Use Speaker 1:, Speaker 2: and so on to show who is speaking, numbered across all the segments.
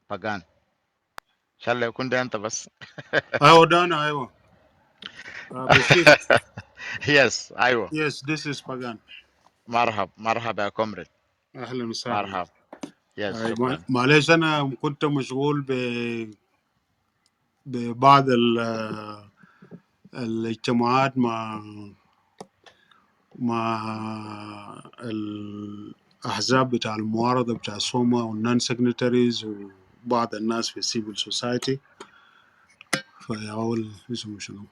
Speaker 1: باقان. ان شاء الله يكون ده انت بس.
Speaker 2: أيوة ده أنا أيوة. بشير.
Speaker 1: يس ايوه.
Speaker 2: Yes, this is Pagan.
Speaker 1: مرحب مرحبا يا كومريد.
Speaker 2: أهلا وسهلا.
Speaker 1: مرحب. يس شكرا.
Speaker 2: معلش أنا كنت مشغول ببعض الاجتماعات مع الأحزاب بتاع المعارضة بتاع سوما والنان سيجنتريز وبعض الناس في السيفل سوسايتي. فأول اسمه شنو،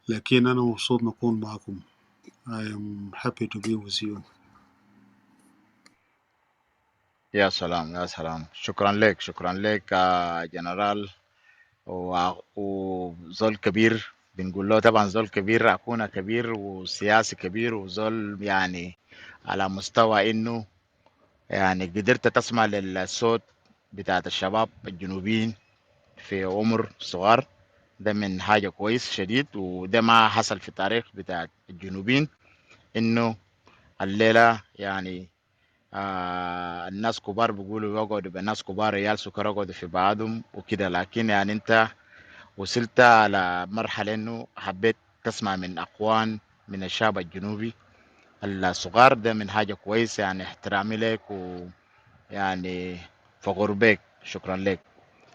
Speaker 2: لكن أنا مبسوط نكون معكم. I am happy to be with you.
Speaker 1: يا سلام يا سلام، شكرا لك شكرا لك يا جنرال. وزول كبير بنقول له طبعا، زول كبير، أخونا كبير وسياسي كبير وزول يعني على مستوى إنه يعني قدرت تسمع للصوت بتاعت الشباب الجنوبيين في عمر صغار. ده من حاجة كويس شديد، وده ما حصل في التاريخ بتاع الجنوبيين، إنه الليلة يعني الناس كبار بيقولوا يقعدوا بالناس كبار، عيال سكر يقعدوا في بعضهم وكده. لكن يعني انت وصلت على مرحلة انه حبيت تسمع من اقوان من الشعب الجنوبي الصغار. ده من حاجة كويسة، يعني احترامي لك ويعني فخور بك. شكرا لك.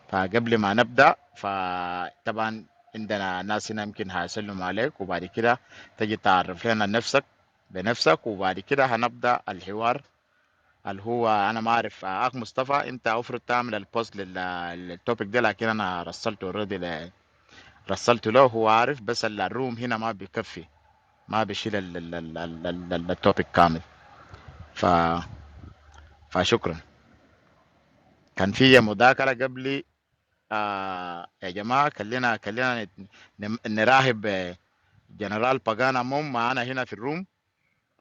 Speaker 1: فقبل ما نبدأ، فطبعا عندنا ناس هنا يمكن هيسلموا عليك، وبعد كده تجي تعرف لنا نفسك بنفسك، وبعد كده هنبدأ الحوار اللي هو انا ما اعرف. اخ مصطفى، انت المفروض تعمل البوست للتوبيك ده، لكن انا رسلته اوريدي، رسلته له، هو عارف، بس الروم هنا ما بيكفي، ما بيشيل التوبيك كامل. ف... فشكرا. كان في مذاكرة قبلي. يا جماعة، خلينا نراهب جنرال باغانا اموم معانا هنا في الروم،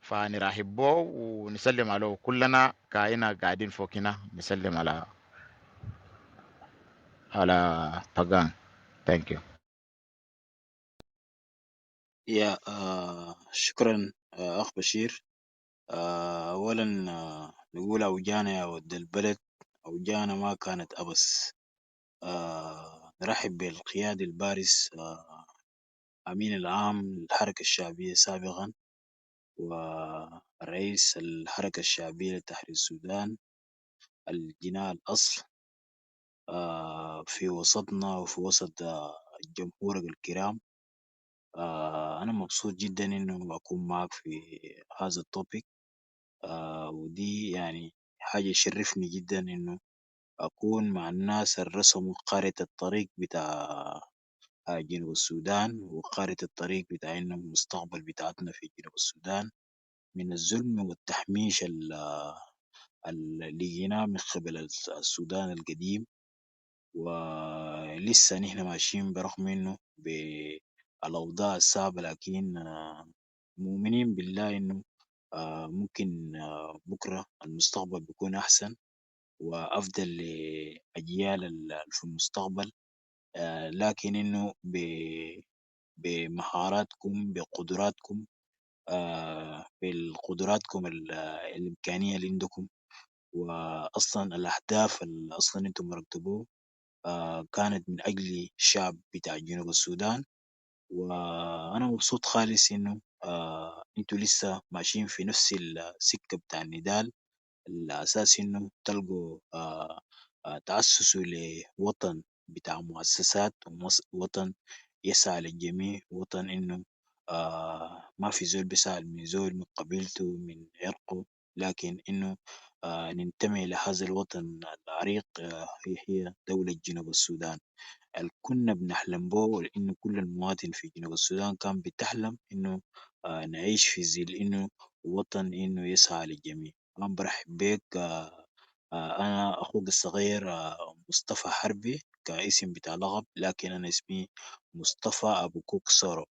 Speaker 1: فنرحب به ونسلم عليه كلنا كائنا قاعدين فوق هنا، نسلم على باغان. ثانك يو.
Speaker 3: يا شكرا أخ بشير. أولا نقول أوجانا يا ود البلد، أوجانا ما كانت أبس. نرحب بالقيادي البارز، أمين العام للحركة الشعبية سابقا، ورئيس الحركة الشعبية لتحرير السودان الجناء الأصل في وسطنا وفي وسط الجمهور الكرام. أنا مبسوط جدا إنه أكون معك في هذا التوبيك. ودي يعني حاجة يشرفني جدا إنه أكون مع الناس اللي رسموا خارطة الطريق بتاع جنوب السودان، وخارطة الطريق بتاع إنه المستقبل بتاعتنا في جنوب السودان من الظلم والتحميش اللي لقيناه من قبل السودان القديم. ولسه نحن ماشيين برغم إنه بالأوضاع الصعبة، لكن مؤمنين بالله إنه ممكن بكرة المستقبل بيكون أحسن وأفضل لأجيال في المستقبل. لكن إنه بمهاراتكم بقدراتكم، بالقدراتكم الإمكانية اللي عندكم، وأصلا الأهداف اللي أصلا أنتم مرتبوه كانت من أجل الشعب بتاع جنوب السودان. وأنا مبسوط خالص إنه أنتوا لسه ماشيين في نفس السكة بتاع النضال، الأساس إنه تلقوا تأسسوا لوطن بتاع مؤسسات، وطن يسعى للجميع، وطن إنه ما في زول بيسأل من زول من قبيلته من عرقه، لكن إنه ننتمي لهذا الوطن العريق. هي دولة جنوب السودان كنا بنحلم به، إنه كل المواطن في جنوب السودان كان بتحلم إنه نعيش في ظل إنه وطن إنه يسعى للجميع. أنا برحب بك. أنا أخوك الصغير مصطفى حربي كاسم بتاع لقب، لكن أنا اسمي مصطفى أبو كوك سورو.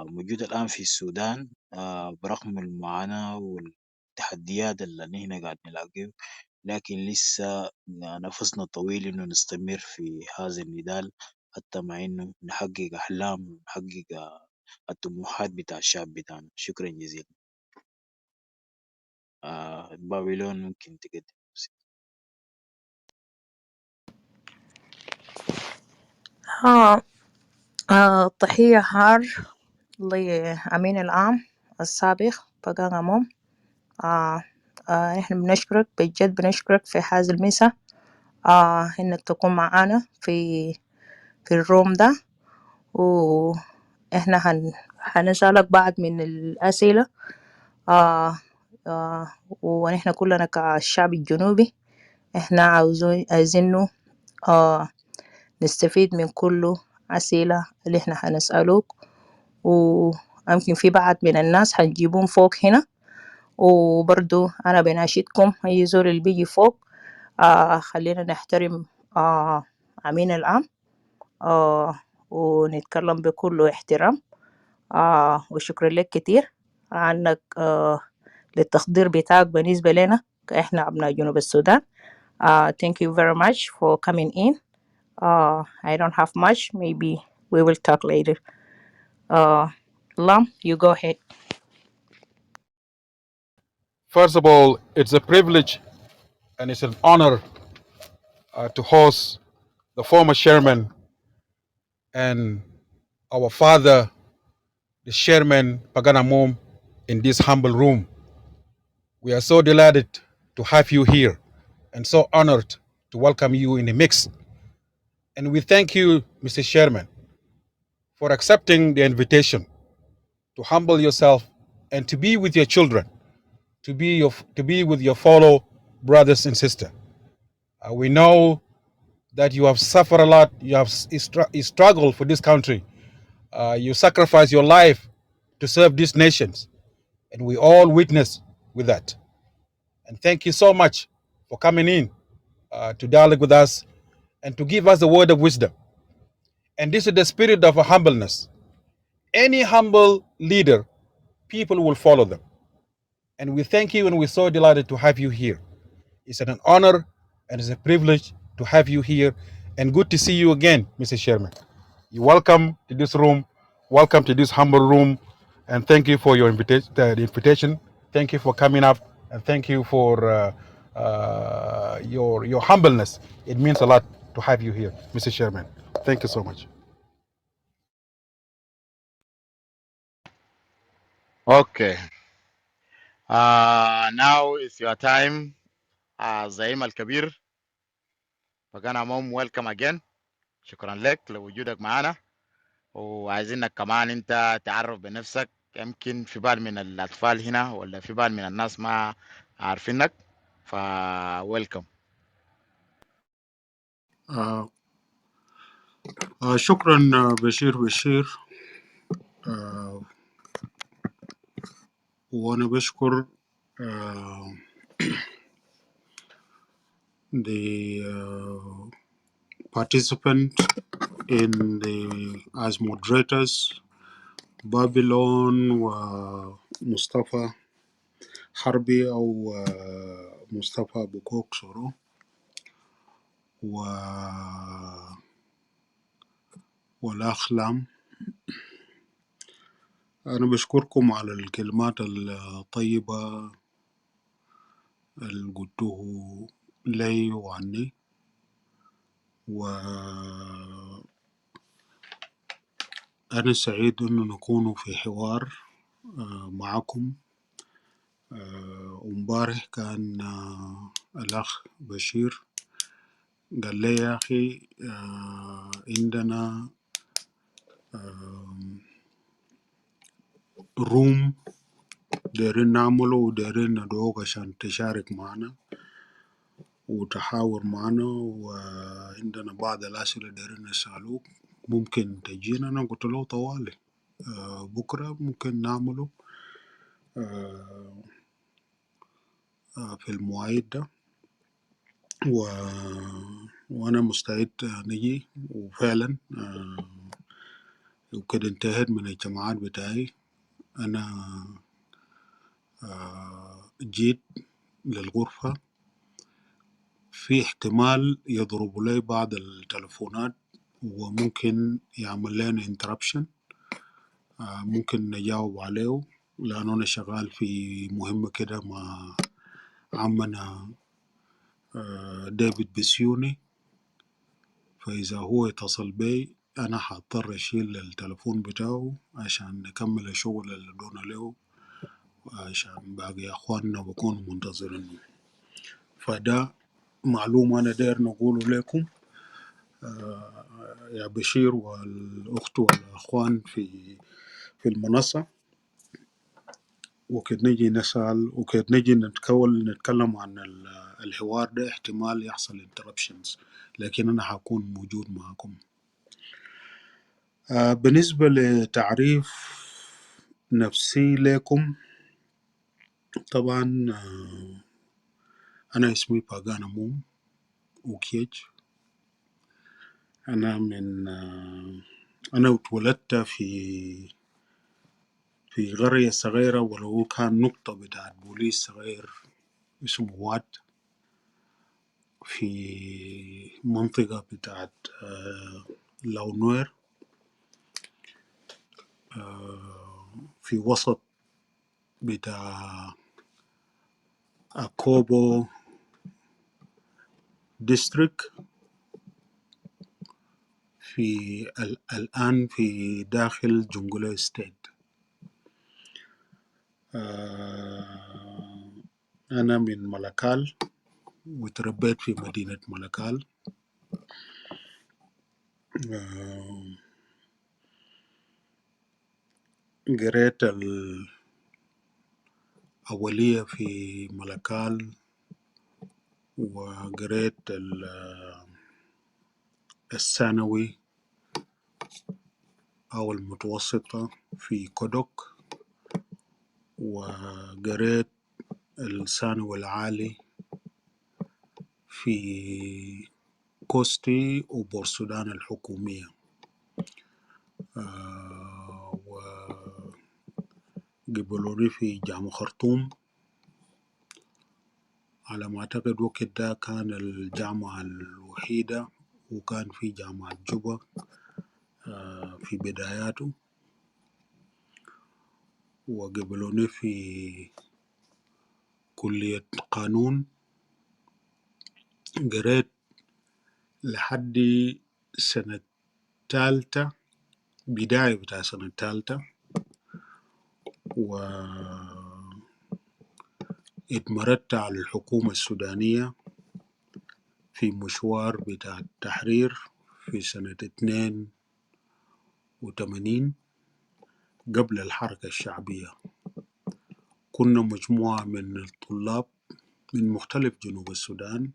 Speaker 3: موجود الآن في السودان برغم المعاناة والتحديات اللي نحن قاعد نلاقيه، لكن لسه نفسنا طويل إنه نستمر في هذا النضال، حتى مع إنه نحقق أحلام ونحقق الطموحات بتاع الشعب بتاعنا. شكرا جزيلا. بابلون ممكن تقدم.
Speaker 4: ها تحية حار لأمين العام السابق باقان اموم. نحن بنشكرك بجد، بنشكرك في هذا المسا إنك تكون معانا في الروم ده. وإحنا هنسألك بعض من الأسئلة. آه ونحن كلنا كالشعب الجنوبي إحنا عايزينه نستفيد من كل أسئلة اللي إحنا هنسألوك. ويمكن في بعض من الناس هنجيبون فوق هنا، وبرضو أنا بناشدكم أي زول اللي بيجي فوق خلينا نحترم أمين العام ونتكلم بكل احترام. وشكرا لك كتير عنك للتقدير بتاعك بالنسبة لنا كإحنا أبناء جنوب السودان. Thank you very much for coming in. I don't have much. Maybe we will talk later. Lam, you go ahead.
Speaker 5: First of all, it's a privilege and it's an honor to host the former chairman and our father, the chairman Pagan Amom, in this humble room. We are so delighted to have you here and so honored to welcome you in the mix. And we thank you, Mr. Chairman, for accepting the invitation to humble yourself and to be with your children, to be with your fellow brothers and sisters. We know that you have suffered a lot. You have struggled for this country. You sacrificed your life to serve these nations, and we all witness with that. And thank you so much for coming in to dialogue with us and to give us a word of wisdom. And this is the spirit of a humbleness. Any humble leader, people will follow them. And we thank you, and we're so delighted to have you here. It's an honor and it's a privilege to have you here. And good to see you again, Mr. Chairman. You're welcome to this room. Welcome to this humble room. And thank you for your invitation. Thank you for coming up. And thank you for your humbleness. It means a lot to have you here, Mr. Chairman. Thank you so much.
Speaker 1: Okay. Now it's your time. زعيم الكبير فكان اموم ويلكم اجين. شكرا لك لوجودك معنا، وعايزينك كمان انت تعرف بنفسك. يمكن في بال من الاطفال هنا ولا في بال من الناس ما عارفينك، ويلكم.
Speaker 2: آه شكرا بشير. آه وأنا بشكر the participant in the as moderators بابلون ومصطفى حربي أو مصطفى بوكوك سورو والأخ لام. أنا بشكركم على الكلمات الطيبة اللي قلتوه لي وعني، وأنا سعيد إنه نكون في حوار معكم. ومبارح كان الأخ بشير قال لي يا أخي عندنا روم دايرين نعمله ودايرين ندعوك عشان تشارك معنا وتحاور معنا، وعندنا بعض الأسئلة دايرين نسألوك، ممكن تجينا؟ أنا قلت له طوالي بكرة ممكن نعمله في المواعيد ده، وأنا مستعد نجي. وفعلا وكده انتهت من الجماعات بتاعي. أنا جيت للغرفة، في احتمال يضربوا لي بعض التلفونات وممكن يعمل لنا interruption. ممكن نجاوب عليه لأنه أنا شغال في مهمة كده مع عمنا ديفيد بسيوني، فإذا هو يتصل بي أنا حاضطر أشيل التلفون بتاعه عشان نكمل الشغل اللي دونا له، عشان باقي أخواننا بكونوا منتظرينه. فده معلومة أنا داير نقوله لكم يا بشير والأخت والأخوان في المنصة. وكده نجي نسأل وكده نجي نتكلم عن الحوار ده. احتمال يحصل interruptions، لكن أنا حكون موجود معكم. بالنسبة لتعريف نفسي لكم، طبعا أنا اسمي باقان اموم وكيج. أنا من أنا اتولدت في قرية صغيرة، ولو كان نقطة بتاعت بوليس صغير اسمه واد، في منطقة بتاعت لونوير، في وسط بتاع أكوبو ديستريكت، في الآن في داخل جنوب ستيت. أنا من ملكال وتربيت في مدينة ملكال. قريت الأولية في ملكال، وقريت الثانوي أو المتوسطة في كودوك، وقريت الثانوي العالي في كوستي وبورسودان الحكومية. وقبلوني في جامعة خرطوم، على ما أعتقد وقت ده كان الجامعة الوحيدة، وكان في جامعة جوبا في بداياته. وقبلوني في كلية قانون، قريت لحد سنة تالتة، بداية بتاع سنة تالتة، واتمردت على الحكومة السودانية في مشوار بتاع التحرير في سنة 82 قبل الحركة الشعبية. كنا مجموعة من الطلاب من مختلف جنوب السودان،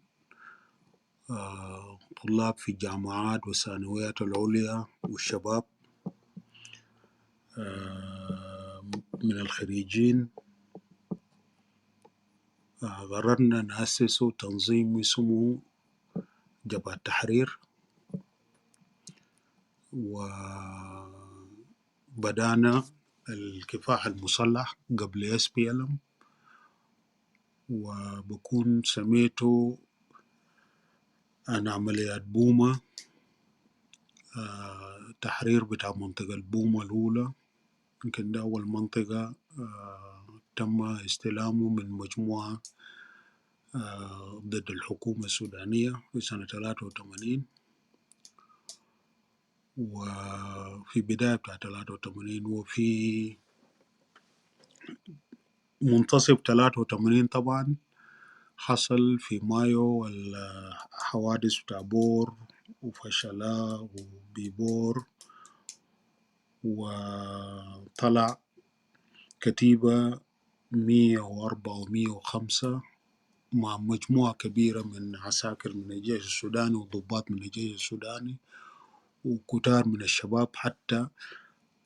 Speaker 2: طلاب في جامعات والثانويات العليا والشباب من الخريجين. قررنا نأسس تنظيم اسمه جبهة التحرير، وبدأنا الكفاح المسلح قبل SPLM، وبكون سميته عن عمليات بوما، تحرير بتاع منطقة البوما الأولى. يمكن ده أول منطقة تم استلامه من مجموعة ضد الحكومة السودانية في سنة 83. وفي بداية بتاع 83 وفي منتصف 83 طبعا حصل في مايو الحوادث بتاع بور وفشلا وبيبور، وطلع كتيبة 104 و105 مع مجموعة كبيرة من عساكر من الجيش السوداني وضباط من الجيش السوداني وكتار من الشباب، حتى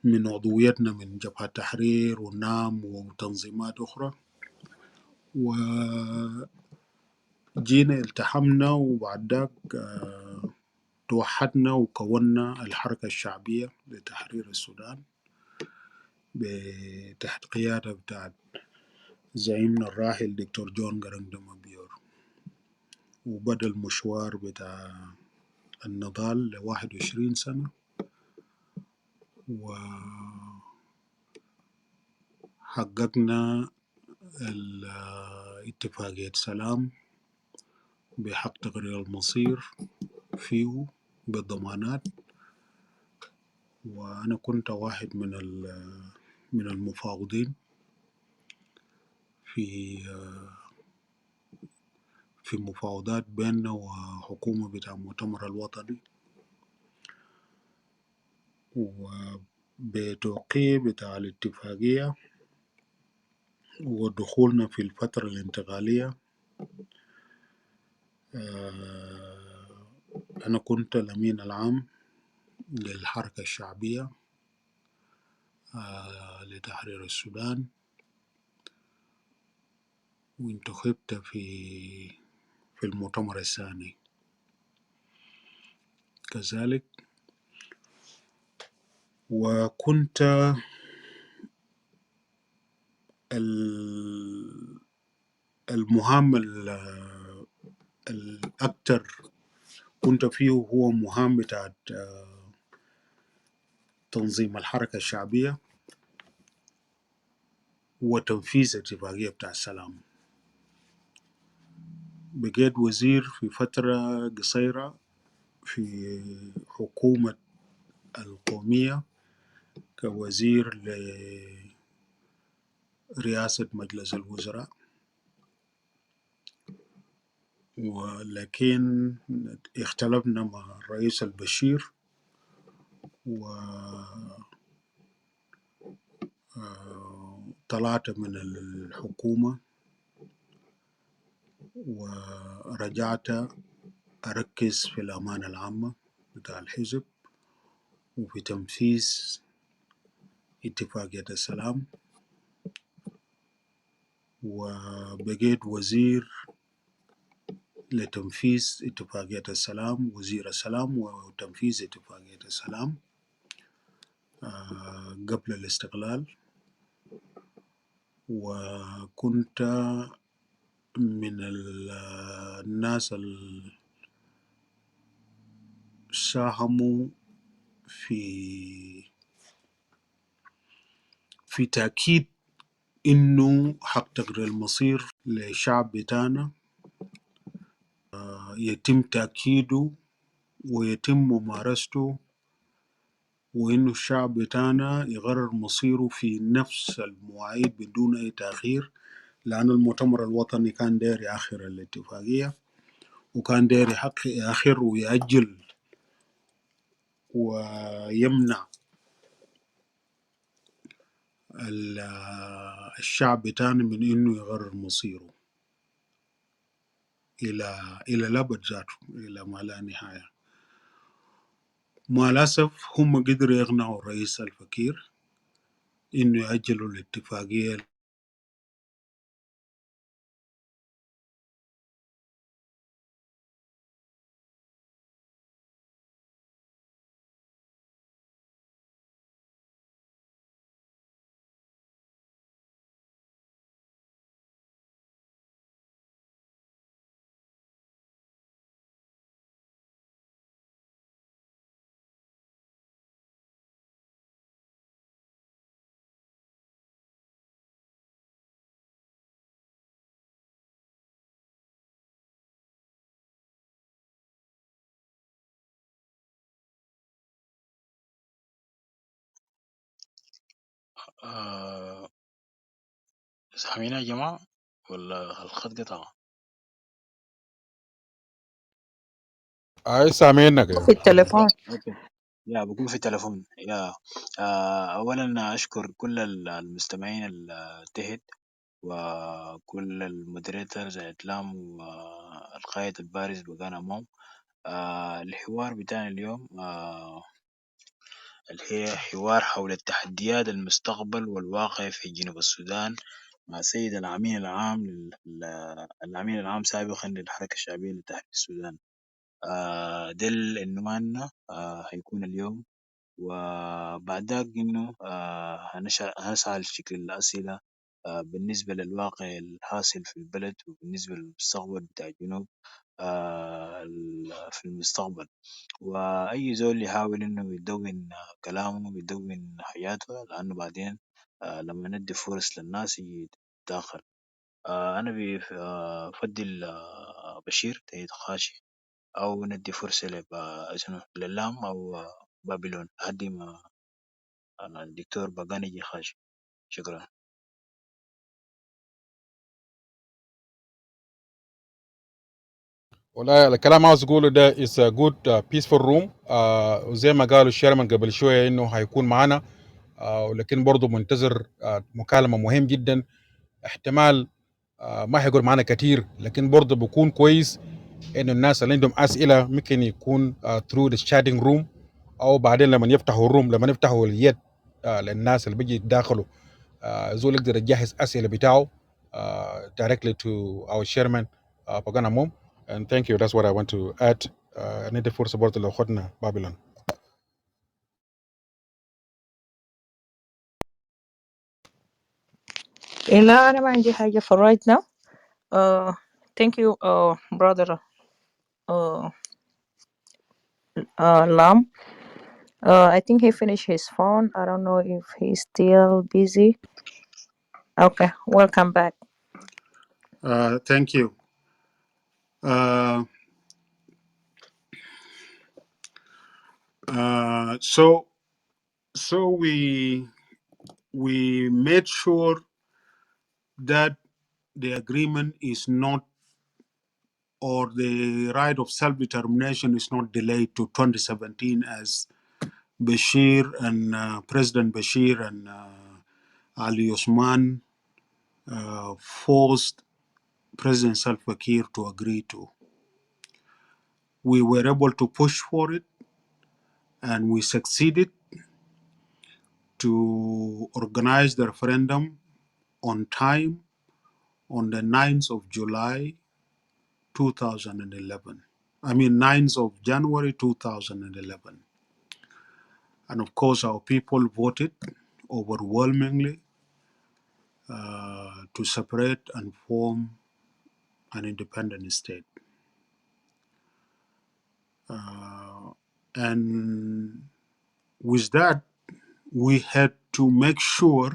Speaker 2: من عضويتنا من جبهة التحرير والنام وتنظيمات أخرى. وجينا التحمنا، وبعد ذاك توحدنا وكونا الحركة الشعبية لتحرير السودان تحت قيادة بتاعت زعيمنا الراحل دكتور جون جرندما بيور. وبدأ المشوار بتاع النضال ل21 سنة، وحققنا اتفاقية سلام بحق تقرير المصير فيه بالضمانات. وأنا كنت واحد من المفاوضين في في مفاوضات بيننا وحكومة بتاع المؤتمر الوطني، وبتوقيع بتاع الاتفاقية ودخولنا في الفترة الانتقالية. أنا كنت الأمين العام للحركة الشعبية لتحرير السودان، وانتخبت في المؤتمر الثاني كذلك. وكنت المهام الأكثر كنت فيه هو مهام بتاع تنظيم الحركة الشعبية وتنفيذ اتفاقية بتاع السلام. بقيت وزير في فترة قصيرة في حكومة القومية كوزير لرئاسة مجلس الوزراء، ولكن اختلفنا مع الرئيس البشير وطلعت من الحكومة ورجعت أركز في الأمانة العامة بتاع الحزب وفي تنفيذ اتفاقية السلام، وبقيت وزير لتنفيذ اتفاقية السلام، وزير السلام وتنفيذ اتفاقية السلام قبل الاستقلال. وكنت من الناس اللي ساهموا في تأكيد إنه حق تغيير المصير للشعب بتاعنا يتم تأكيده ويتم ممارسته، وإنه الشعب بتاعنا يقرر مصيره في نفس المواعيد بدون أي تأخير، لأن المؤتمر الوطني كان داير يأخر الاتفاقية وكان داير يأخر ويأجل ويمنع الشعب بتاعنا من إنه يقرر مصيره إلى الأبد ذاته، إلى ما لا نهاية. مع الأسف هم قدروا يقنعوا الرئيس الفكير إنه يأجلوا الاتفاقية.
Speaker 3: آه، سامعين يا جماعة ولا الخط قطع؟
Speaker 5: اي سامعينك
Speaker 4: في
Speaker 5: تفضل.
Speaker 4: التليفون.
Speaker 3: اوكي. يا بكون في التليفون يا اولا اشكر كل المستمعين تحت، وكل المودريتور زي إسلام والقائد البارز باقان اموم. الحوار بتاعنا اليوم اللي هي حوار حول التحديات المستقبل والواقع في جنوب السودان مع سيد الأمين العام الأمين العام سابقا للحركة الشعبية لتحرير السودان. ده العنوان هيكون اليوم، وبعد ذاك إنه هنسعى لشكل الأسئلة بالنسبة للواقع الحاصل في البلد وبالنسبة للمستقبل بتاع الجنوب في المستقبل. وأي زول يحاول إنه يدون كلامه ويدون حياته، لأنه بعدين لما ندي فرص للناس يتداخل. أنا بفضل بشير تيد خاشي، أو ندي فرصة شنو للام أو بابلون لحد ما الدكتور باقان يجي خاش. شكرا.
Speaker 5: والله الكلام عاوز اقوله ده is a good peaceful room. وزي ما قالوا الشيرمان قبل شويه انه هيكون معنا، ولكن برضه منتظر مكالمه مهم جدا. احتمال ما هيقول معنا كتير، لكن برضه بيكون كويس انه الناس اللي عندهم اسئله ممكن يكون through the chatting room، او بعدين لما يفتحوا الروم، لما يفتحوا اليد للناس اللي بيجي يتداخلوا، زول يقدر يجهز اسئله بتاعه directly to our chairman باقان اموم. And thank you. That's what I want to add. ندي فرصه برضه لو اخذنا بابلون.
Speaker 4: لا أنا ما عندي حاجة for right now. Thank you, brother uh, Lam. I think he finished his phone. I don't know if he's still busy. Okay, welcome back.
Speaker 2: Thank you. Uh, so we made sure that the agreement is not, or the right of self-determination is not delayed to 2017 as Bashir and President Bashir and Ali Osman forced President Salva Kiir to agree to. We were able to push for it, and we succeeded to organize the referendum on time on the 9th of July 2011. I mean 9th of January 2011. And of course our people voted overwhelmingly to separate and form an independent state. And with that, we had to make sure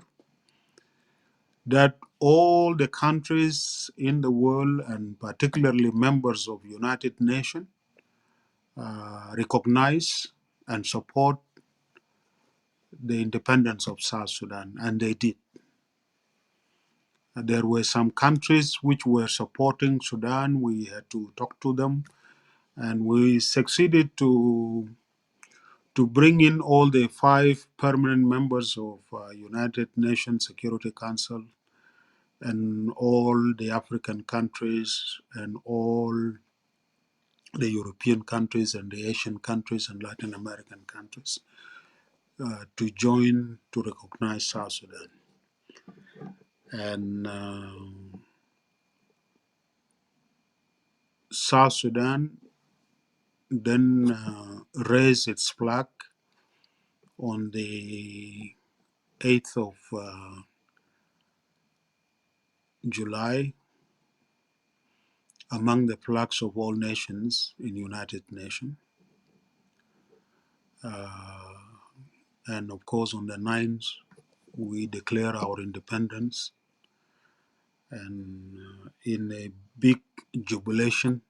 Speaker 2: that all the countries in the world, and particularly members of United Nations, recognize and support the independence of South Sudan, and they did. There were some countries which were supporting Sudan. We had to talk to them, and we succeeded to bring in all the 5 permanent members of United Nations Security Council, and all the African countries, and all the European countries, and the Asian countries, and Latin American countries to join to recognize South Sudan. And South Sudan then raised its flag on the 8th of July among the flags of all nations in United Nations. And of course on the 9th we declare our independence, and in a big jubilation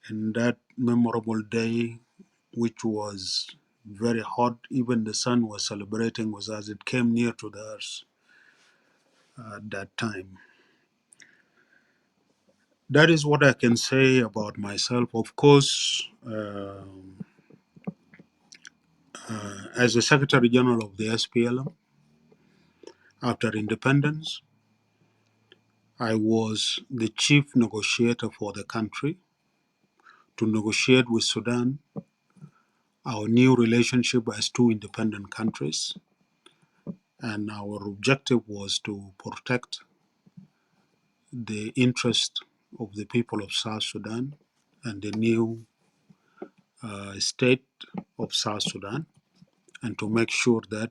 Speaker 2: in that memorable day, which was very hot. Even the sun was celebrating with us. It came near to the earth at that time. That is what I can say about myself. Of course, as the Secretary General of the SPLM, after independence, I was the chief negotiator for the country to negotiate with Sudan our new relationship as 2 independent countries. And our objective was to protect the interest of the people of South Sudan and the new state of South Sudan, and to make sure that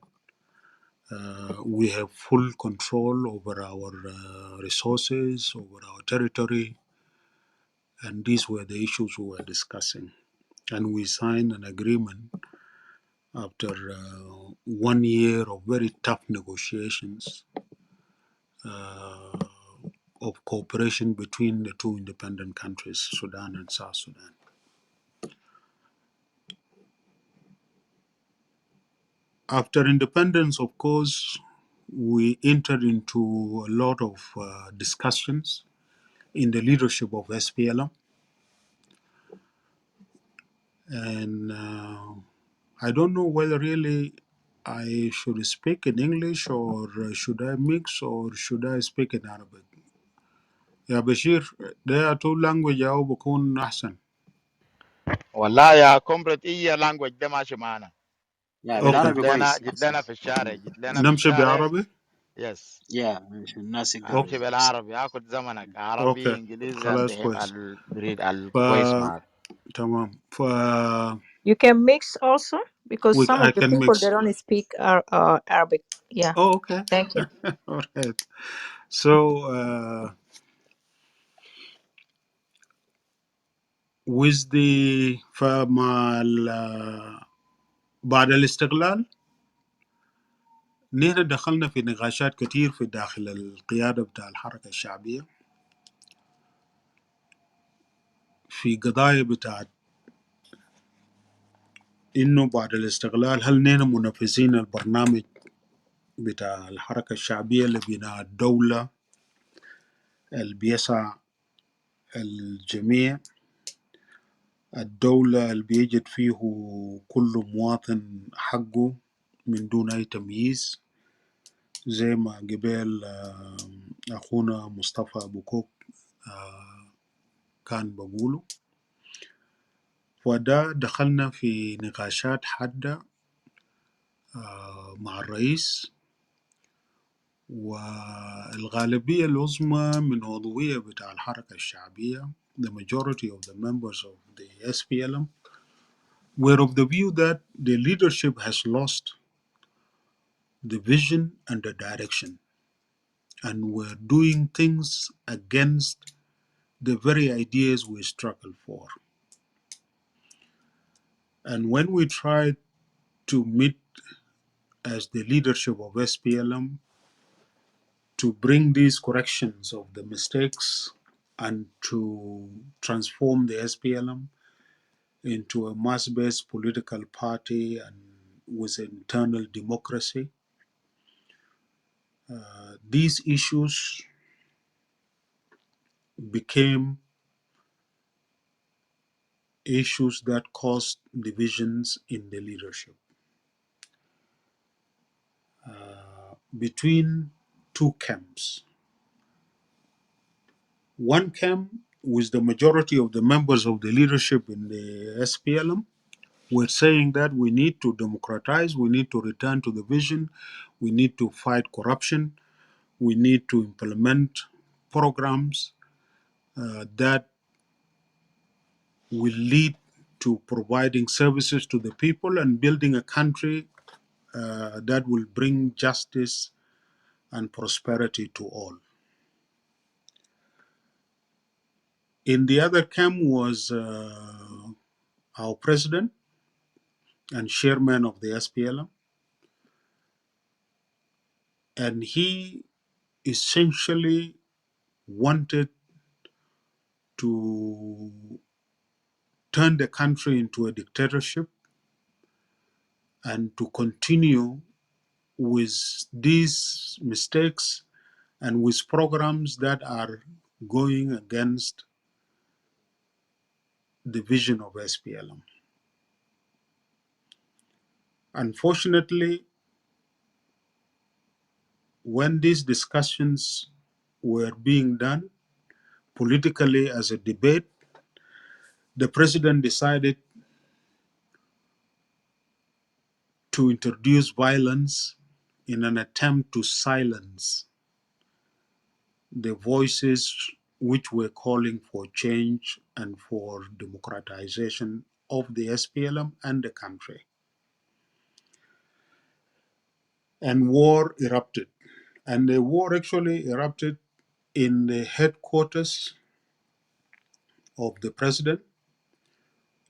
Speaker 2: we have full control over our resources, over our territory, and these were the issues we were discussing. And we signed an agreement after 1 year of very tough negotiations of cooperation between the 2 independent countries, Sudan and South Sudan. After independence, of course, we entered into a lot of discussions in the leadership of SPLM, and I don't know whether really I should speak in English or should I mix or should I speak in Arabic. يا بشير ده تو language أو بكون أحسن.
Speaker 1: والله يا كومرد اي لانجوج ده ماشي معانا.
Speaker 3: يا
Speaker 1: يعني
Speaker 2: أوكي
Speaker 3: بالعربي كويس
Speaker 1: جيت
Speaker 3: احسن.
Speaker 1: لنا في الشارع، جيت لنا في
Speaker 2: نمشي
Speaker 1: الشارع.
Speaker 2: بعربي.
Speaker 1: يس.
Speaker 3: يا عشان الناس يقدروا
Speaker 1: امشي
Speaker 2: أوكي
Speaker 3: يسمع.
Speaker 1: بالعربي، اخد زمنك، عربي
Speaker 2: أوكي
Speaker 1: انجليزي
Speaker 2: خلاص كويس.
Speaker 1: البريد
Speaker 2: ف
Speaker 1: الكويس معك.
Speaker 2: تمام.
Speaker 4: You can mix also because some
Speaker 2: I
Speaker 4: of the
Speaker 2: can
Speaker 4: people they
Speaker 2: mix.
Speaker 4: don't speak Arabic. Yeah.
Speaker 2: Oh, okay.
Speaker 4: Thank you.
Speaker 2: All right. So with the فمع بعد الاستقلال نحن دخلنا في نقاشات كتير في داخل القيادة بتاع الحركة الشعبية في قضايا بتاعت إنه بعد الاستقلال هل نحن منفذين البرنامج بتاع الحركة الشعبية لبناء الدولة اللي بيسع الجميع، الدولة اللي بيجد فيه كل مواطن حقه من دون أي تمييز، زي ما قبل أخونا مصطفى أبو كوك كان بقوله. وده دخلنا في نقاشات حادة مع الرئيس، والغالبية العظمى من عضوية بتاع الحركة الشعبية the majority of the members of the SPLM were of the view that the leadership has lost the vision and the direction and were doing things against the very ideas we struggled for. And when we tried to meet as the leadership of SPLM to bring these corrections of the mistakes and to transform the SPLM into a mass-based political party and with internal democracy, these issues became issues that caused divisions in the leadership between two camps. One camp with the majority of the members of the leadership in the SPLM were saying that we need to democratize, we need to return to the vision, we need to fight corruption, we need to implement programs that will lead to providing services to the people and building a country that will bring justice and prosperity to all. In the other camp was our president and chairman of the SPLM, and he essentially wanted to turn the country into a dictatorship and to continue with these mistakes and with programs that are going against the vision of SPLM. Unfortunately, when these discussions were being done politically as a debate, the president decided to introduce violence in an attempt to silence the voices which were calling for change and for democratization of the SPLM and the country. And war erupted. And the war actually erupted in the headquarters of the president,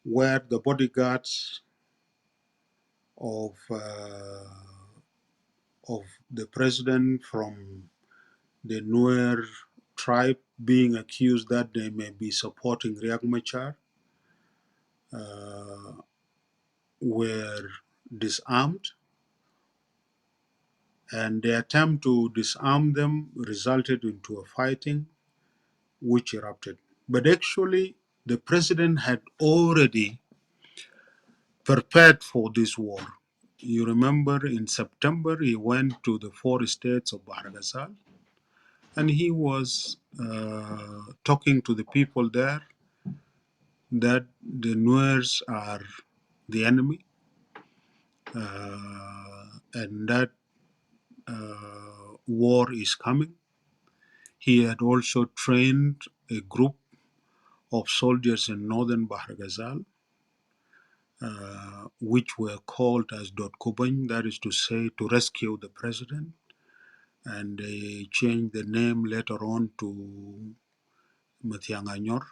Speaker 2: where the bodyguards of the president from the Nuer tribe being accused that they may be supporting Riek Machar were disarmed, and the attempt to disarm them resulted into a fighting which erupted. But actually, the president had already prepared for this war. You remember in September, he went to the 4 states of Bahr Ghazal, and he was talking to the people there that the Nuers are the enemy, and that war is coming. He had also trained a group of soldiers in northern Bahr Ghazal, which were called as Dot Kubany, that is to say, to rescue the president. And they changed the name later on to Matianganyor.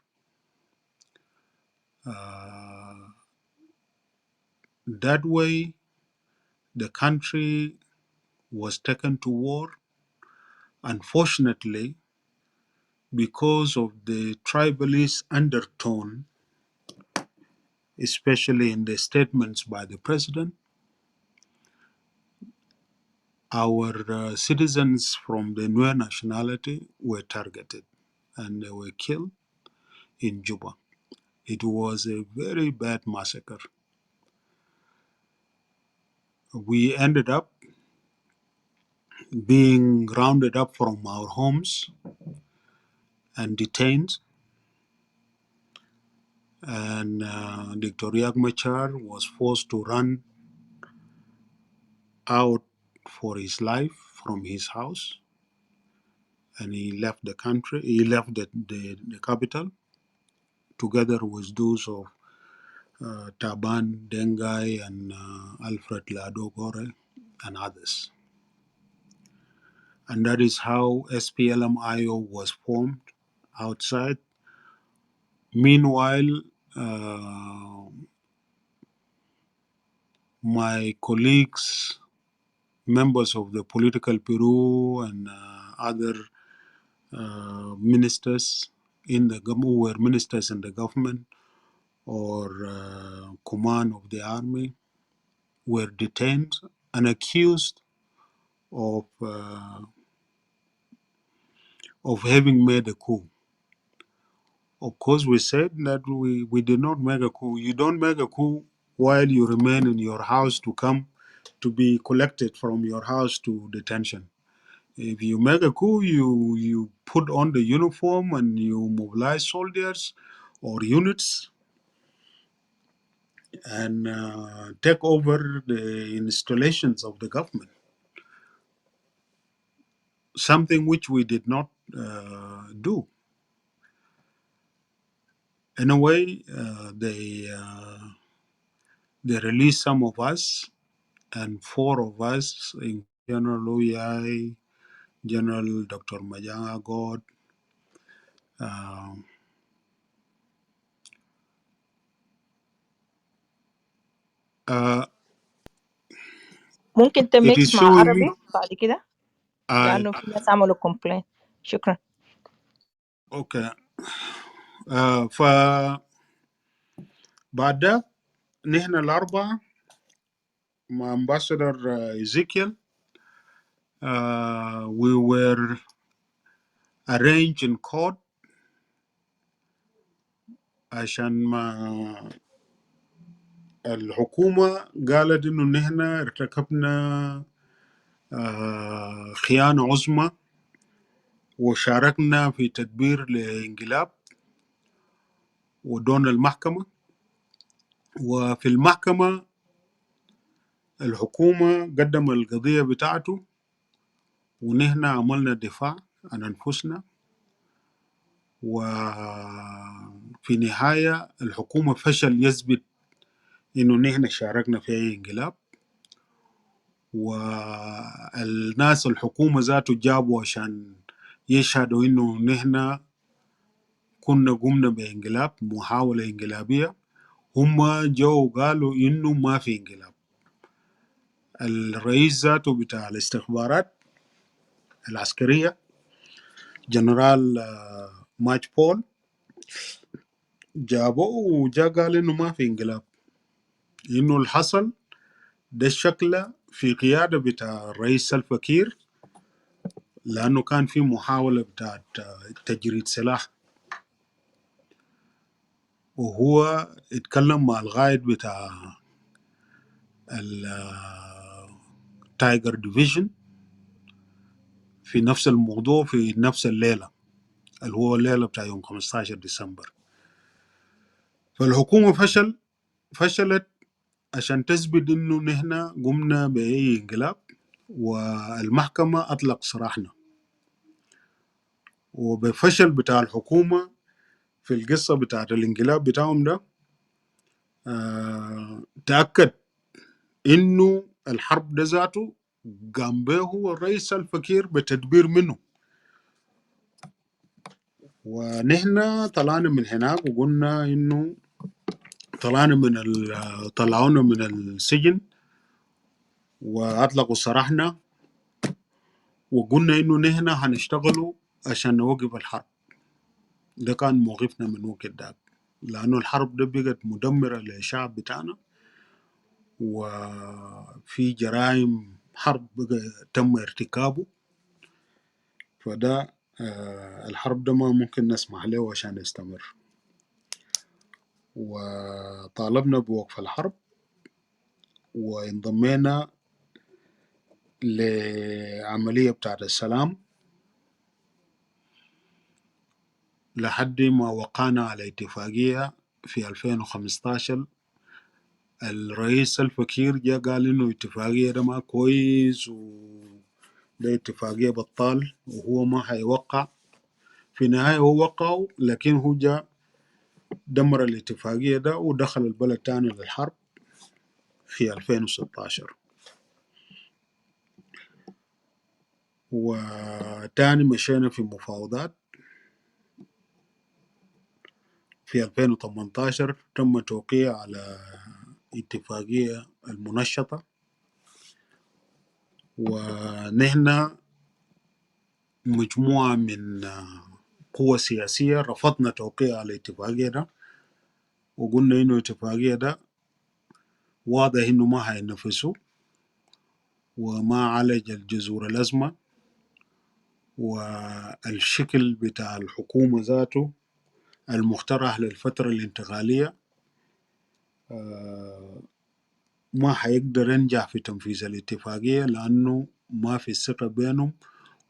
Speaker 2: That way, the country was taken to war. Unfortunately, because of the tribalist undertone, especially in the statements by the president, our citizens from the Nuer nationality were targeted and they were killed in Juba. It was a very bad massacre. We ended up being rounded up from our homes and detained, and Dr. Riek Machar was forced to run out for his life from his house, and he left the country. He left the capital together with those of Taban Dengai and Alfred Lado Gore and others. And that is how SPLM-IO was formed outside. Meanwhile, my colleagues, members of the political bureau and other ministers who were ministers in the government or command of the army were detained and accused of having made a coup. Of course, we said that we did not make a coup. You don't make a coup while you remain in your house to come to be collected from your house to detention. If you make a coup, you put on the uniform and you mobilize soldiers or units and take over the installations of the government, something which we did not do. In a way, they released some of us, and 4 of us, in General Oyai, General Dr. Majanga God,
Speaker 4: ممكن
Speaker 2: it is
Speaker 4: تميكس مع
Speaker 2: showing me.
Speaker 4: عربي بعد كده لأنه في ناس عملوا كومبلين. شكرا.
Speaker 2: Okay. فبعد ده نحن الأربعة مع Ambassador Ezekiel, we were arranged in court عشان ما الحكومة قالت إنه نحن ارتكبنا خيانة عظمى وشاركنا في تدبير لانقلاب ودون المحكمة. وفي المحكمة الحكومة قدم القضية بتاعته ونحن عملنا دفاع عن أنفسنا، وفي النهاية الحكومة فشل يثبت إنه نحن شاركنا في أي انقلاب، والناس الحكومة ذاته جابوا عشان يشهدوا إنه نحن كنا قمنا بانقلاب محاولة انقلابية. هم جو قالوا إنه ما في انقلاب. الرئيس ذاته بتاع الاستخبارات العسكرية جنرال ماج بول جابوه وجا قال إنه ما في انقلاب، إنه الحصل ده الشكل في قيادة بتاع الرئيس سلفا كير، لأنه كان في محاولة بتاعت تجريد سلاح، وهو اتكلم مع القائد بتاع التايجر ديفيجن في نفس الموضوع في نفس الليلة، اللي هو الليلة بتاع يوم 15 ديسمبر. فالحكومة فشلت عشان تثبت إنه نحن قمنا بأي انقلاب، والمحكمة أطلق سراحنا. وبفشل بتاع الحكومة في القصة بتاعت الانقلاب بتاعهم ده، تأكد إنه الحرب ده ذاته قام به هو الرئيس الفكير بتدبير منه. ونحن طلعنا من هناك وقلنا إنه طلعونا من السجن وأطلقوا سراحنا، وقلنا إنه نحن هنشتغلوا عشان نوقف الحرب. ده كان موقفنا من وقت ده، لأنه الحرب ده بقت مدمرة للشعب بتاعنا، وفي جرائم حرب بقى تم ارتكابه. فده الحرب ده ما ممكن نسمح له عشان يستمر، وطالبنا بوقف الحرب وانضمينا لعملية بتاعت السلام لحد ما وقعنا على اتفاقية في 2015. الرئيس الفكير جاء قال إنه اتفاقية ده ما كويس وده اتفاقية بطال وهو ما هيوقع. في النهاية هو وقعه، لكن هو جاء دمر الاتفاقية ده ودخل البلد تاني للحرب في 2016. وتاني مشينا في مفاوضات. في 2018 تم توقيع على اتفاقية المنشطة، ونحن مجموعة من قوى سياسية رفضنا توقيع على الاتفاقية ده، وقلنا إنه الاتفاقية ده واضح إنه ما هينفذه وما عالج الجذور الأزمة، والشكل بتاع الحكومة ذاته المقترح للفترة الانتقالية ما حيقدر ينجح في تنفيذ الاتفاقية، لأنه ما في ثقة بينهم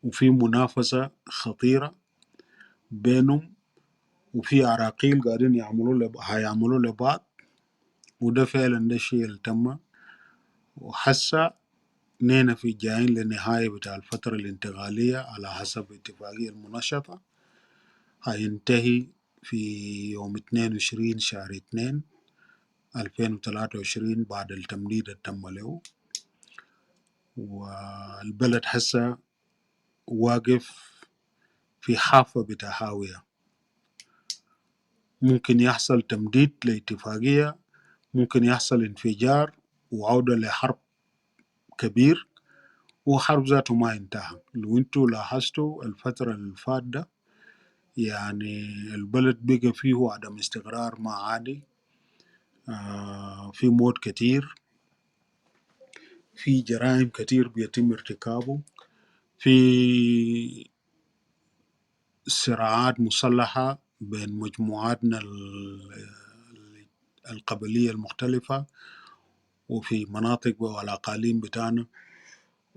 Speaker 2: وفي منافسة خطيرة بينهم، وفي عراقيل قاعدين هيعملوا لبعض. وده فعلا ده الشيء اللي تم. وحسا نحن في جايين للنهاية بتاع الفترة الانتقالية على حسب اتفاقية المنشطة، هينتهي في يوم 22 شهر 2 2023 بعد التمديد التم له. والبلد حسا واقف في حافة بتاع هاوية، ممكن يحصل تمديد لاتفاقية، ممكن يحصل انفجار وعودة لحرب كبير، وحرب ذاته ما انتهى. لو انتوا لاحظتوا الفترة اللي فات ده، يعني البلد بقى فيه عدم استقرار ما عادي، في موت كتير، في جرائم كتير بيتم ارتكابه، في صراعات مسلحة بين مجموعاتنا القبلية المختلفة وفي مناطق والأقاليم بتاعنا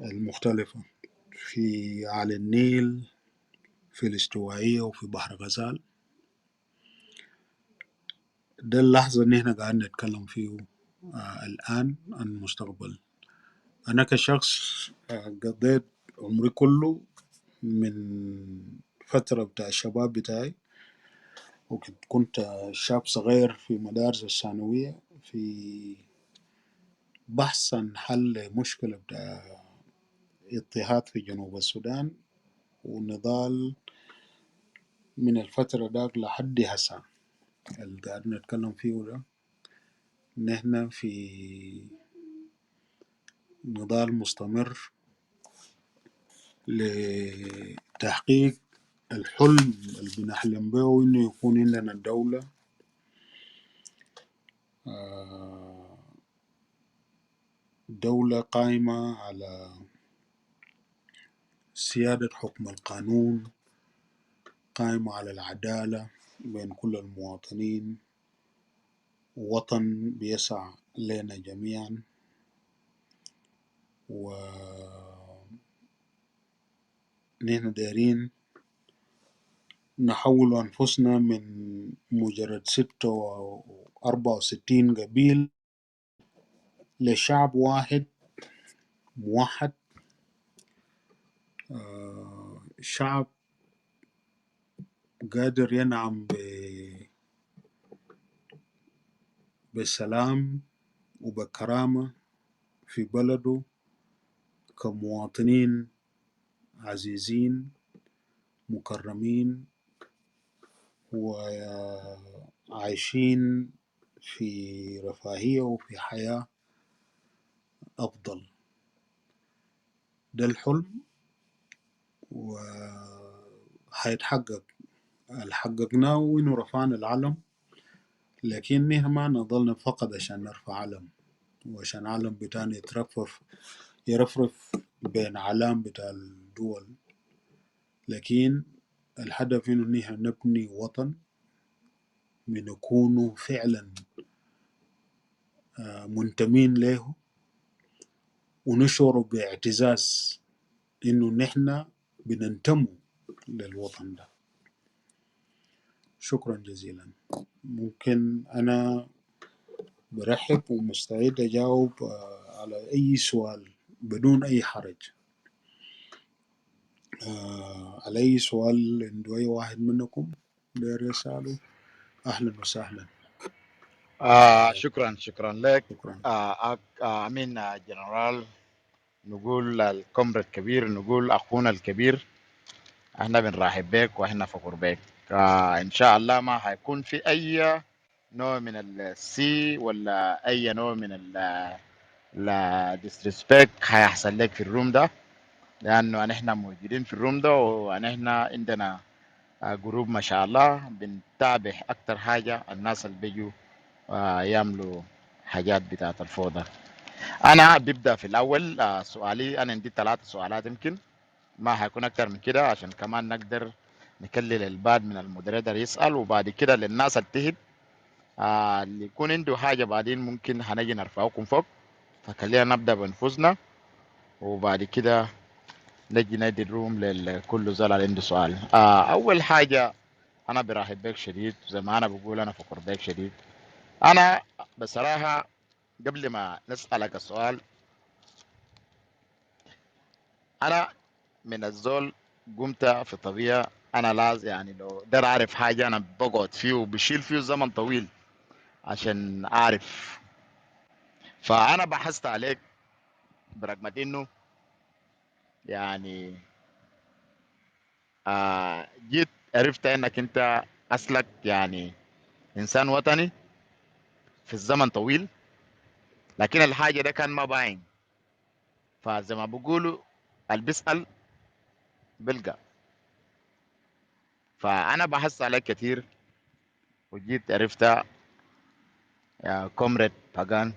Speaker 2: المختلفة، في على النيل، في الاستوائية، وفي بحر غزال. ده اللحظة اللي احنا قاعدين نتكلم فيه الآن عن المستقبل. أنا كشخص قضيت عمري كله من فترة بتاع الشباب بتاعي، وكنت شاب صغير في مدارس الثانوية في بحث عن حل مشكلة بتاع اضطهاد في جنوب السودان، ونضال من الفترة داك لحد هسا اللي قاعدين نتكلم فيه ده. نحن في نضال مستمر لتحقيق الحلم اللي بنحلم به، إنه يكون عندنا دولة دولة قائمة على سيادة حكم القانون، قائمة على العدالة بين كل المواطنين، وطن بيسع لنا جميعا. ونحن دايرين نحول أنفسنا من مجرد 64 قبيل لشعب واحد موحد، شعب قادر ينعم بسلام وبكرامة في بلده كمواطنين عزيزين مكرمين وعايشين في رفاهية وفي حياة أفضل. ده الحلم وحيتحقق. اللي حققناه إنه رفعنا العلم، لكن نحن ما نضلنا فقط عشان نرفع علم وعشان علم بتاعنا يرفرف بين علام بتاع الدول، لكن الهدف إنه نحن نبني وطن بنكونوا فعلا منتمين له ونشعر باعتزاز إنه نحن بننتمي للوطن ده. شكرا جزيلا. ممكن أنا برحب ومستعد أجاوب على أي سؤال بدون أي حرج. على أي سؤال عنده أي واحد منكم داير يسأله، أهلا وسهلا.
Speaker 1: شكرا لك.
Speaker 2: شكرا.
Speaker 1: امين جنرال، نقول الكومراد الكبير، نقول اخونا الكبير، احنا بنرحب بك واحنا فخور بك. ان شاء الله ما هيكون في اي نوع من السي ولا اي نوع من الديسريسبكت هيحصل لك في الروم ده، لانه نحن موجودين في الروم ده ونحن عندنا جروب ما شاء الله بنتابع اكتر حاجه الناس اللي بيجوا يعملوا حاجات بتاعت الفوضى. انا ببدا في الاول. سؤالي انا عندي 3 سؤالات، يمكن ما هيكون اكتر من كده عشان كمان نقدر نكلل البعض من المودريتور يسال، وبعد كده للناس التهد اللي يكون عنده حاجه بعدين ممكن هنجي نرفعكم فوق. فخلينا نبدا بانفسنا وبعد كده نجي ندي الروم لكل زول اللي عنده سؤال. اول حاجه انا برحب بك شديد، زي ما انا بقول انا فخور بك شديد. انا بصراحه قبل ما نسالك السؤال، انا من الزول قمت في طبيعه انا لازم يعني لو دار اعرف حاجه انا بقعد فيه وبشيل فيه زمن طويل عشان اعرف. فانا بحثت عليك برغم انه يعني جيت عرفت انك انت اصلك يعني انسان وطني في الزمن طويل، لكن الحاجه ده كان ما باين. فزي ما بقولوا اللي بيسال بلقى. فانا بحثت عليك كتير وجيت عرفت يا كومريد باقان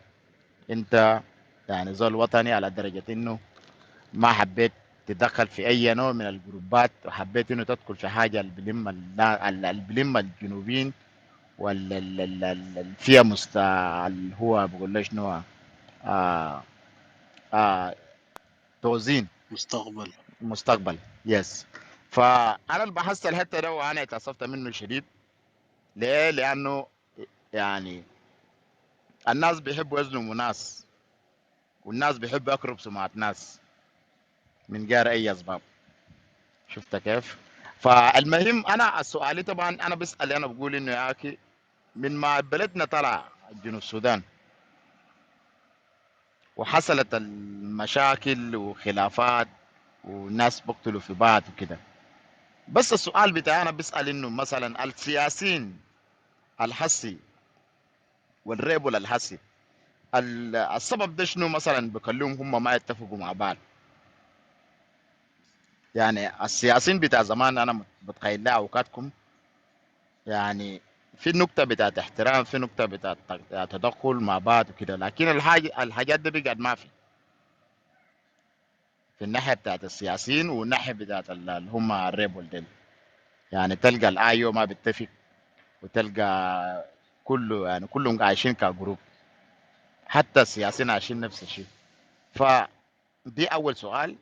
Speaker 1: انت يعني زول وطني على درجة انه ما حبيت تدخل في اي نوع من الجروبات، وحبيت انه تدخل في حاجة اللي بلم الجنوبيين فيها اللي هو بقول له شنو آه آه توزين
Speaker 3: مستقبل.
Speaker 1: مستقبل. يس. فانا اللي بحثت الحته ده وانا اتعصبت منه شديد. ليه؟ لانه يعني الناس بيحبوا يظلموا ناس، والناس بيحبوا يقربوا سمعة ناس من غير اي اسباب. شفت كيف؟ فالمهم انا سؤالي طبعا انا بسال، انا بقول انه يا اخي من ما بلدنا طلع جنوب السودان وحصلت المشاكل وخلافات والناس بقتلوا في بعض وكده، بس السؤال بتاعي انا بسال انه مثلا السياسيين الحسي والريبل الحسي السبب ده شنو؟ مثلا بخليهم هم ما يتفقوا مع بعض. يعني السياسيين بتاع زمان انا بتخيل لها اوقاتكم يعني في نقطة بتاعت احترام، في نقطة بتاعت تدخل مع بعض وكده، لكن الحاجات دي بقت ما في. في الناحية بتاعت السياسيين والناحية بتاعت اللي هم الريبول ديل. يعني تلقى الآيو ما بيتفق، وتلقى كله يعني كلهم عايشين كجروب، حتى السياسيين عايشين نفس الشيء. فدي أول سؤال.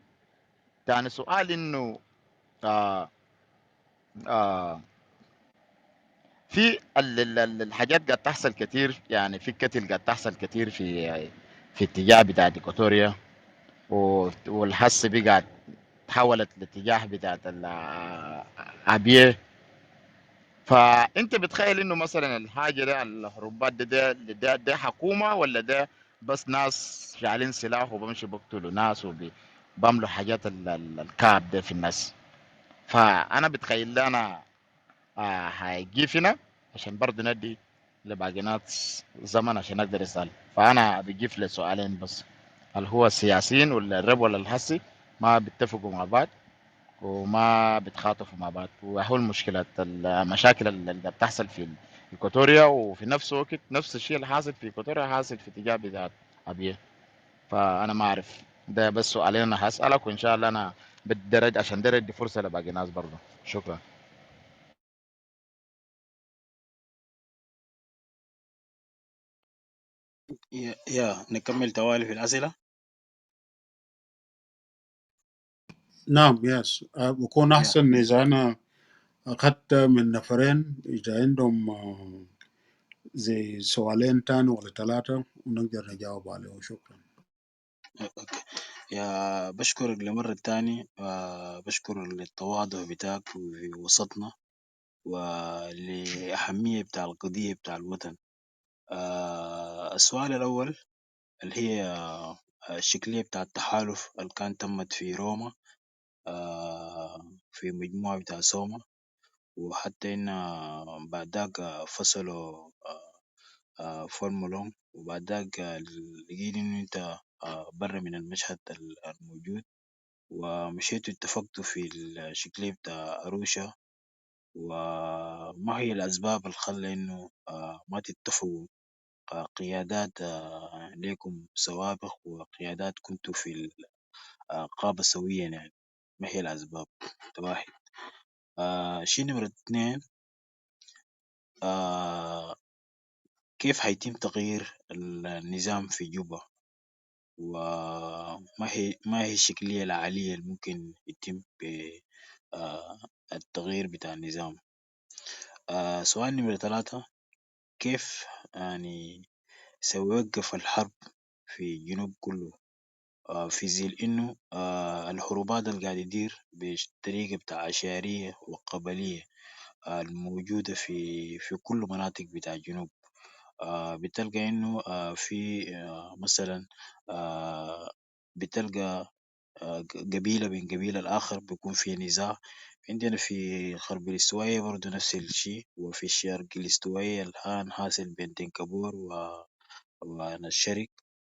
Speaker 1: ثاني سؤال إنه آه آه في الحاجات قاعد تحصل كتير، يعني في قتل قاعد تحصل كتير في اتجاه بتاع ديكوتوريا، والحس بقى قاعد تحولت لاتجاه بتاعت العبيه. فانت بتخيل انه مثلا الحاجه ده الهروبات ده حكومه، ولا ده بس ناس شايلين سلاح وبمشي بقتلوا ناس وبعملوا حاجات الكعب ده في الناس؟ فانا بتخيل لي انا هيجي هنا عشان برضه ندي لباقي ناس زمن عشان اقدر اسال. فانا بجيف لسؤالين بس: هل هو السياسيين ولا الرب ولا الحسي ما بيتفقوا مع بعض وما بيتخاطفوا مع بعض؟ وهو المشكلة المشاكل اللي بتحصل في إيكواتوريا، وفي نفس الوقت نفس الشيء اللي حاصل في إيكواتوريا حاصل في اتجاه بتاعت أبيه. فأنا ما أعرف، ده بس سؤالين أنا هسألك، وإن شاء الله أنا بالدرج عشان درج دي فرصة لباقي ناس برضه. شكرا.
Speaker 3: نكمل توالي في الأسئلة.
Speaker 2: نعم يس بكون
Speaker 3: يا
Speaker 2: أحسن إذا أنا أخدت من نفرين، إذا عندهم زي سؤالين تاني ولا ثلاثة ونقدر نجاوب عليه. شكرا.
Speaker 3: أوكي. يا بشكرك لمرة تاني، بشكر للتواضع بتاعك في وسطنا ولأهمية بتاع القضية بتاع الوطن. السؤال الأول اللي هي الشكلية بتاع التحالف اللي كان تمت في روما، في مجموعة بتاع سوما، وحتى إن بعد ذاك فصلوا فورمولون، وبعد ذاك لقيت إنه أنت برا من المشهد الموجود، ومشيتوا اتفقتوا في الشكلية بتاع أروشا. وما هي الأسباب اللي خلى إنه ما تتفقوا قيادات لكم سوابق وقيادات كنتوا في القابة سويا يعني؟ ما هي الأسباب؟ ده واحد. شيء نمرة اتنين، آه كيف هيتم تغيير النظام في جوبا؟ وما هي الشكلية العالية اللي ممكن يتم بالتغيير بتاع النظام؟ سؤال نمرة ثلاثة، كيف يعني سيوقف الحرب في جنوب كله في ظل إنه الحروبات اللي قاعد يدير بطريقة بتاع عشائرية وقبلية الموجودة في كل مناطق بتاع الجنوب؟ بتلقى إنه في مثلا آه، بتلقى قبيلة بين قبيلة الآخر بيكون في نزاع. عندنا في الغرب الاستوائية برضو نفس الشيء، وفي الشرق الاستوائية الآن حاصل بين دنكابور ونشرق.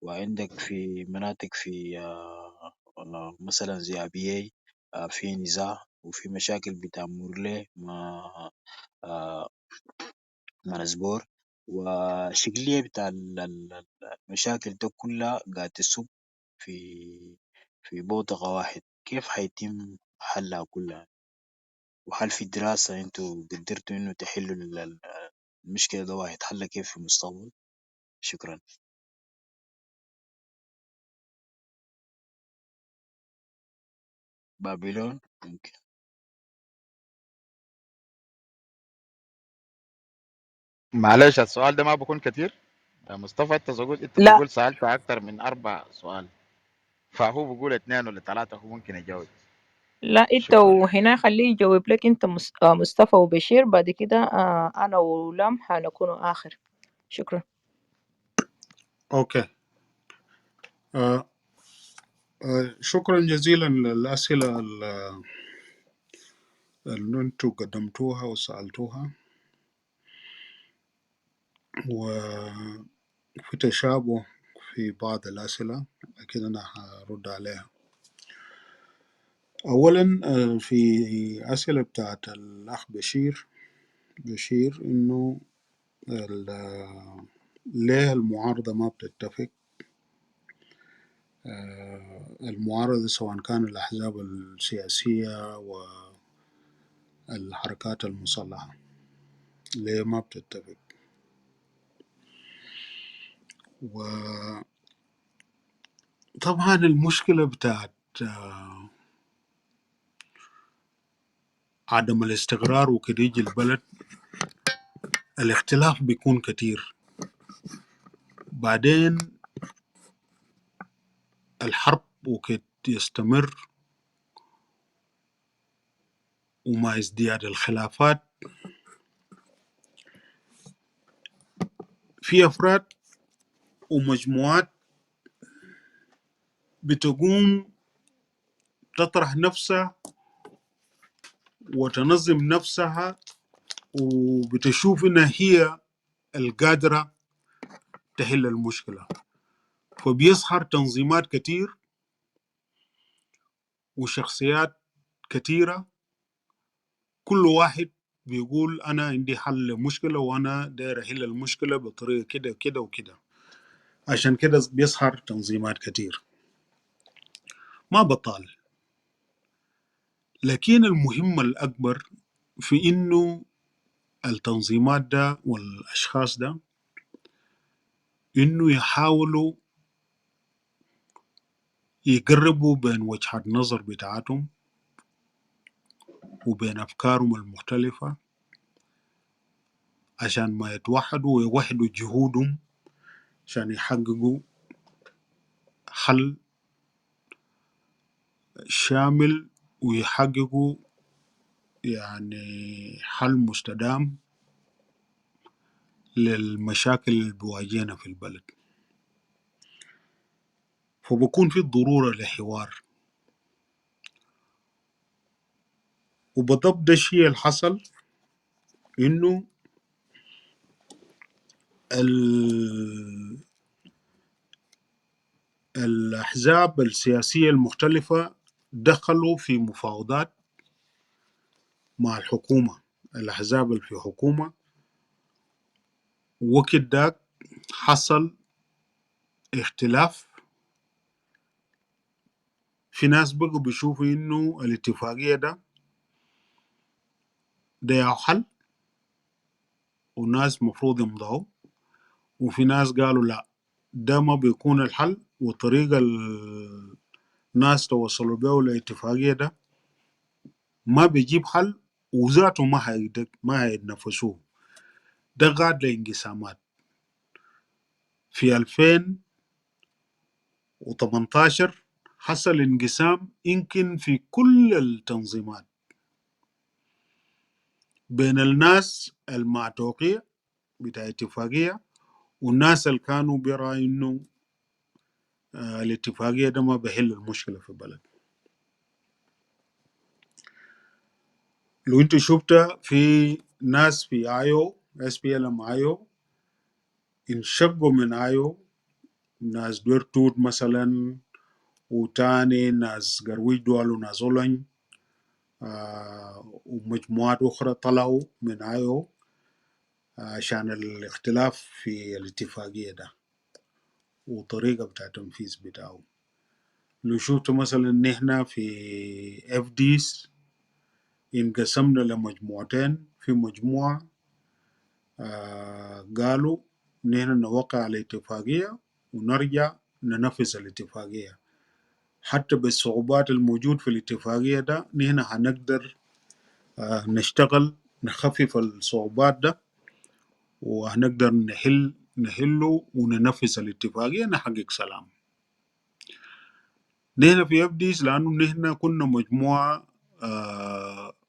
Speaker 3: وعندك في مناطق في مثلا زي أبيي في نزاع، وفي مشاكل بتاع مورلي آه، مع نسبور. والشكلية بتاع المشاكل ده كلها قاعد تصب في بوتقة واحد. كيف حيتم حلها كلها؟ وهل في دراسة انتوا قدرتوا انه تحلوا المشكلة ده واحد حلها كيف في المستقبل؟ شكرا. بابلون ممكن.
Speaker 1: معلش السؤال ده ما بكون كتير يا مصطفى. انت
Speaker 4: لا
Speaker 1: بتقول سألت أكتر من 4 سؤال، فهو بيقول 2 ولا 3 هو ممكن يجاوب.
Speaker 4: لا، انت
Speaker 1: شكرا.
Speaker 4: وهنا خليه يجاوب لك انت مصطفى وبشير، بعد كده انا ولام هنكون اخر. شكرا.
Speaker 2: أوكي. آه شكرا جزيلا للأسئلة اللي أنتوا قدمتوها وسألتوها، وفي تشابه في بعض الأسئلة، لكن أنا هرد عليها. أولا في أسئلة بتاعت الأخ بشير إنه ليه المعارضة ما بتتفق المعارضة سواء كان الأحزاب السياسية والحركات المسلحة ليه ما بتتفق. وطبعا المشكلة بتاعت عدم الاستقرار وكده يجي البلد، الاختلاف بيكون كتير، بعدين الحرب وكده يستمر، ومع ازدياد الخلافات في أفراد ومجموعات بتقوم تطرح نفسها وتنظم نفسها وبتشوف إنها هي القادرة تحل المشكلة، فبيظهر تنظيمات كتير وشخصيات كتيرة، كل واحد بيقول أنا عندي حل مشكلة وأنا داير أحل المشكلة بطريقة كده كده وكده. عشان كده بيظهر تنظيمات كتير ما بطال. لكن المهم الأكبر في إنه التنظيمات ده والأشخاص ده إنه يحاولوا يقربوا بين وجهات نظر بتاعتهم وبين أفكارهم المختلفة عشان ما يتوحدوا ويوحدوا جهودهم عشان يحققوا حل شامل ويحققوا يعني حل مستدام للمشاكل اللي بيواجهنا في البلد. فبكون في ضرورة لحوار، وبالضبط ده الشيء اللي حصل، إنه الأحزاب السياسية المختلفة دخلوا في مفاوضات مع الحكومة، الأحزاب اللي في حكومة، وقت داك حصل اختلاف. في ناس بقوا بيشوفوا إنه الاتفاقية ده يا حل وناس مفروض يمضوا، وفي ناس قالوا لا ده ما بيكون الحل، والطريقة الناس توصلوا بيه لاتفاقية ده ما بيجيب حل وذاته ما هيتنفسوه. ده قاد لانقسامات. في 2018 حصل انقسام يمكن في كل التنظيمات بين الناس المعتوقية بتاع اتفاقية والناس اللي كانوا بيرى انه الاتفاقية ده ما بيحل المشكلة في البلد. لو انت شفتها في ناس في ايو SPLM ايو انشقوا من ايو، ناس دورتود مثلا وتاني ناس قرويج دول وناس أولن ومجموعات أخرى طلعوا من ايو عشان الاختلاف في الاتفاقية ده وطريقة بتاع التنفيذ بتاعه. لو شفت مثلا نحن في FDs انقسمنا لمجموعتين. في مجموعة قالوا نحن نوقع على الاتفاقية ونرجع ننفذ الاتفاقية، حتى بالصعوبات الموجود في الاتفاقية ده نحن هنقدر نشتغل نخفف الصعوبات ده وهنقدر نحله وننفذ الاتفاقية نحقق سلام. نحن في FDs لأنه نحن كنا مجموعة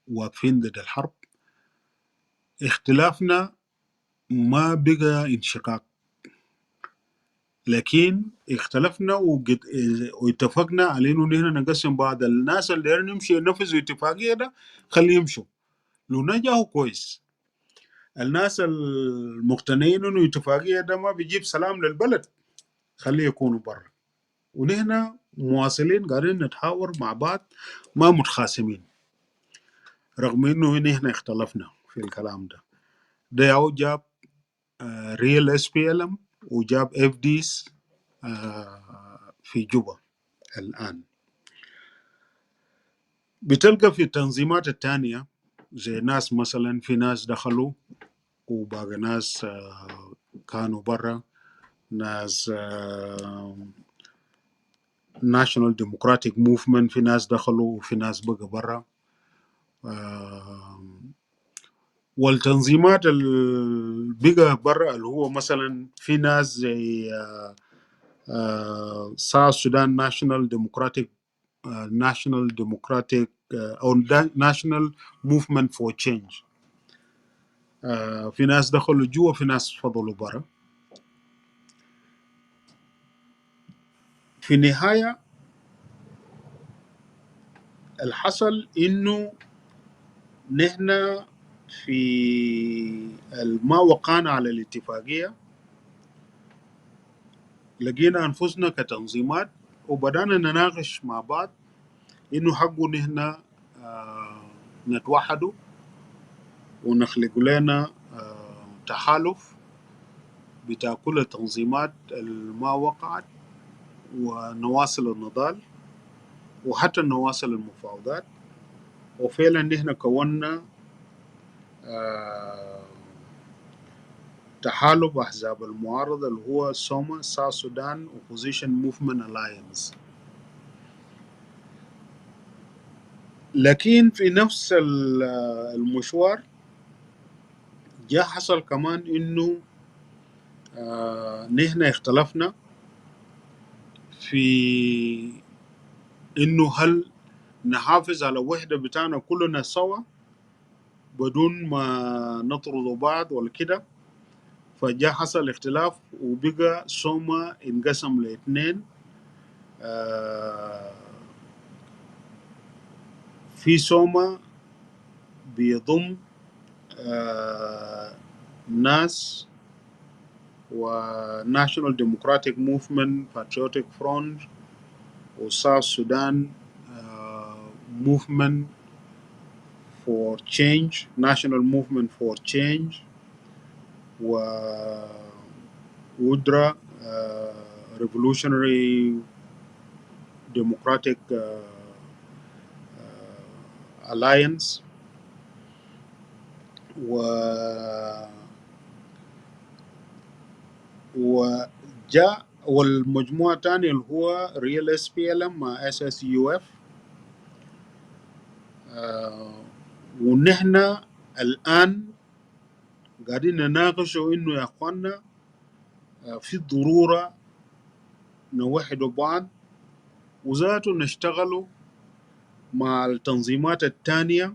Speaker 2: واقفين ضد الحرب، اختلافنا ما بقى انشقاق، لكن اختلفنا واتفقنا على انه نحن نقسم بعض الناس اللي دايرين نمشي ينفذوا الاتفاقيه ده خليه يمشوا، لو نجحوا كويس. الناس المقتنعين انه الاتفاقيه ده ما بيجيب سلام للبلد خليه يكونوا برا، ونحن مواصلين قاعدين نتحاور مع بعض ما متخاصمين رغم انه نحن اختلفنا في الكلام ده. ده ياو جاب ريال SPLM وجاب FDs في جوبا. الآن. بتلقى في التنظيمات التانية زي ناس مثلا، في ناس دخلوا وباقي ناس كانوا برا، ناس National Democratic Movement، في ناس دخلوا وفي ناس بقى برا. والتنظيمات اللي بقى برا اللي هو مثلا في ناس زي South Sudan National Democratic أو National Movement for Change. في ناس دخلوا جوا، في ناس فضلوا برا. في النهاية الحصل إنه نحن في ما وقعنا على الاتفاقية لقينا أنفسنا كتنظيمات وبدأنا نناقش مع بعض إنه حقه نحن نتوحدوا ونخلق لنا تحالف بتاع كل التنظيمات ما وقعت، ونواصل النضال وحتى نواصل المفاوضات. وفعلا نحن كونا تحالف أحزاب المعارضة اللي هو سوما South Sudan Opposition Movement Alliance. لكن في نفس المشوار جاء حصل كمان إنه نحن اختلفنا في إنه هل نحافظ على وحدة بتاعنا كلنا سوا بدون ما نطرد بعض ولا كده. فجاء حصل اختلاف وبقى سوما انقسم لاثنين. في سوما بيضم ناس و National Democratic Movement Patriotic Front و South Sudan Movement for Change National Movement for Change و Udra Revolutionary Democratic Alliance وجاء والمجموعة الثانية اللي هو Real SPLM مع SSUF. ونحن الآن قاعدين نناقشوا إنه يا أخوانا في ضرورة نوحد بعض وذاته نشتغلوا مع التنظيمات التانية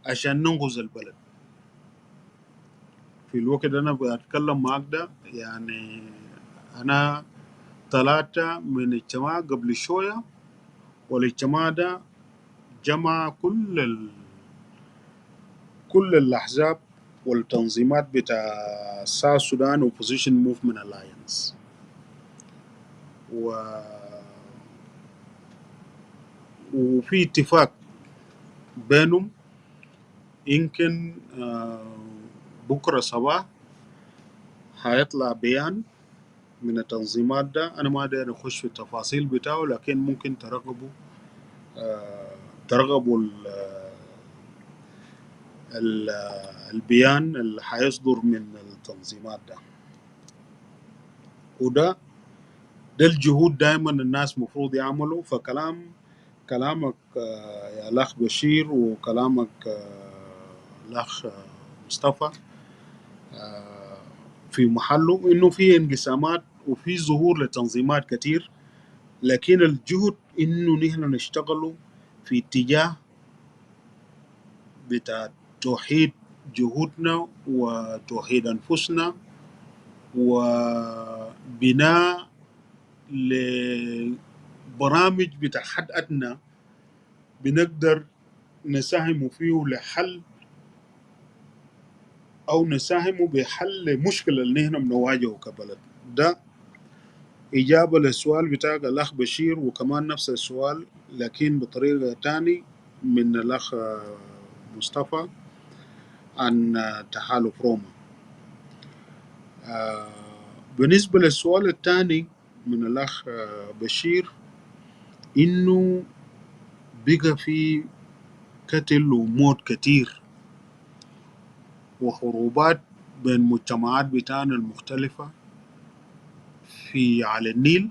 Speaker 2: عشان ننقذ البلد. في الوقت أنا بتكلم معك ده يعني أنا طلعت من اجتماع قبل شوية، والاجتماع ده جمع كل الأحزاب والتنظيمات بتاع South Sudan Opposition Movement Alliance. وفي اتفاق بينهم يمكن بكرة صباح هيطلع بيان من التنظيمات ده. أنا ما داير أخش في التفاصيل بتاعه، لكن ممكن ترغبوا البيان اللي هيصدر من التنظيمات ده. وده الجهود دائما الناس مفروض يعملوا. كلامك يا الأخ بشير وكلامك الأخ مصطفى في محله، إنه في انقسامات وفي ظهور لتنظيمات كتير، لكن الجهد إنه نحن نشتغلوا في اتجاه بتاع توحيد جهودنا وتوحيد أنفسنا وبناء لبرامج بتاع حد أدنى بنقدر نساهم فيه لحل أو نساهم بحل مشكلة اللي نحن بنواجهه كبلد. ده إجابة للسؤال بتاع الأخ بشير، وكمان نفس السؤال لكن بطريقة تاني من الأخ مصطفى عن تحالف روما. بالنسبة للسؤال الثاني من الأخ بشير، إنه بقى في قتل وموت كتير وحروبات بين مجتمعات بتاعنا المختلفة في على النيل،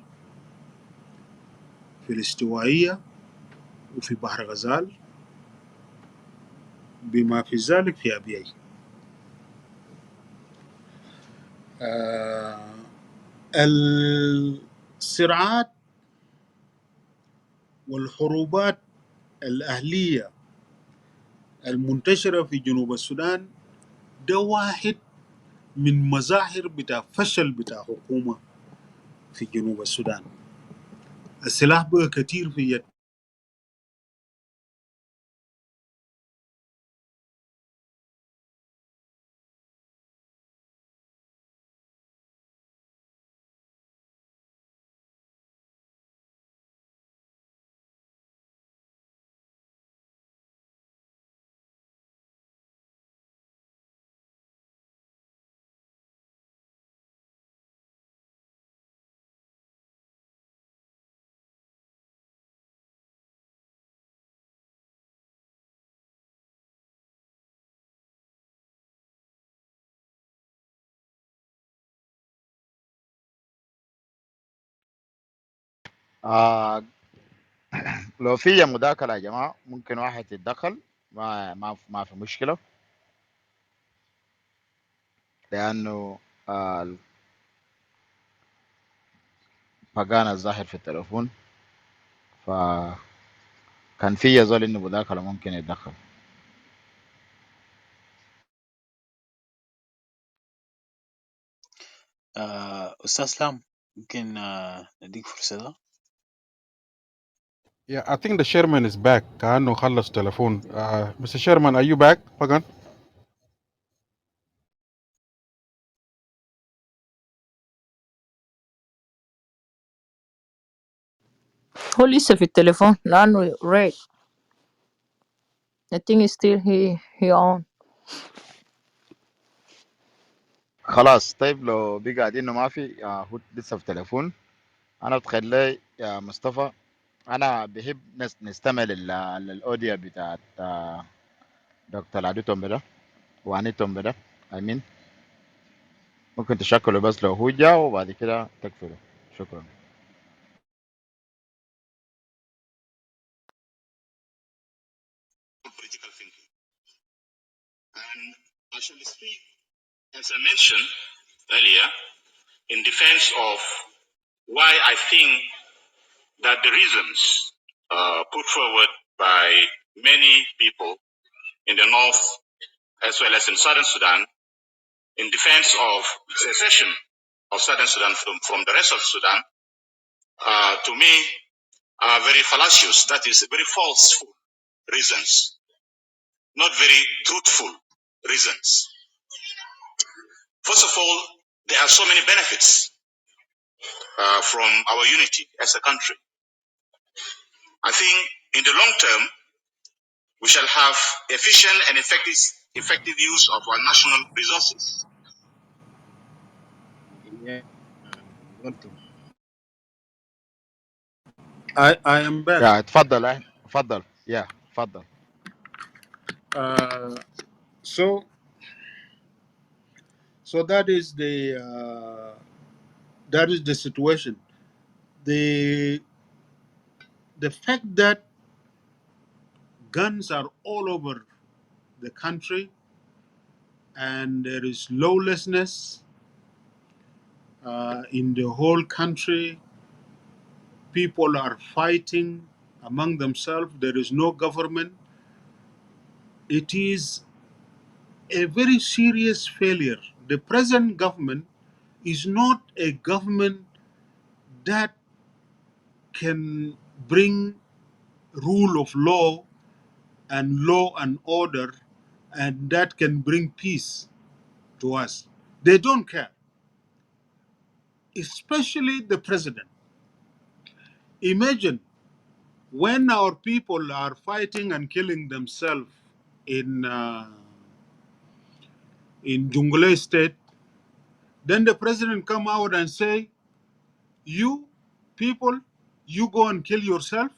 Speaker 2: في الاستوائية، وفي بحر غزال، بما في ذلك في أبيعي. الصراعات والحروبات الأهلية المنتشرة في جنوب السودان ده واحد من مظاهر بتاع فشل بتاع حكومة في جنوب السودان. السلاح بقى كتير في يد.
Speaker 1: آه لو في مداخلة يا جماعة ممكن واحد يتدخل، ما في مشكلة، لأنه باقان الظاهر في التليفون، فكان في يظل إنه مداخلة ممكن يتدخل.
Speaker 3: أستاذ لام، ممكن نديك فرصة ده.
Speaker 5: Yeah, I think the chairman is back. كأنه خلص تليفون. Mr. Chairman, are you back? Pagan?
Speaker 4: هو لسه في التليفون لأنه red. I think still he on.
Speaker 1: خلاص طيب، لو بقى إنه ما في هو لسه في التليفون، أنا بتخلي يا مصطفى، أنا بحب نستمع للأوديو بتاعت دكتور عدو تومبدا وعني تومبدا أمين. ممكن تشكله بس لو هو جا، وبعد كده تقفله. شكرا.
Speaker 6: Critical thinking. And I shall speak, as I mentioned earlier, in defense of why I think that the reasons put forward by many people in the north as well as in southern Sudan in defense of secession of southern Sudan from the rest of Sudan, to me, are very fallacious. That is, very false reasons, not very truthful reasons. First of all, there are so many benefits from our unity as a country. I think in the long term, we shall have efficient and effective use of our national resources.
Speaker 3: Yeah. welcome.
Speaker 2: I am back.
Speaker 1: يا اتفضل، اتفضل، اتفضل.
Speaker 2: Uh, so so that is the situation. The the fact that guns are all over the country and there is lawlessness in the whole country. People are fighting among themselves. There is no government. It is a very serious failure. The present government is not a government that can bring rule of law and order and that can bring peace to us. They don't care, especially the president. Imagine when our people are fighting and killing themselves in Jungle State, then the president come out and say, "You people, you go and kill yourself,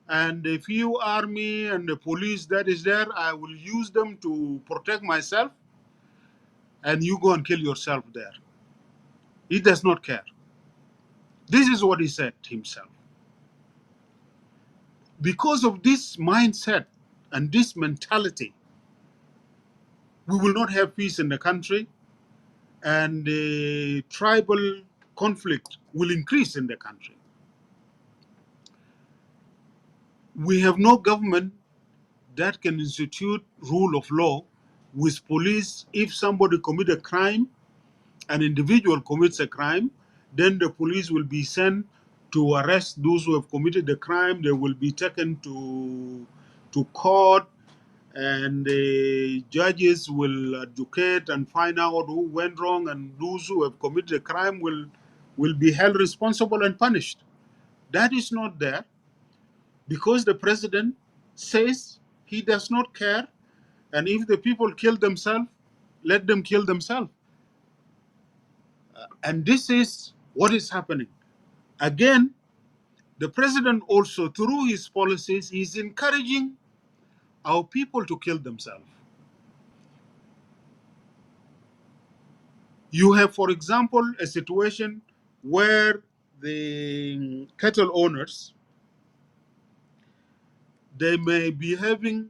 Speaker 2: and the few army and the police that is there, I will use them to protect myself, and you go and kill yourself there. He does not care. This is what he said himself. Because of this mindset and this mentality, we will not have peace in the country, and the tribal conflict will increase in the country. We have no government that can institute rule of law with police. If somebody commit a crime, an individual commits a crime, then the police will be sent to arrest those who have committed the crime. They will be taken to court, and the judges will educate and find out who went wrong, and those who have committed the crime will be held responsible and punished. That is not there, because the president says he does not care, and if the people kill themselves, let them kill themselves. And this is what is happening. Again, the president also, through his policies, is encouraging our people to kill themselves. You have, for example, a situation where the cattle owners, they may be having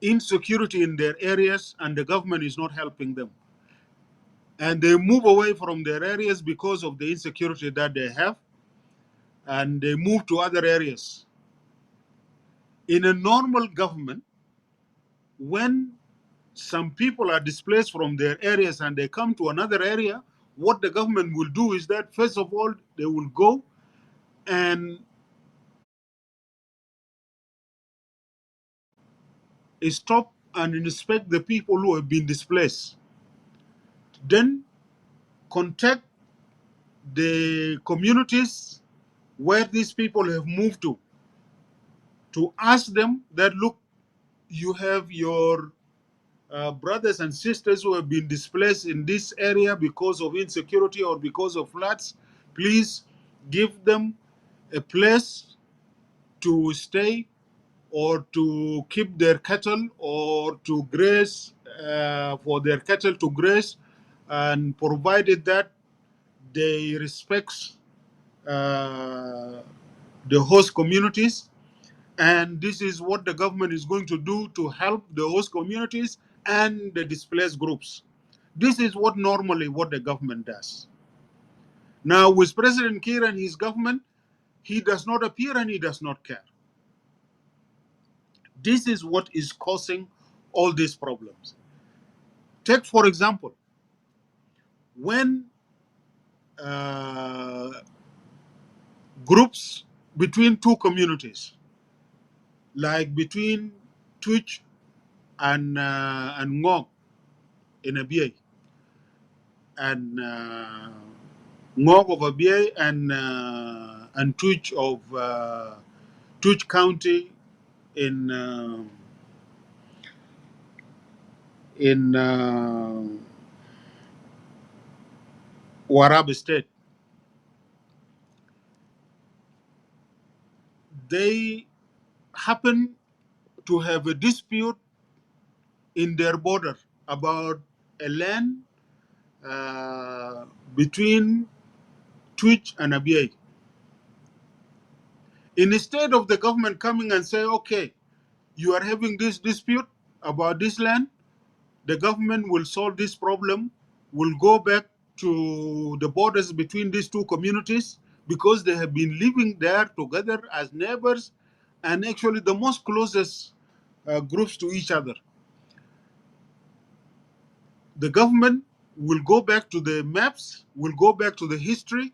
Speaker 2: insecurity in their areas, and the government is not helping them. And they move away from their areas because of the insecurity that they have, and they move to other areas. In a normal government, when some people are displaced from their areas and they come to another area, what the government will do is that, first of all, they will go and stop and inspect the people who have been displaced. Then contact the communities where these people have moved to ask them that, look, you have your brothers and sisters who have been displaced in this area because of insecurity or because of floods. Please give them a place to stay, or to keep their cattle, or to graze, for their cattle to graze, and provided that they respect uh, the host communities. And this is what the government is going to do to help the host communities and the displaced groups. This is what the government does. Now, with President Kiir and his government, he does not appear and he does not care. This is what is causing all these problems. Take, for example, when uh, groups between two communities, like between Twitch and Ngok in Abyei, and Ngok of Abyei and Twitch of Twitch County in Warab State, they happen to have a dispute in their border about a land between Twitch and Abyei. Instead of the government coming and say, okay, you are having this dispute about this land, the government will solve this problem, will go back to the borders between these two communities, because they have been living there together as neighbors, and actually the most closest groups to each other. The government will go back to the maps, will go back to the history,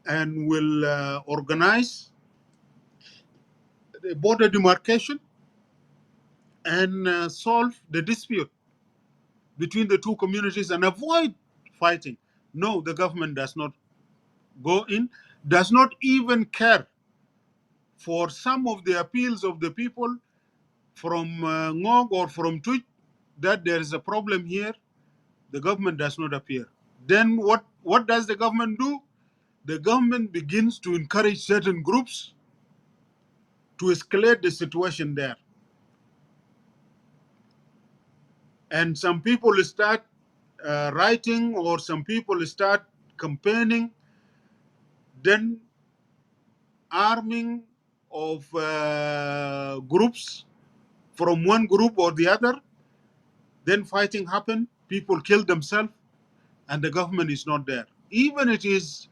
Speaker 2: and will organize the border demarcation and solve the dispute between the two communities and avoid fighting. No, the government does not go in, does not even care for some of the appeals of the people from Ngog or from Twitch that there is a problem here. The government does not appear. Then what does the government do? the government begins to encourage certain groups to escalate the situation there. And some people start writing, or some people start campaigning, then arming of groups from one group or the other, then fighting happen, people kill themselves, and the government is not there. Even it is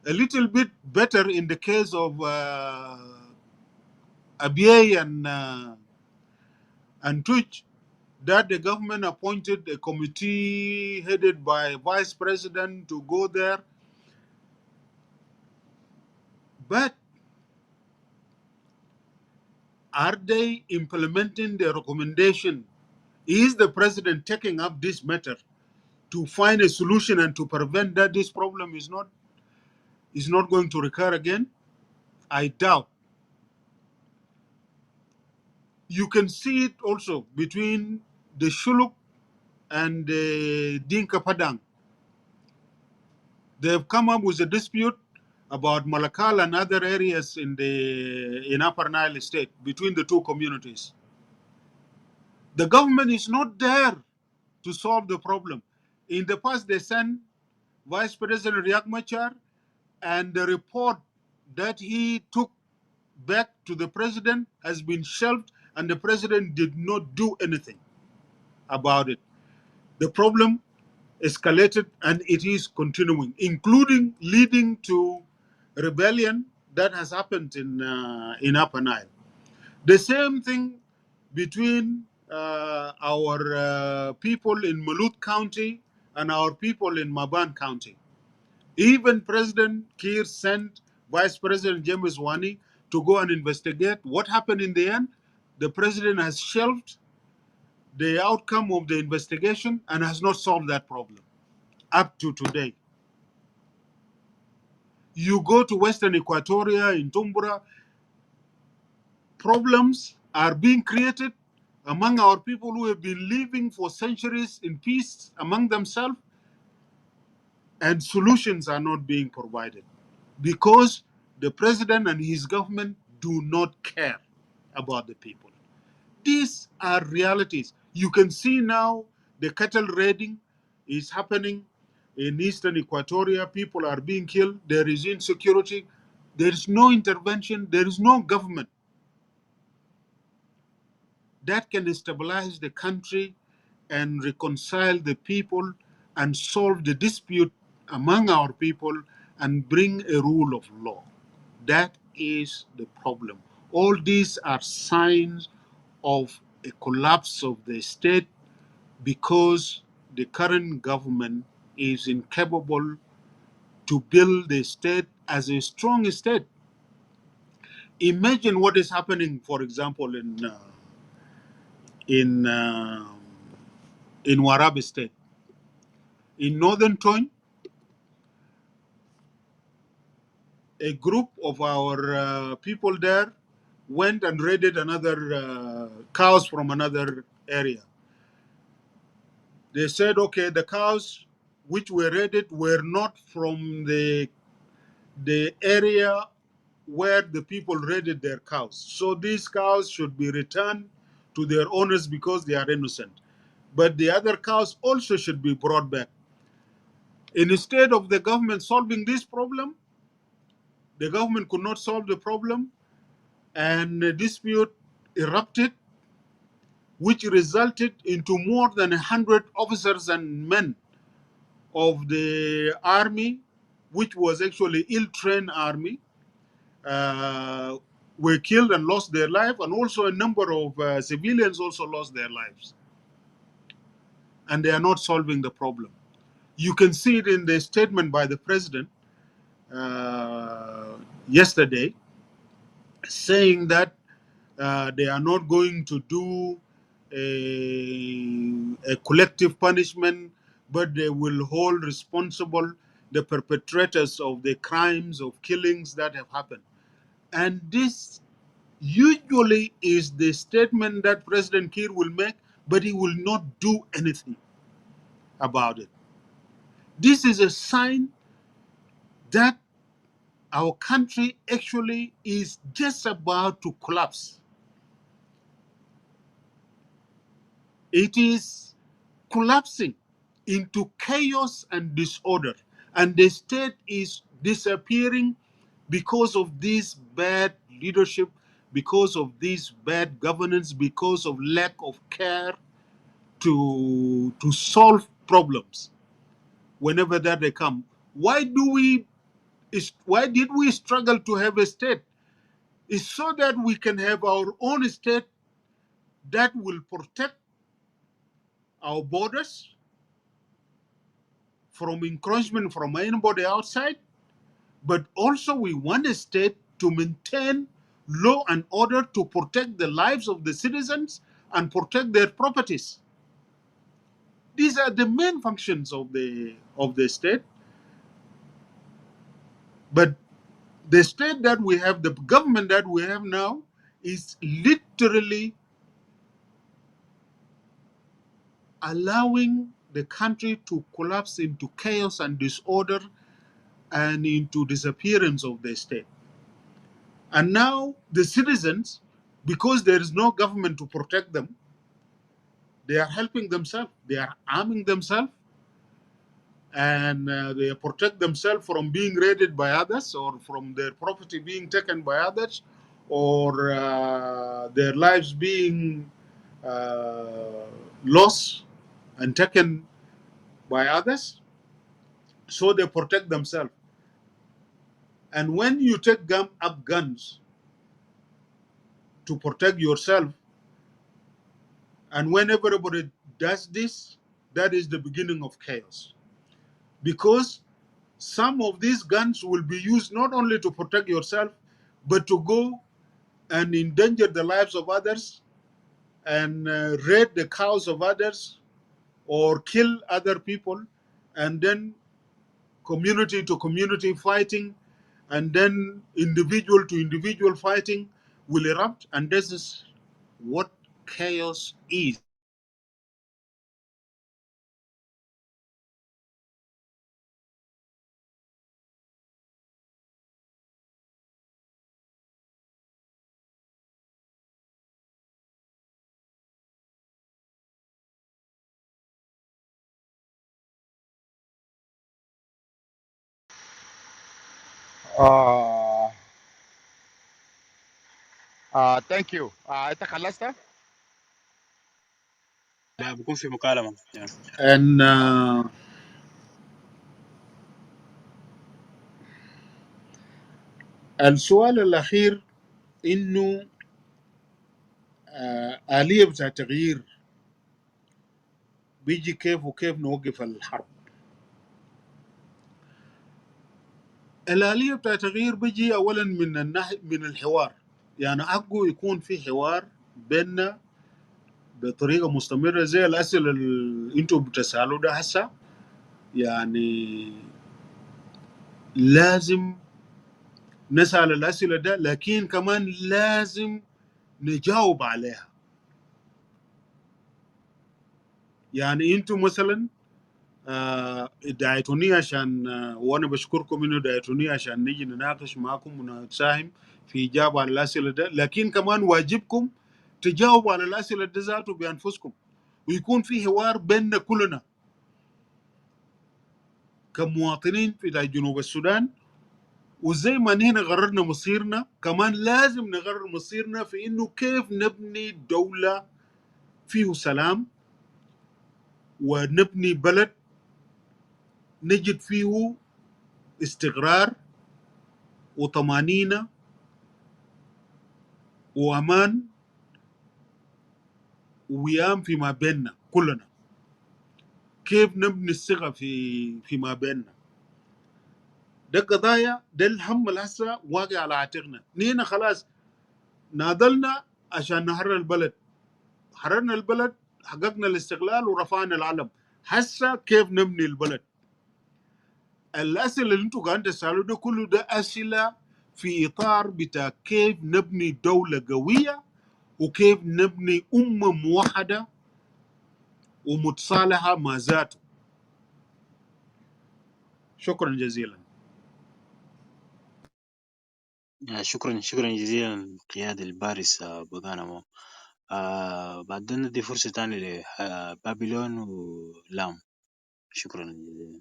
Speaker 2: a little bit better in the case of Abiy and Tuch, that the government appointed a committee headed by vice president to go there. But are they implementing the recommendation? Is the president taking up this matter to find a solution and to prevent that this problem is not going to recur again? I doubt. You can see it also between the Shuluk and the Dinka Padang. They've come up with a dispute about Malakal and other areas in Upper Nile State between the two communities. The government is not there to solve the problem. In the past, they sent Vice President Riek Machar, and the report that he took back to the president has been shelved, and the president did not do anything about it. The problem escalated, and it is continuing, including leading to rebellion that has happened in Upper Nile. The same thing between our people in Malut County and our people in Maban County. Even President Kiir sent Vice President James Wani to go and investigate what happened in the end. The president has shelved the outcome of the investigation and has not solved that problem up to today. You go to Western Equatoria in Tumbura, problems are being created among our people who have been living for centuries in peace among themselves, and solutions are not being provided because the president and his government do not care about the people. These are realities. You can see now the cattle raiding is happening in Eastern Equatoria. People are being killed. There is insecurity. There is no intervention. There is no government that can stabilize the country and reconcile the people and solve the dispute among our people and bring a rule of law. That is the problem. All these are signs of a collapse of the state because the current government is incapable to build the state as a strong state. Imagine what is happening, for example, in uh, in Warab State, in northern Tony. A group of our people there went and raided another cows from another area. They said, okay, the cows which were raided were not from the area where the people raided their cows. So these cows should be returned to their owners because they are innocent. But the other cows also should be brought back. Instead of the government solving this problem, the government could not solve the problem, and a dispute erupted, which resulted into more than 100 officers and men of the army, which was actually ill-trained army, uh, were killed and lost their life, and also a number of civilians also lost their lives. And they are not solving the problem. You can see it in the statement by the president yesterday, saying that they are not going to do a collective punishment, but they will hold responsible the perpetrators of the crimes of killings that have happened. And this usually is the statement that President Kiir will make, but he will not do anything about it. This is a sign that our country actually is just about to collapse. It is collapsing into chaos and disorder, and the state is disappearing because of this bad leadership, because of this bad governance, because of lack of care to solve problems whenever that they come. Why did we struggle to have a state? It's so that we can have our own state that will protect our borders from encroachment from anybody outside, but also we want a state to maintain law and order to protect the lives of the citizens and protect their properties. These are the main functions of the state. But the state that we have, the government that we have now, is literally allowing the country to collapse into chaos and disorder and into disappearance of the state. And now the citizens, because there is no government to protect them, they are helping themselves. They are arming themselves, and they protect themselves from being raided by others, or from their property being taken by others, or their lives being lost and taken by others. So they protect themselves. And when you take up guns to protect yourself, and when everybody does this, that is the beginning of chaos. Because some of these guns will be used not only to protect yourself, but to go and endanger the lives of others and raid the cows of others or kill other people, and then community to community fighting, and then individual to individual fighting will erupt. And this is what chaos is.
Speaker 1: آه ثانك يو. انت خلصت؟
Speaker 3: لا بكون في مكالمة.
Speaker 2: And السؤال الأخير إنه آلية بتاع التغيير بيجي كيف وكيف نوقف الحرب. الآلية بتاع التغيير بيجي أولا من من الحوار. يعني حقه يكون في حوار بيننا بطريقة مستمرة زي الأسئلة اللي أنتم بتسألوا ده هسه. يعني لازم نسأل الأسئلة ده، لكن كمان لازم نجاوب عليها. يعني أنتم مثلا دعيتوني عشان وانا بشكركم انه دعيتوني عشان نيجي نناقش معكم ونساهم في اجابه على الاسئله ده، لكن كمان واجبكم تجاوبوا على الاسئله ده ذاته بانفسكم، ويكون في حوار بيننا كلنا كمواطنين في جنوب السودان. وزي ما نحن قررنا مصيرنا، كمان لازم نقرر مصيرنا في انه كيف نبني دوله فيه سلام، ونبني بلد نجد فيه استقرار وطمانينه وامان ووئام فيما بيننا كلنا. كيف نبني الثقه فيما بيننا؟ ده قضايا، ده الهم اللي هسه واقع على عاتقنا. نينا خلاص ناضلنا عشان نحرر البلد، حررنا البلد، حققنا الاستقلال ورفعنا العلم. هسه كيف نبني البلد؟ الاسئله اللي انتم قاعدين تسالوا ده كله ده اسئله في اطار بتاع كيف نبني دوله قويه، وكيف نبني امه موحده ومتصالحه مع ذاته. شكرا جزيلا.
Speaker 3: شكرا جزيلا القيادي البارز باقان اموم. بعدين ندي فرصة تانية لبابلون ولام. شكرا جزيلا.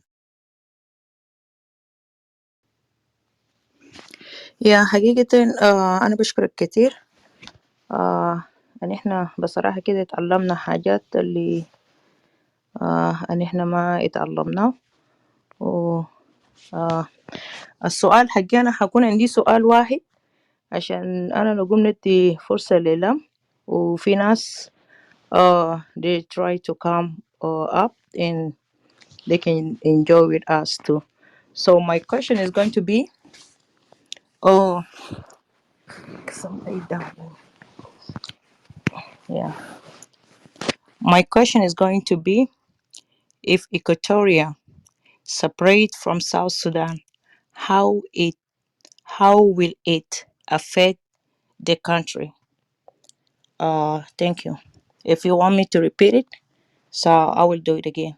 Speaker 4: يا حقيقة أنا بشكرك كتير. أن إحنا بصراحة كده اتعلمنا حاجات اللي أن إحنا ما اتعلمناه. و السؤال حقي أنا حكون عندي سؤال واحد عشان أنا نقوم ندي فرصة للم، وفي ناس they try to come up and they can enjoy with us too. So my question is going to be, oh, somebody down. Yeah. My question is going to be, if Equatoria separate from South Sudan, how will it affect the country? Thank you. If you want me to repeat it, so I will do it again.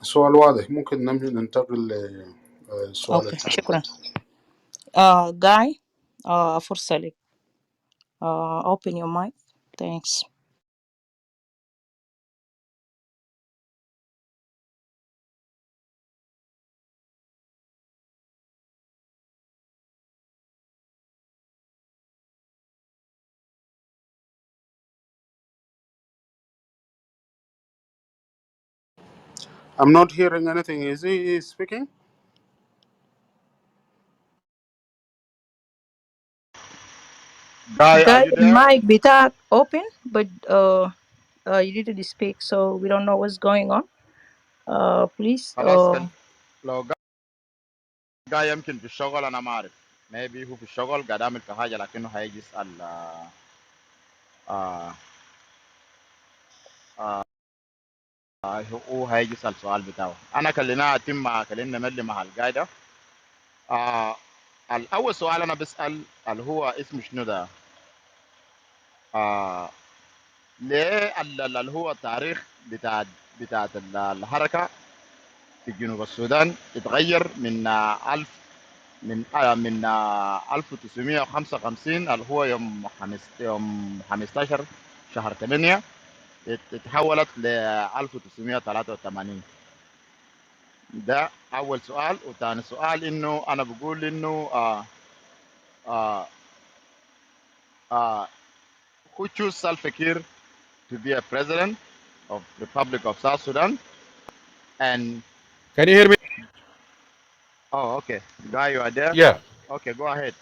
Speaker 2: السؤال واضح، ممكن ننتقل للسؤال
Speaker 4: Okay,
Speaker 2: الثاني.
Speaker 4: شكرا. Guy, فرصة لك. Open your mic. Thanks.
Speaker 2: I'm not hearing anything. Is he speaking?
Speaker 1: Guy, are
Speaker 4: Guy,
Speaker 1: you there?
Speaker 4: mic بتاعك open, but you didn't speak, so we don't know what's going on. Please.
Speaker 1: خلاص لو جاي يمكن في الشغل انا ما اعرف. maybe هو في الشغل قاعد يعمل في حاجه لكنه هيجي يسال. آه هو هيجي يسال سؤال بتاعه. انا كلنا اتم كلمنا ملي مع القاعده. آه الاول سؤال انا بسال اللي هو اسمه شنو ده. آه ليه اللي هو التاريخ بتاع الحركه في جنوب السودان اتغير من 1000 من 1955 اللي هو يوم 15 شهر 8 اتحولت ل 1983. ده اول سؤال. وثاني سؤال انه انا بقول انه آه آه who choose Salva Kiir to be a president of Republic of South Sudan. And
Speaker 5: Can you hear me?
Speaker 1: oh, okay, guy, you are there.
Speaker 5: Yeah.
Speaker 1: Okay, go ahead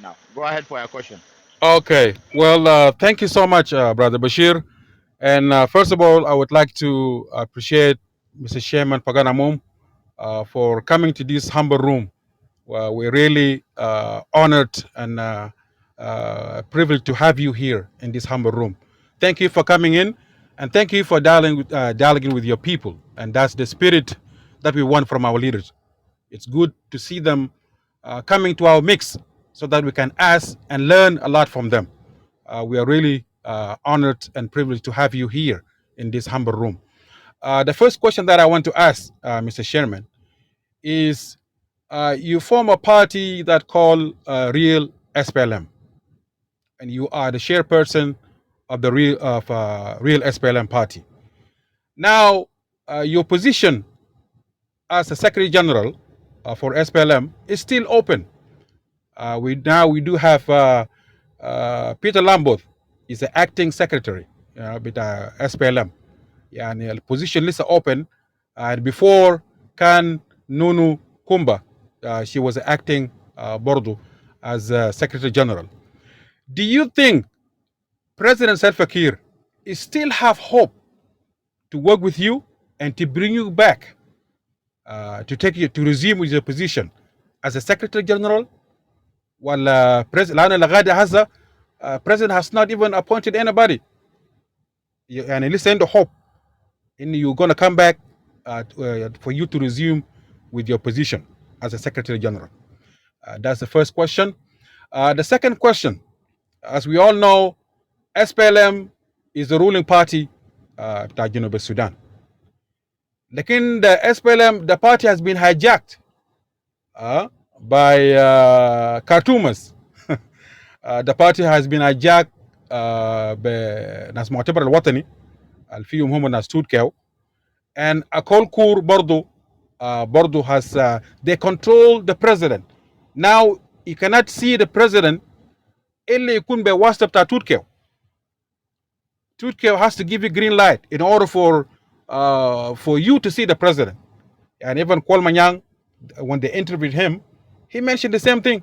Speaker 1: now, go ahead for your question.
Speaker 5: Okay. Well, thank you so much, Brother Bashir. And first of all, I would like to appreciate Mr. Chairman Paganamum for coming to this humble room. We're really honored and privileged to have you here in this humble room. Thank you for coming in, and thank you for dialoguing with your people. And that's the spirit that we want from our leaders. It's good to see them coming to our mix so that we can ask and learn a lot from them. We are really honored and privileged to have you here in this humble room. The first question that I want to ask, Mr. Chairman, is you form a party that called Real SPLM, and you are the chairperson of the Real SPLM party. Now, your position as a Secretary General for SPLM is still open. We do have Peter Lambert is the acting secretary with SPLM. يعني البوزيشن لسه open. And before كان نونو كومبا, she was acting برضو as secretary general. Do you think President Salva Kiir still have hope to work with you and to bring you back to take you to resume with your position as a secretary general? ولا لأن لغاية هذا president has not even appointed anybody. يعني لسه عنده hope in you're going to come back for you to resume with your position as a Secretary General? That's the first question. The second question, as we all know, SPLM is the ruling party of Jinoba Sudan. لكن the SPLM, the party has been hijacked by Khartoumers. The party has been hijacked بناس معتبر الوطني اللي فيهم هم ناس توتكاو. And Akolkur Bordo has they control the president. Now you cannot see the president إلا يكون بواسطة بتاع توتكاو. Tutkeo has to give you green light in order for you to see the president. And even Kwalmanyang, when they interviewed him, he mentioned the same thing.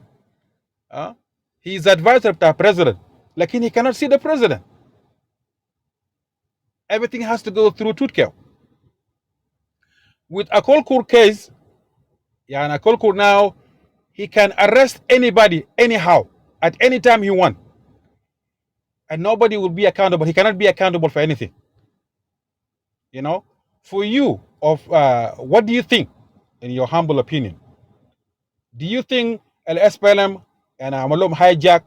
Speaker 5: He's advisor of the president. Like he cannot see the president. Everything has to go through Tutkeo. With Akolkur case, yeah, and Akolkur now, he can arrest anybody anyhow at any time he wants. And nobody will be accountable. He cannot be accountable for anything. You know, for you, what do you think, in your humble opinion? Do you think SPLM and Amalum hijack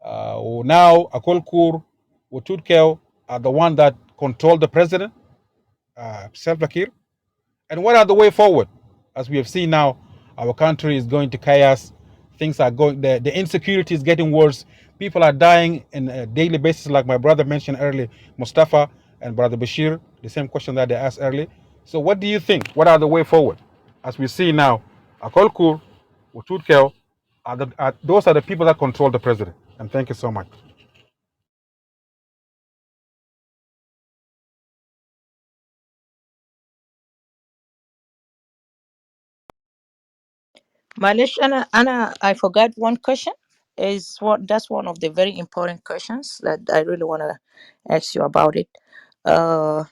Speaker 5: now Akolkur or Tutkel are the one that control the president, Salva Kiir? And what are the way forward? As we have seen now, our country is going to chaos. Things are going, the insecurity is getting worse. People are dying on a daily basis, like my brother mentioned earlier, Mustafa and brother Bashir, the same question that they asked earlier. So what do you think? What are the way forward? As we see now, Akolkur, Ututkel, those are the people that control the president. And thank you so much.
Speaker 4: معلش أنا I forgot one question. That's one of the very important questions that I really want to ask you about it. Uh,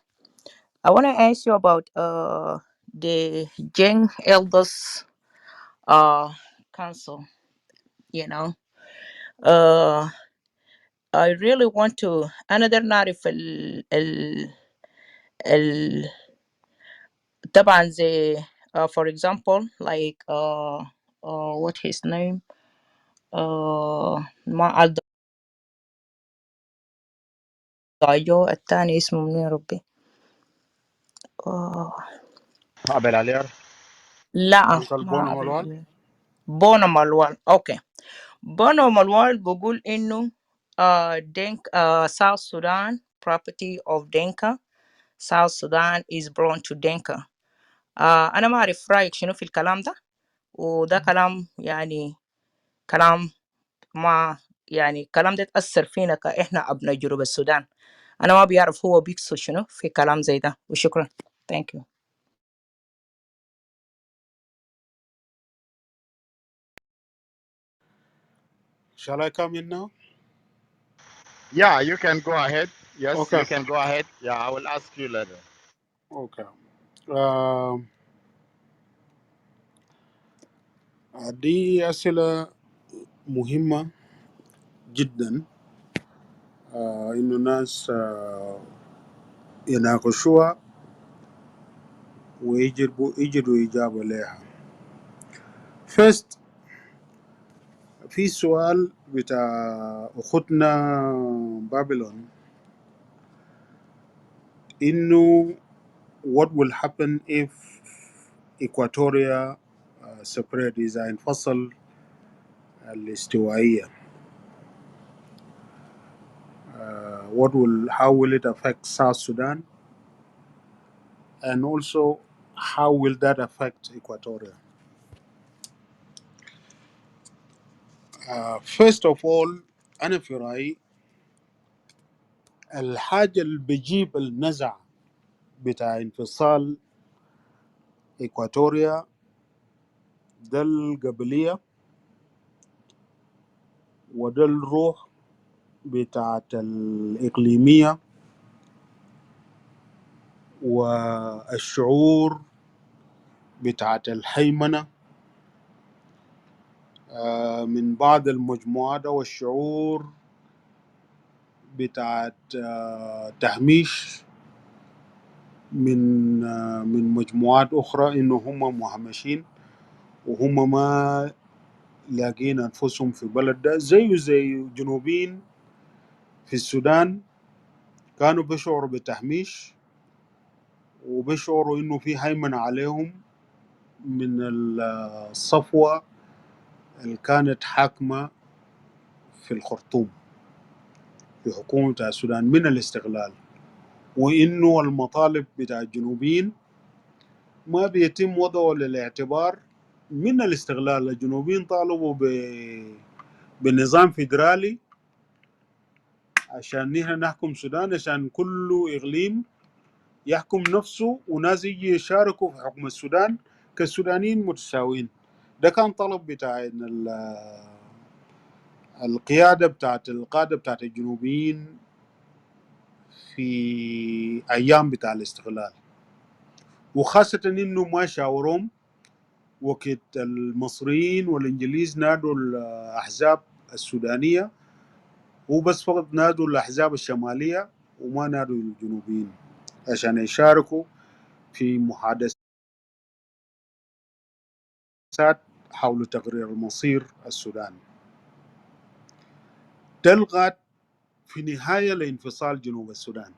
Speaker 4: I want to ask you about the Jeng Elders Council. You know, uh, I really want to أنا نعرف ال طبعا زي for example like what his name ما الضايو الثاني اسمه منو يا ربي آه
Speaker 1: قبل عليها.
Speaker 4: لا
Speaker 2: أنكل
Speaker 4: ما
Speaker 2: بونا
Speaker 4: قبل
Speaker 2: مالوال.
Speaker 4: عليه بونو مالوال اوكي بونو مالوال بقول انه دينك South Sudan property of Denka South Sudan is belong to Denka. انا ما اعرف رايك شنو في الكلام ده وده كلام يعني كلام ما يعني الكلام ده تأثر فينا كإحنا أبناء جنوب السودان. أنا ما بيعرف هو بيقصد شنو في كلام زي ده وشكرا. Thank you.
Speaker 2: Shall I come in now?
Speaker 1: Yeah, you can go ahead. Yes,
Speaker 2: Okay.
Speaker 1: you can go ahead. Yeah, I will ask you later.
Speaker 2: Okay. Um, دي أسئلة مهمة جدا، إنه الناس يناقشوها ويجدوا إجابة لها. First في سؤال بتاع أختنا بابلون إنه what will happen if Equatoria separate إذا انفصل الاستوائية. How will it affect South Sudan, and also how will that affect Equatoria? First of all, أنا في رأيي الحاجة اللي بجيب النزع بتاع انفصال إكواتوريا ده القبلية وده الروح بتاعت الإقليمية والشعور بتاعت الهيمنة من بعض المجموعات، أو الشعور بتاعت تهميش من مجموعات أخرى إنه هم مهمشين وهم ما لاقين أنفسهم في بلد ده، زي جنوبيين في السودان كانوا بيشعروا بتهميش وبيشعروا إنه في هيمنة عليهم من الصفوة اللي كانت حاكمة في الخرطوم في حكومة السودان من الاستقلال، وإنه المطالب بتاع الجنوبيين ما بيتم وضعه للاعتبار من الاستقلال. الجنوبيين طالبوا بنظام فيدرالي عشان نحن نحكم السودان، عشان كل إقليم يحكم نفسه وناس يجي يشاركوا في حكم السودان كالسودانيين متساويين. ده كان طلب بتاع القادة بتاعت الجنوبيين في أيام بتاع الاستقلال، وخاصة إنه ما شاورهم وقت المصريين والإنجليز نادوا الأحزاب السودانية، وبس فقط نادوا الأحزاب الشمالية وما نادوا الجنوبيين عشان يشاركوا في محادثات حول تقرير مصير السودان. تلغت في نهاية لانفصال جنوب السودان.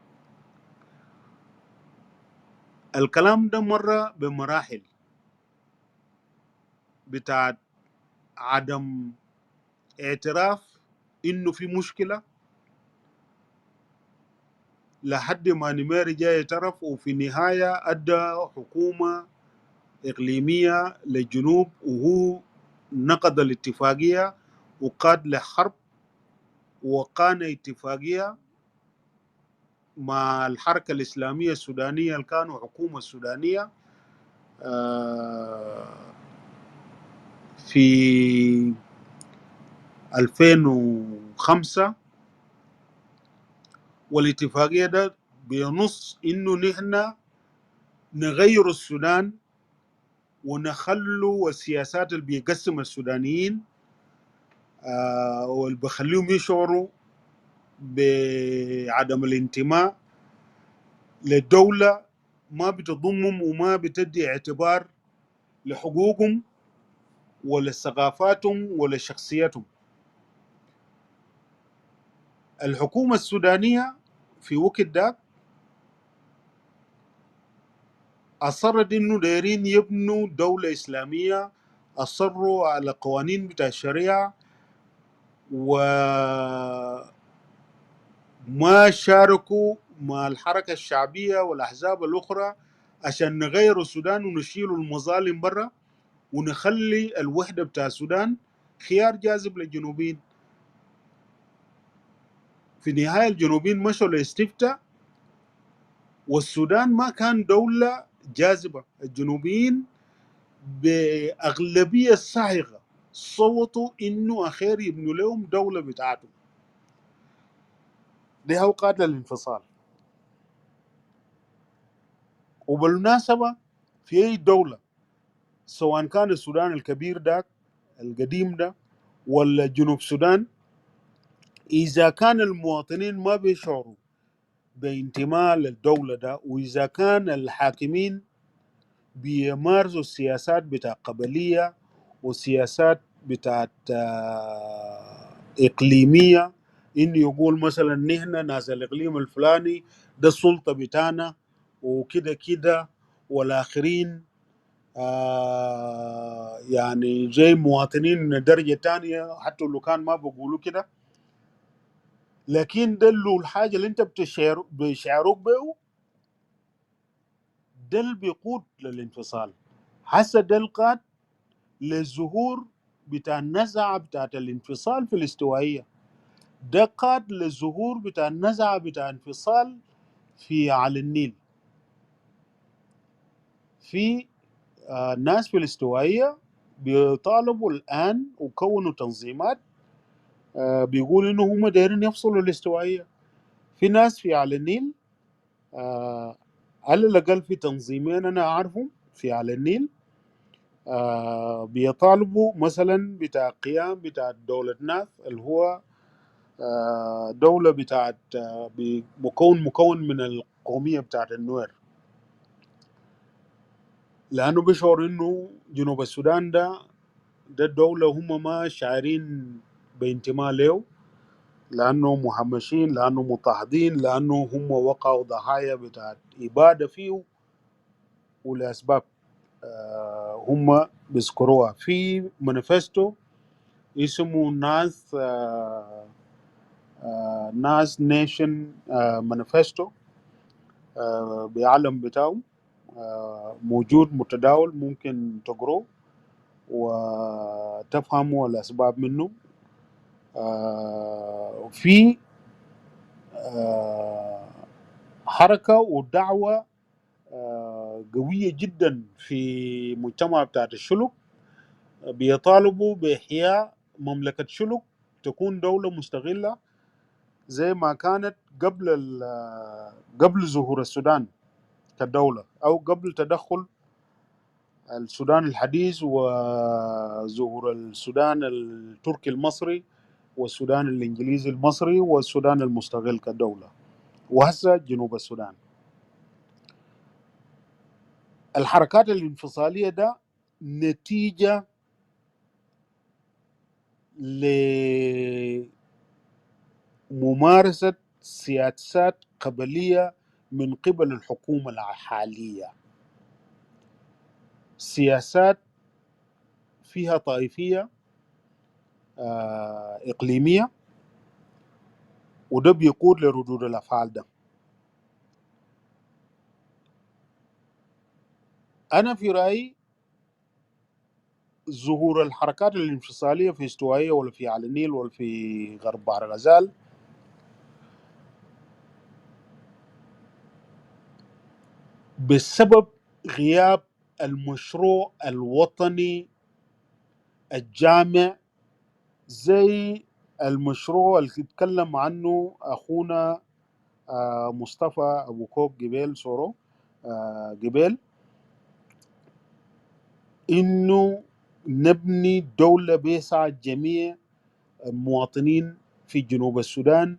Speaker 2: الكلام ده مرة بمراحل بتاعت عدم اعتراف إنه في مشكلة لحد ما نميري جاي اعترف، وفي النهاية أدى حكومة إقليمية للجنوب وهو نقض الاتفاقية وقاد لحرب وقان اتفاقية مع الحركة الإسلامية السودانية اللي كانوا حكومة السودانية في 2005. والاتفاقية ده بينص إنه نحن نغير السودان ونخلوا السياسات اللي بيقسم السودانيين واللي بخليهم يشعروا بعدم الانتماء للدولة ما بتضمهم وما بتدي اعتبار لحقوقهم ولا ثقافاتهم ولا شخصيتهم. الحكومة السودانية في وقت ده أصرت إنه دايرين يبنوا دولة إسلامية، أصروا على قوانين بتاع الشريعة وما شاركوا مع الحركة الشعبية والأحزاب الأخرى عشان نغير السودان ونشيل المظالم برا ونخلي الوحدة بتاع السودان خيار جاذب للجنوبين. في النهاية الجنوبين مشوا لاستفتاء والسودان ما كان دولة جاذبة. الجنوبيين بأغلبية صاعقة صوتوا إنه أخير يبنوا لهم دولة بتاعتهم. دي أوقات للانفصال. وبالمناسبة في أي دولة سواء كان السودان الكبير ده القديم ده ولا جنوب السودان، إذا كان المواطنين ما بيشعروا بانتماء للدولة ده، وإذا كان الحاكمين بيمارسوا السياسات بتاع قبلية وسياسات بتاعت إقليمية، إنه يقول مثلا نحن ناس الإقليم الفلاني ده السلطة بتاعنا وكده كده والآخرين يعني زي مواطنين من درجة تانية حتى لو كان ما بقولوا كده، لكن ده اللي الحاجة اللي انت بيشعروك به ده اللي بيقود للانفصال. حسا ده القاد للظهور بتاع النزعة بتاعت الانفصال في الاستوائية، ده قاد للظهور بتاع النزعة بتاع انفصال في على النيل. في ناس في الاستوائية بيطالبوا الآن وكونوا تنظيمات بيقولوا إنه هم دايرين يفصلوا الاستوائية. في ناس في على النيل على الأقل في تنظيمين أنا أعرفهم في على النيل بيطالبوا مثلا بتاع قيام بتاع دولة ناف اللي هو دولة بتاعت مكون من القومية بتاعت النوير، لأنه بيشعر إنه جنوب السودان ده الدولة هم ما شاعرين بانتماء له، لأنه مهمشين، لأنه مضطهدين، لأنه هم وقعوا ضحايا بتاعت إبادة فيه ولأسباب هم بيذكروها في مانيفستو اسمه ناس نيشن مانيفستو، بعلم بتاعه موجود متداول، ممكن تقروه وتفهموا الأسباب منه. في حركة ودعوة قوية جدا في مجتمع بتاعت الشلوك، بيطالبوا بإحياء مملكة شلوك تكون دولة مستقلة زي ما كانت قبل ظهور السودان كدولة، أو قبل تدخل السودان الحديث وظهور السودان التركي المصري والسودان الإنجليزي المصري والسودان المستقل كدولة، وهسه جنوب السودان. الحركات الانفصالية ده نتيجة لممارسة سياسات قبلية من قبل الحكومة الحالية، سياسات فيها طائفية إقليمية، وده بيقود لردود الأفعال ده. أنا في رأيي ظهور الحركات الانفصالية في استوائية ولا في على النيل ولا في غرب بحر الغزال بسبب غياب المشروع الوطني الجامع، زي المشروع اللي اتكلم عنه أخونا مصطفى أبو كوك جبيل سورو جبيل، إنه نبني دولة بيسع جميع المواطنين في جنوب السودان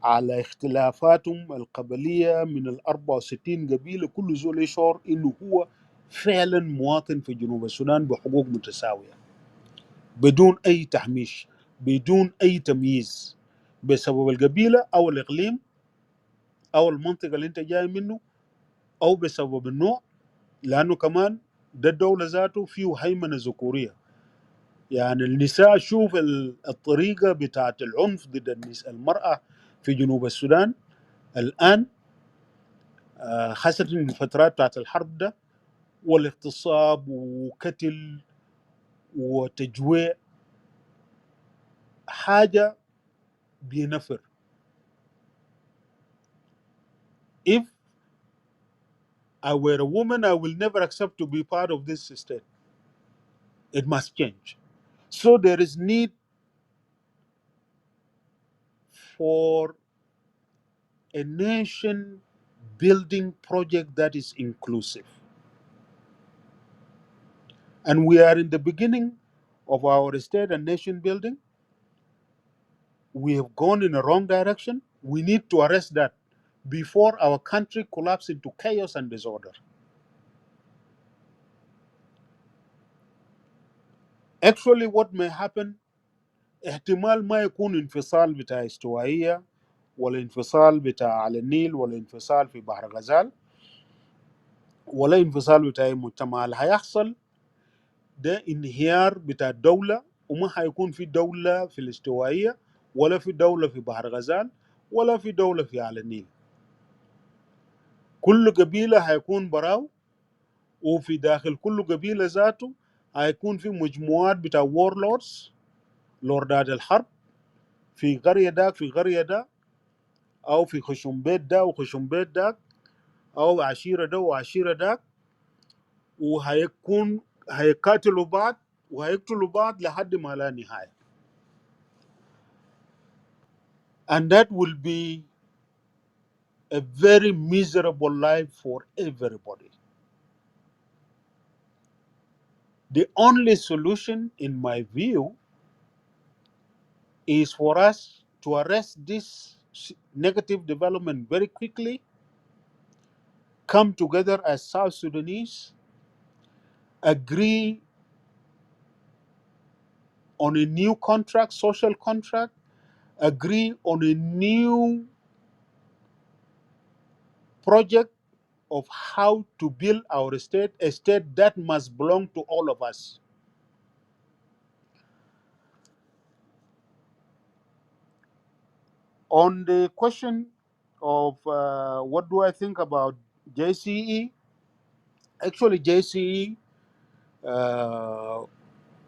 Speaker 2: على اختلافاتهم القبلية من 64 قبيلة، كل زول يشعر إنه هو فعلا مواطن في جنوب السودان بحقوق متساوية بدون أي تحميش، بدون أي تمييز بسبب القبيلة أو الإقليم أو المنطقة اللي أنت جاي منه أو بسبب النوع. لأنه كمان ده الدولة ذاته فيه هيمنة ذكورية، يعني النساء شوف الطريقة بتاعت العنف ضد المرأة في جنوب السودان الآن، خاصة في الفترات بتاعت الحرب ده، والاغتصاب وقتل وتجويع، حاجة بينفر. If I were a woman, I will never accept to be part of this system. It must change. So there is need for a nation building project that is inclusive. And we are in the beginning of our state and nation building. We have gone in a wrong direction. We need to arrest that before our country collapses into chaos and disorder. Actually what may happen احتمال ما يكون انفصال بتاع استوائية ولا انفصال بتاع على النيل ولا انفصال في بحر غزال ولا انفصال بتاع المجتمع. اللي هيحصل ده انهيار بتاع الدولة، وما هيكون في دولة في الاستوائية ولا في دولة في بحر غزال ولا في دولة في على النيل. كل قبيلة هيكون براو، وفي داخل كل قبيلة ذاته هيكون في مجموعات بتاع وورلوردز، لوردات الحرب، في قرية داك في قرية داك، أو في خشم بيت دا وخشم بيت داك، أو عشيرة دا وعشيرة داك، وهيكون هيقاتلوا بعض وهيقتلوا بعض لحد ما لا نهاية. And that will be a very miserable life for everybody. The only solution, in my view, is for us to arrest this negative development very quickly, come together as South Sudanese, agree on a new contract, social contract, agree on a new project of how to build our state, a state that must belong to all of us. On the question of what do I think about JCE, actually JCE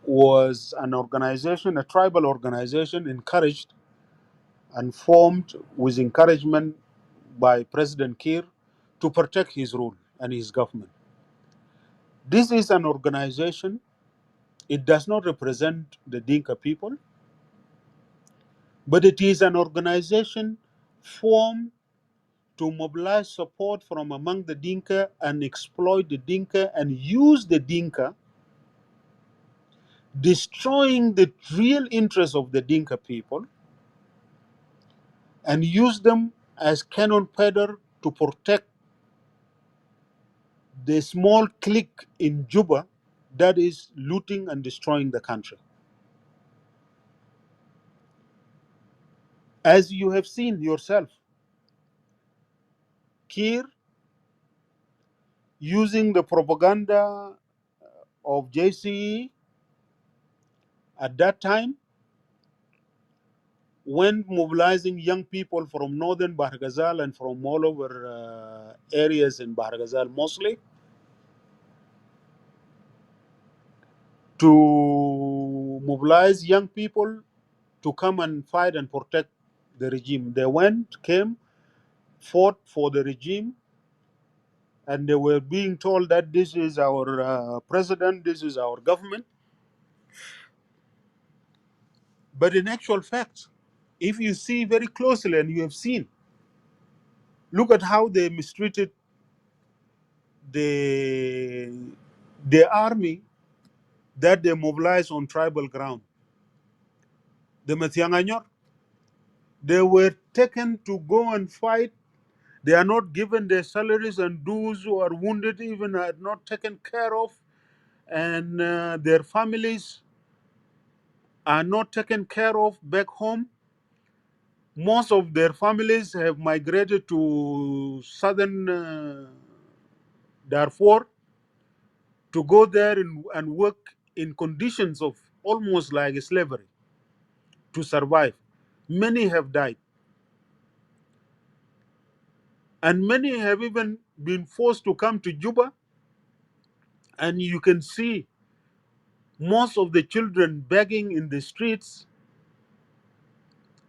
Speaker 2: was an organization, a tribal organization encouraged and formed with encouragement by President Kiir to protect his rule and his government. This is an organization, it does not represent the Dinka people, but it is an organization formed to mobilize support from among the Dinka and exploit the Dinka and use the Dinka, destroying the real interests of the Dinka people, and use them as cannon fodder to protect the small clique in Juba that is looting and destroying the country. As you have seen yourself, Kir, using the propaganda of JCE at that time, when mobilizing young people from northern Bahr Ghazal and from all over areas in Bahr Ghazal mostly, to mobilize young people to come and fight and protect the regime. They came, fought for the regime, and they were being told that this is our president, this is our government. But in actual fact, if you see very closely, and you have seen, look at how they mistreated the army that they mobilized on tribal ground. The Matianganyor, they were taken to go and fight. They are not given their salaries, and those who are wounded even are not taken care of, and their families are not taken care of back home. Most of their families have migrated to southern Darfur to go there and work in conditions of almost like slavery to survive. Many have died. And many have even been forced to come to Juba. And you can see most of the children begging in the streets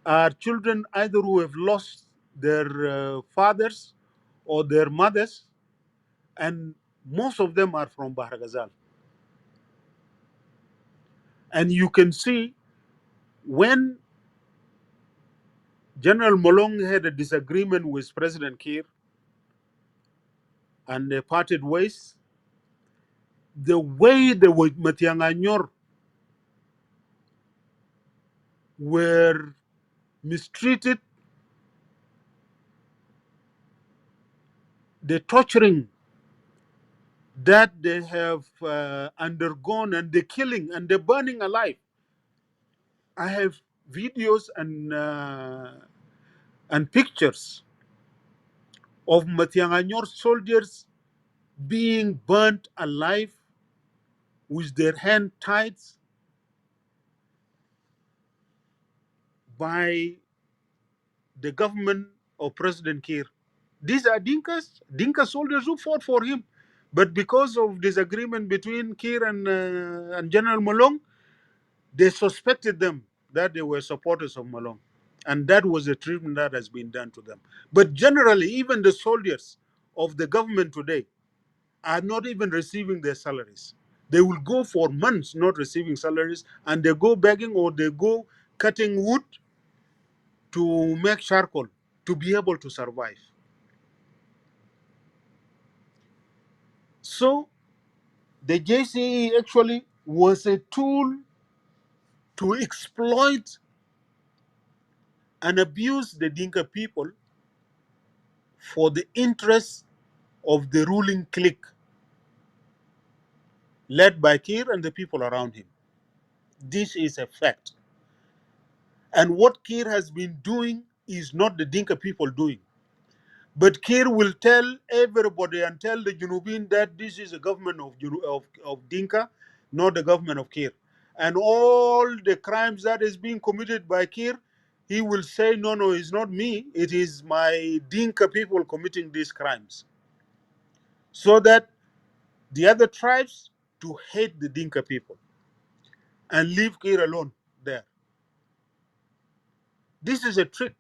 Speaker 2: are children either who have lost their fathers or their mothers. And most of them are from Bahr Ghazal. And you can see when General Malong had a disagreement with President Kiir and they parted ways, the way the Matianganyor were mistreated, the torturing that they have undergone, and the killing and the burning alive. I have videos and pictures of Matianganyor soldiers being burnt alive with their hands tied by the government of President Kiir. These are Dinka soldiers who fought for him. But because of disagreement between Kiir and General Malong, they suspected them that they were supporters of Malong. And that was the treatment that has been done to them. But generally, even the soldiers of the government today are not even receiving their salaries. They will go for months not receiving salaries, and they go begging or they go cutting wood to make charcoal to be able to survive. So the JCE actually was a tool to exploit and abuse the Dinka people for the interests of the ruling clique led by Kiir and the people around him. This is a fact. And what Kiir has been doing is not the Dinka people doing. But Kir will tell everybody and tell the Junubin that this is a government of, of Dinka, not the government of Kir. And all the crimes that is being committed by Kir, he will say, no, no, it's not me. It is my Dinka people committing these crimes. So that the other tribes to hate the Dinka people and leave Kir alone there. This is a trick.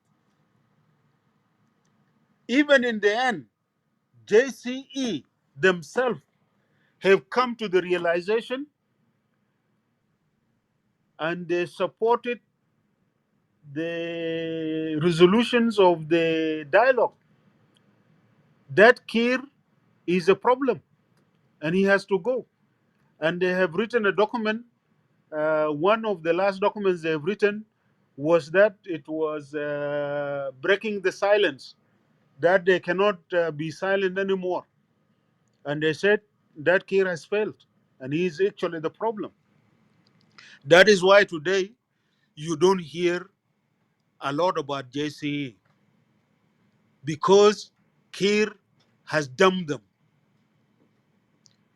Speaker 2: Even in the end, JCE themselves have come to the realization and they supported the resolutions of the dialogue that Kir is a problem and he has to go. And they have written a document. One of the last documents they have written was that it was breaking the silence, that they cannot be silent anymore. And they said that Kir has failed and he is actually the problem. That is why today you don't hear a lot about JCE, because Kir has dumped them.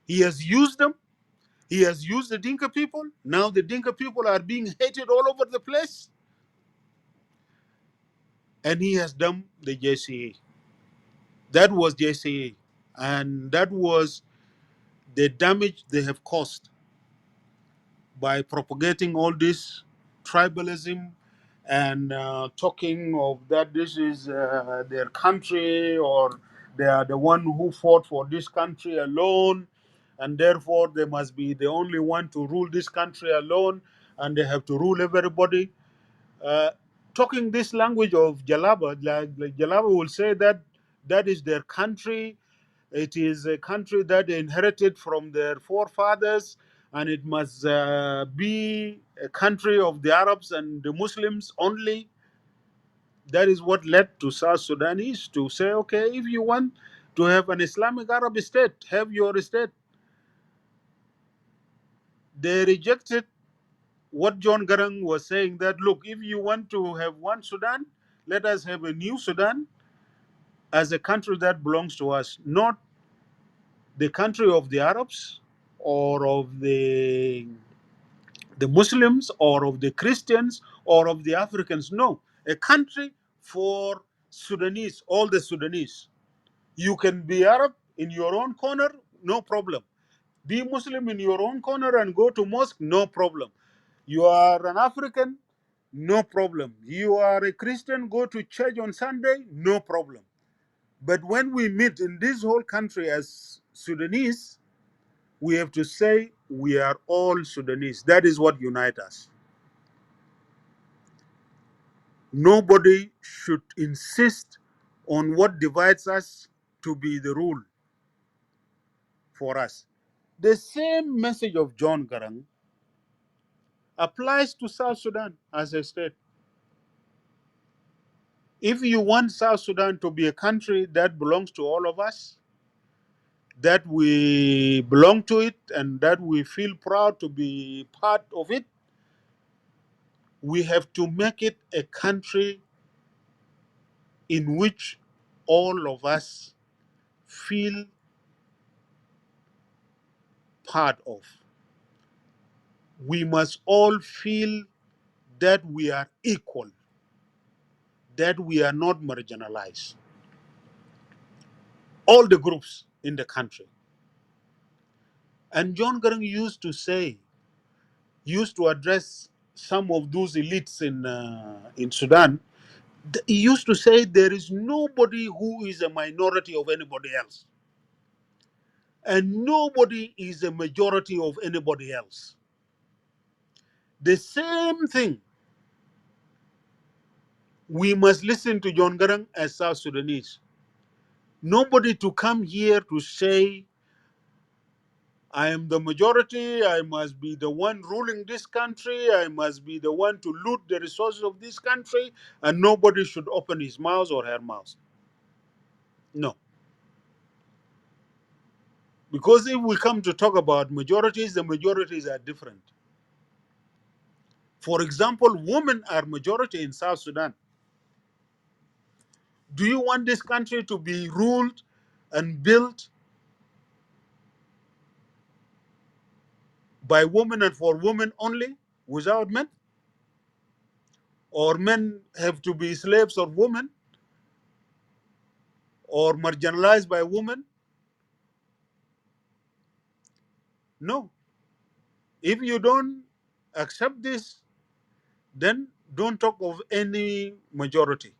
Speaker 2: He has used them. He has used the Dinka people. Now the Dinka people are being hated all over the place. And he has dumped the JCA. That was JCA. And that was the damage they have caused by propagating all this tribalism and talking of that this is their country, or they are the one who fought for this country alone, and therefore they must be the only one to rule this country alone, and they have to rule everybody. Uh, Talking this language of Jalaba, like Jalaba will say that that is their country. It is a country that they inherited from their forefathers, and it must be a country of the Arabs and the Muslims only. That is what led to South Sudanese to say, okay, if you want to have an Islamic Arab state, have your state. They rejected what John Garang was saying, that look, if you want to have one Sudan, let us have a new Sudan as a country that belongs to us, not the country of the Arabs or of the Muslims or of the Christians or of the Africans. No, a country for Sudanese, all the Sudanese. You can be Arab in your own corner, no problem. Be Muslim in your own corner and go to mosque, no problem. You are an African, no problem. You are a Christian, go to church on Sunday, no problem. But when we meet in this whole country as Sudanese, we have to say we are all Sudanese. That is what unites us. Nobody should insist on what divides us to be the rule for us. The same message of John Garang applies to South Sudan as a state. If you want South Sudan to be a country that belongs to all of us, that we belong to it, and that we feel proud to be part of it, we have to make it a country in which all of us feel part of. We must all feel that we are equal, that we are not marginalized. All the groups in the country. And John Garang used to address some of those elites in Sudan. He used to say there is nobody who is a minority of anybody else, and nobody is a majority of anybody else. The same thing, we must listen to John Garang as South Sudanese. Nobody to come here to say, I am the majority, I must be the one ruling this country, I must be the one to loot the resources of this country, and nobody should open his mouth or her mouth. No. Because if we come to talk about majorities, the majorities are different. For example, women are majority in South Sudan. Do you want this country to be ruled and built by women and for women only, without men? Or men have to be slaves of women or marginalized by women? No. If you don't accept this, then don't talk of any majority,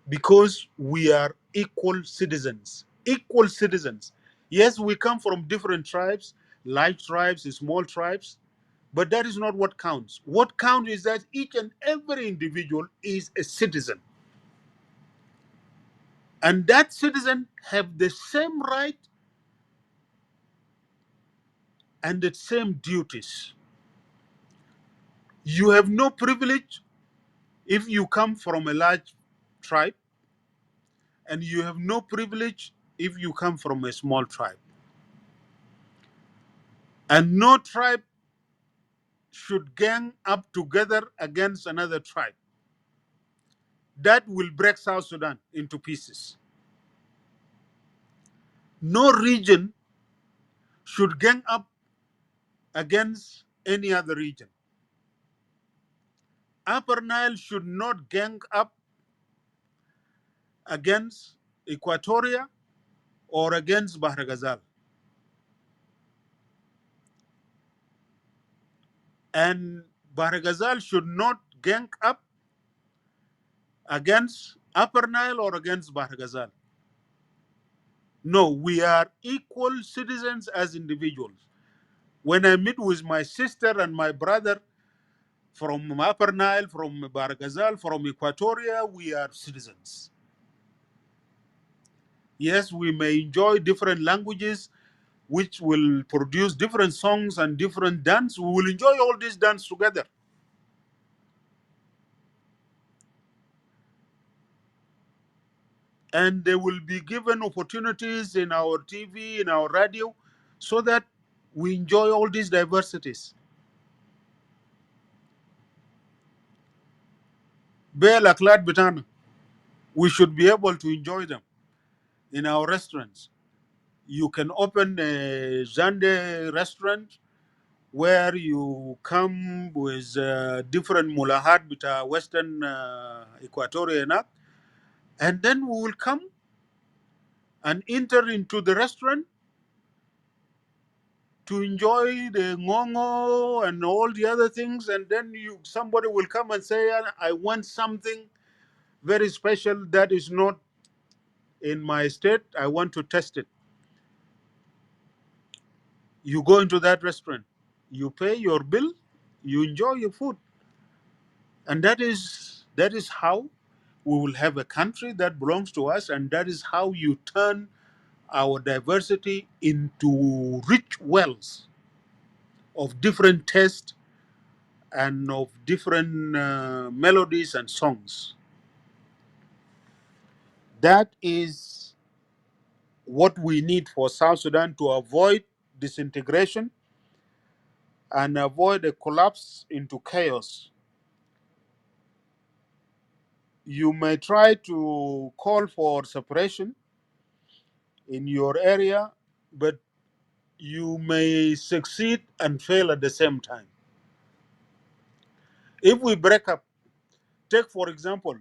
Speaker 2: because we are equal citizens. Equal citizens. Yes, we come from different tribes, large tribes, small tribes, but that is not what counts. What counts is that each and every individual is a citizen, and that citizen have the same right and the same duties. You have no privilege if you come from a large tribe, and you have no privilege if you come from a small tribe. And no tribe should gang up together against another tribe. That will break South Sudan into pieces. No region should gang up against any other region. Upper Nile should not gang up against Equatoria or against Bahr Ghazal. And Bahr Ghazal should not gang up against Upper Nile or against Bahr Ghazal. No, we are equal citizens as individuals. When I meet with my sister and my brother from Upper Nile, from Bahr Ghazal, from Equatoria, we are citizens. Yes, we may enjoy different languages, which will produce different songs and different dance. We will enjoy all this dance together. And they will be given opportunities in our TV, in our radio, so that we enjoy all these diversities. Bel Aklad Bitana, we should be able to enjoy them in our restaurants. You can open a Zande restaurant where you come with different mulahat bita Western Equatoria, and then we will come and enter into the restaurant to enjoy the ngongo and all the other things, and then somebody will come and say, I want something very special that is not in my state, I want to test it. You go into that restaurant, you pay your bill, you enjoy your food. And that is how we will have a country that belongs to us, and that is how you turn our diversity into rich wells of different tastes and of different melodies and songs. That is what we need for South Sudan to avoid disintegration and avoid a collapse into chaos. You may try to call for separation in your area, but you may succeed and fail at the same time. If we break up, take for example,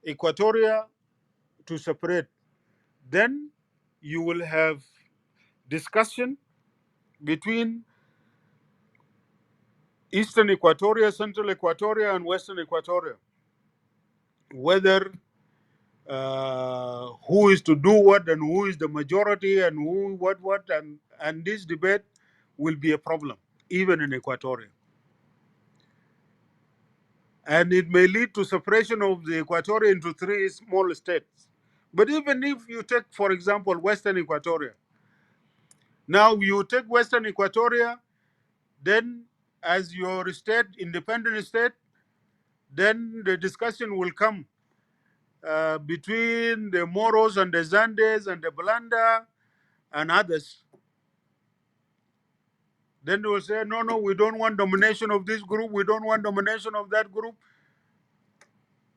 Speaker 2: Equatoria to separate, then you will have discussion between Eastern Equatoria, Central Equatoria, and Western Equatoria, whether who is to do what and who is the majority and who what, and this debate will be a problem even in Equatoria. And it may lead to separation of the Equatoria into three small states. But even if you take, for example, Western Equatoria, now you take Western Equatoria, then as your state, independent state, then the discussion will come between the Moros and the Zandes and the Balanda and others. Then they will say, no, we don't want domination of this group, we don't want domination of that group.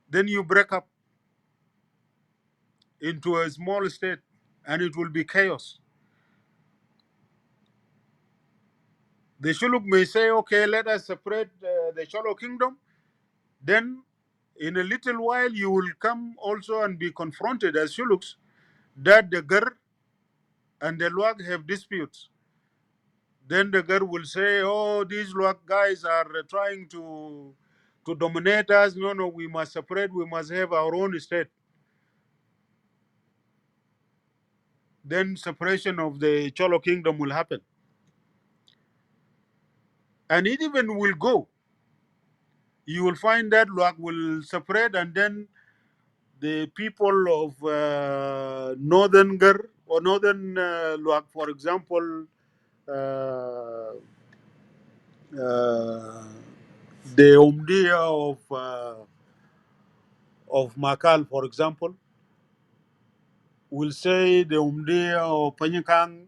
Speaker 2: Then you break up into a small state, and it will be chaos. The Shuluk may say, okay, let us separate the Cholo kingdom. Then, in a little while, you will come also and be confronted as Shuluks that the Gar and the Luag have disputes. Then the Gar will say, oh, these Luag guys are trying to dominate us. No, no, we must separate. We must have our own state. Then separation of the Cholo kingdom will happen. And it even will go. You will find that Luag will separate, and then the people of northern Gar or northern Luag, for example, uh, the Umdia of Makal, for example, will say the Umdia or Panyakang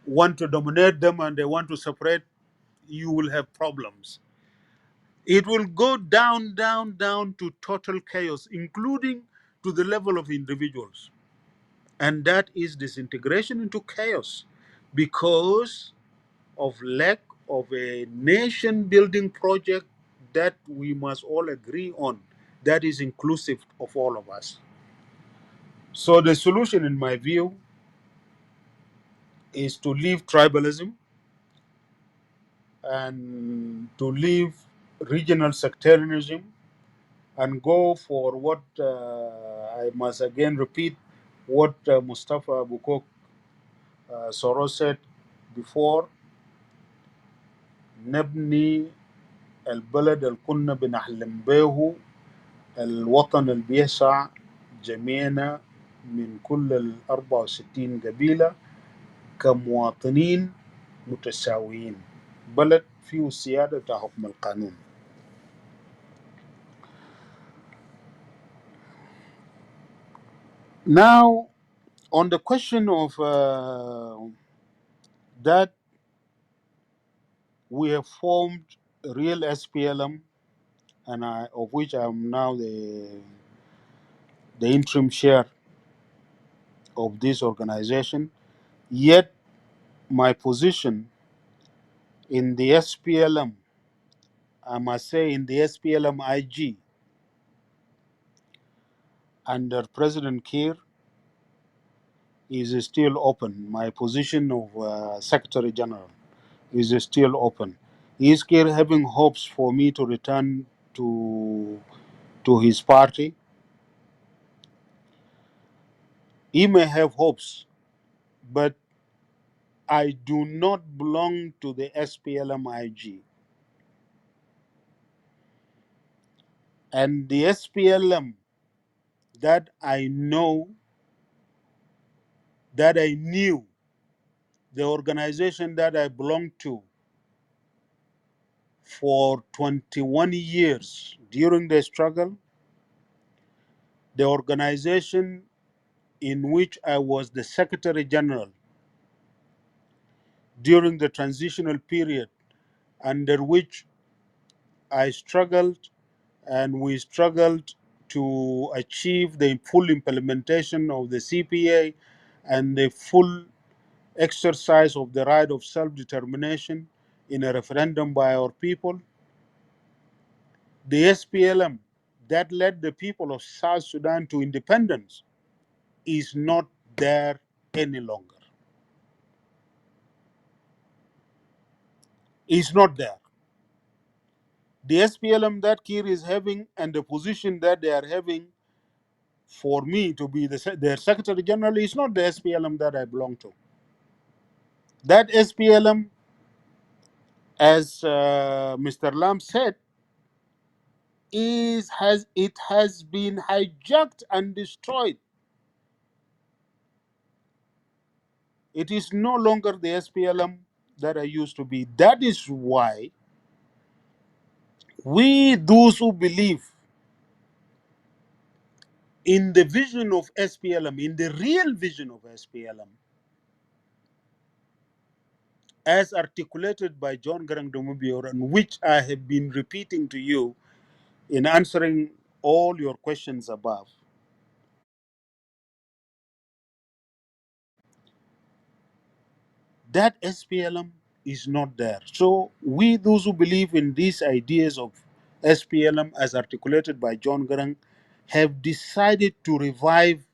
Speaker 2: want to dominate them and they want to separate. You will have problems. It will go down, down, down to total chaos, including to the level of individuals. And that is disintegration into chaos because of lack of a nation building project that we must all agree on, that is inclusive of all of us. So the solution, in my view, is to leave tribalism and to leave regional sectarianism and go for what I must again repeat what Mustafa Bukok Soros said before: نبني البلد اللي كنا بنحلم به، الوطن اللي بيسع جميعنا من كل ال 64 قبيلة كمواطنين متساويين، بلد فيه السيادة بتاع حكم القانون. Now, on the question of that we have formed a real SPLM, and of which I am now the interim chair of this organization, yet my position in the SPLM, I must say in the SPLM IG under President Kiir, is still open. My position of Secretary General is still open. Is Kiir having hopes for me to return to his party? He may have hopes, but I do not belong to the SPLM IG. And the SPLM that I know, that I knew, the organization that I belonged to for 21 years during the struggle, the organization in which I was the Secretary General during the transitional period, under which I struggled and we struggled to achieve the full implementation of the CPA and the full exercise of the right of self-determination in a referendum by our people. The SPLM that led the people of South Sudan to independence is not there any longer. Is not there. The SPLM that Kir is having and the position that they are having for me to be their Secretary General is not the SPLM that I belong to. That SPLM, as Mr. Lam said, has been hijacked and destroyed. It is no longer the SPLM that I used to be. That is why we, those who believe in the vision of SPLM, in the real vision of SPLM, as articulated by John Garang Domobior, and which I have been repeating to you In answering all your questions above, that SPLM is not there. So we, those who believe in these ideas of SPLM as articulated by John Garang, have decided to revive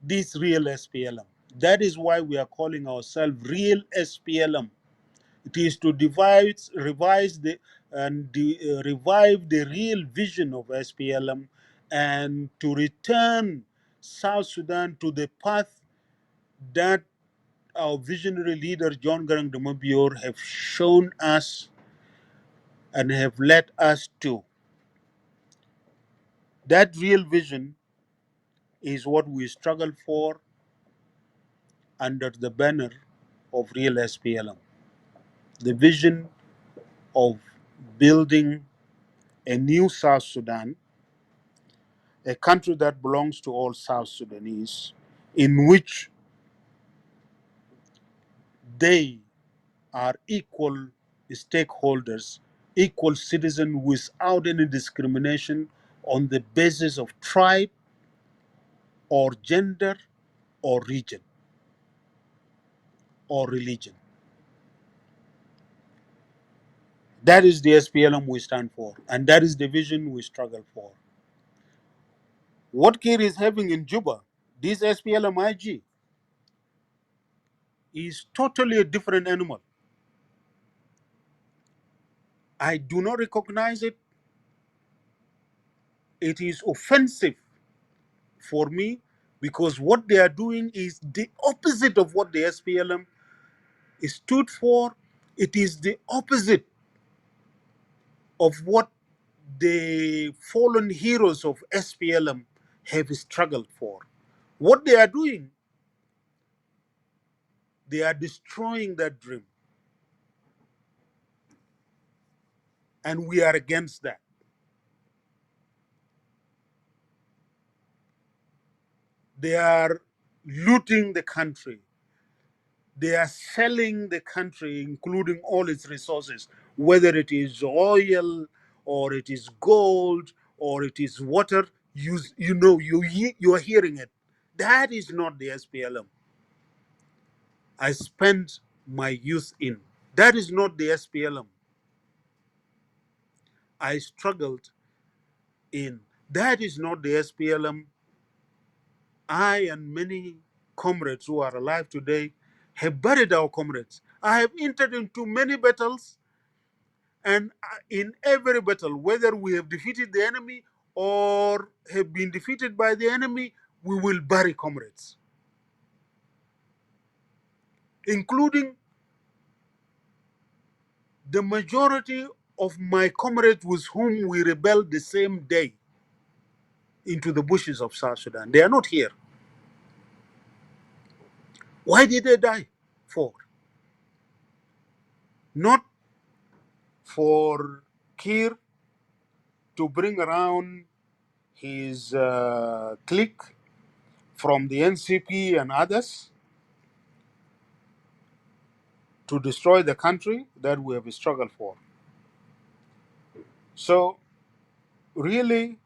Speaker 2: this real SPLM. That is why we are calling ourselves real SPLM. It is to revise revive the real vision of SPLM, and to return South Sudan to the path that our visionary leader John Garang de Mabior have shown us and have led us to. That real vision is what we struggle for under the banner of real SPLM. The vision of building a new South Sudan, a country that belongs to all South Sudanese, in which they are equal stakeholders, equal citizens without any discrimination on the basis of tribe or gender or region or religion. That is the SPLM we stand for, and that is the vision we struggle for. What Kir is having in Juba, this SPLM IG, is totally a different animal. I do not recognize it. It is offensive for me because what they are doing is the opposite of what the SPLM stood for. It is the opposite of what the fallen heroes of SPLM have struggled for. What they are doing, they are destroying that dream. And we are against that. They are looting the country. They are selling the country, including all its resources, whether it is oil or it is gold or it is water. You are hearing it. That is not the SPLM I spent my youth in. That is not the SPLM I struggled in. That is not the SPLM I and many comrades who are alive today have buried our comrades. I have entered into many battles, and in every battle, whether we have defeated the enemy or have been defeated by the enemy, we will bury comrades, including the majority of my comrades with whom we rebelled the same day into the bushes of South Sudan. They are not here. Why did they die? For not for Kir to bring around his clique from the NCP and others to destroy the country that we have struggled for. So, really,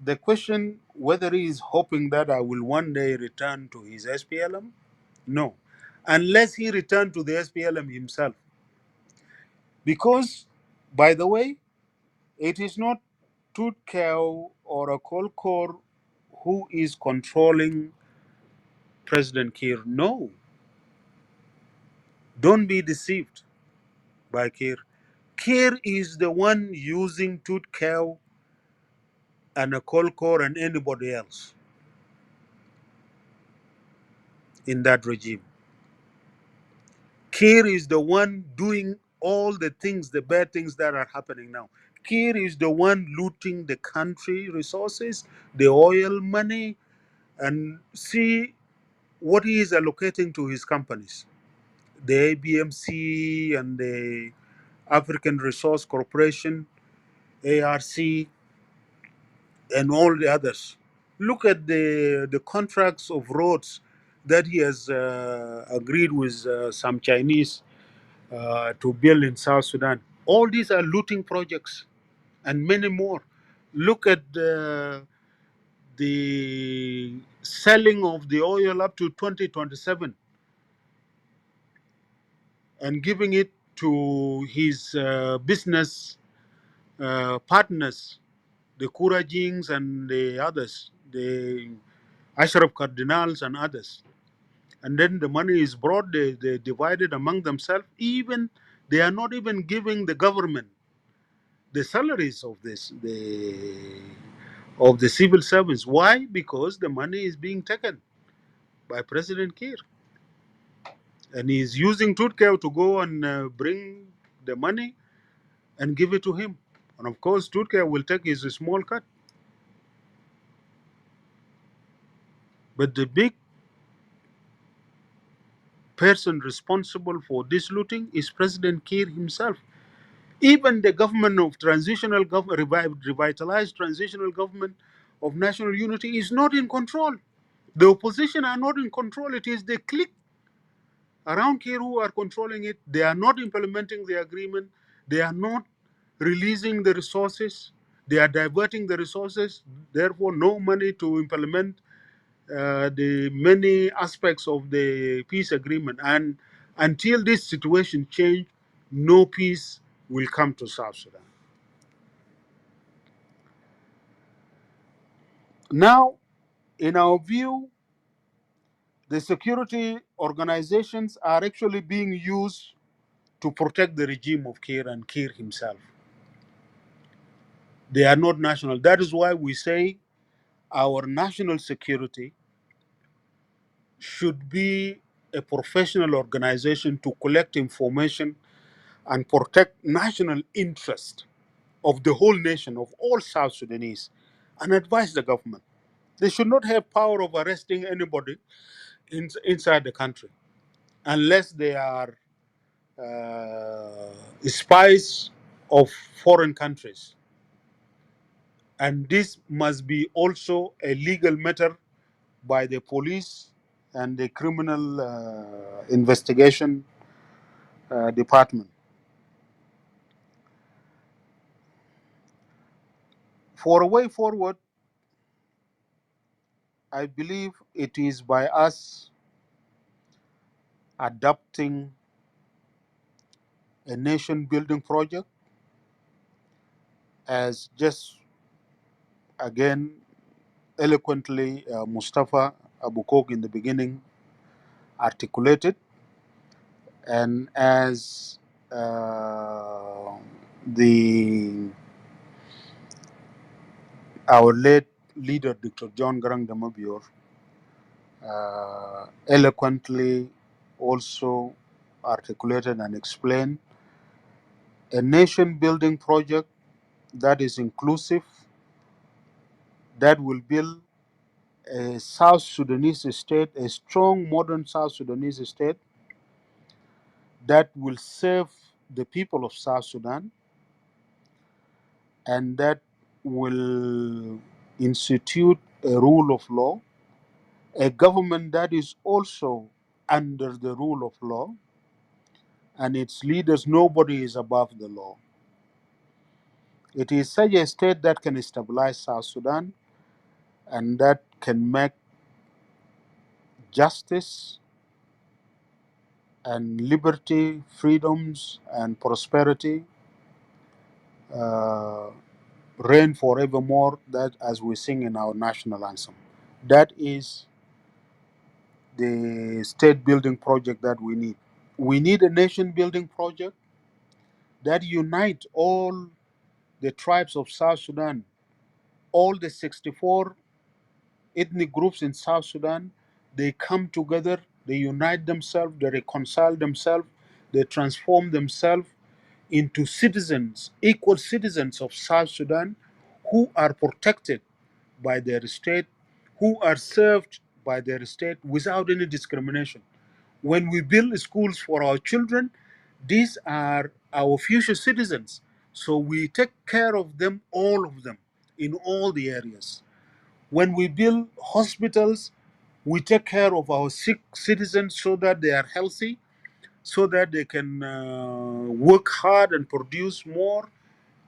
Speaker 2: the question whether he is hoping that I will one day return to his SPLM, no, unless he returned to the SPLM himself. Because, by the way, it is not Tutkau or a Kolkor who is controlling President Kir. No, don't be deceived by Kir. Kir is the one using Tutkau and a Kolkor and anybody else in that regime. Kir is the one doing all the things, the bad things that are happening now. Kir is the one looting the country resources, the oil money, and see what he is allocating to his companies, the ABMC and the African Resource Corporation, ARC, and all the others. Look at the contracts of roads that he has agreed with some Chinese to build in South Sudan. All these are looting projects and many more. Look at the selling of the oil up to 2027 and giving it to his business partners, the Kurajings and the others, the Ashraf Cardinals and others. And then the money is brought, they divide it among themselves. Even they are not even giving the government the salaries of the civil servants. Why? Because the money is being taken by President Kiir, and he's using Turkey to go and bring the money and give it to him. And of course, Turkey will take his small cut. But the big person responsible for this looting is President Kiir himself. Even the government of transitional government, revitalized transitional government of national unity, is not in control. The opposition are not in control. It is the clique around Kiir who are controlling it. They are not implementing the agreement. They are not releasing the resources. They are diverting the resources. Therefore, no money to implement the many aspects of the peace agreement. And until this situation change, no peace will come to South Sudan. Now, in our view, the security organizations are actually being used to protect the regime of Kiir and Kiir himself. They are not national. That is why we say our national security should be a professional organization to collect information and protect national interest of the whole nation, of all South Sudanese, and advise the government. They should not have power of arresting anybody inside the country unless they are spies of foreign countries. And this must be also a legal matter by the police and the criminal investigation department. For a way forward, I believe it is by us adopting a nation building project, as just again eloquently Mustafa Abu Kok in the beginning articulated, and as the our late leader Dr. John Garang Damabior eloquently also articulated and explained, a nation building project that is inclusive, that will build a South Sudanese state, a strong modern South Sudanese state that will serve the people of South Sudan, and that will institute a rule of law, a government that is also under the rule of law, and its leaders, nobody is above the law. It is such a state that can stabilize South Sudan and that can make justice and liberty, freedoms, and prosperity uh, reign forevermore, that as we sing in our national anthem. That is the state building project that we need. We need a nation building project that unite all the tribes of South Sudan, all the 64 ethnic groups in South Sudan. They come together, they unite themselves, they reconcile themselves, they transform themselves into citizens, equal citizens of South Sudan, who are protected by their state, who are served by their state without any discrimination. When we build schools for our children, these are our future citizens. So we take care all of them, in all the areas. When we build hospitals, we take care of our sick citizens so that they are healthy, so that they can work hard and produce more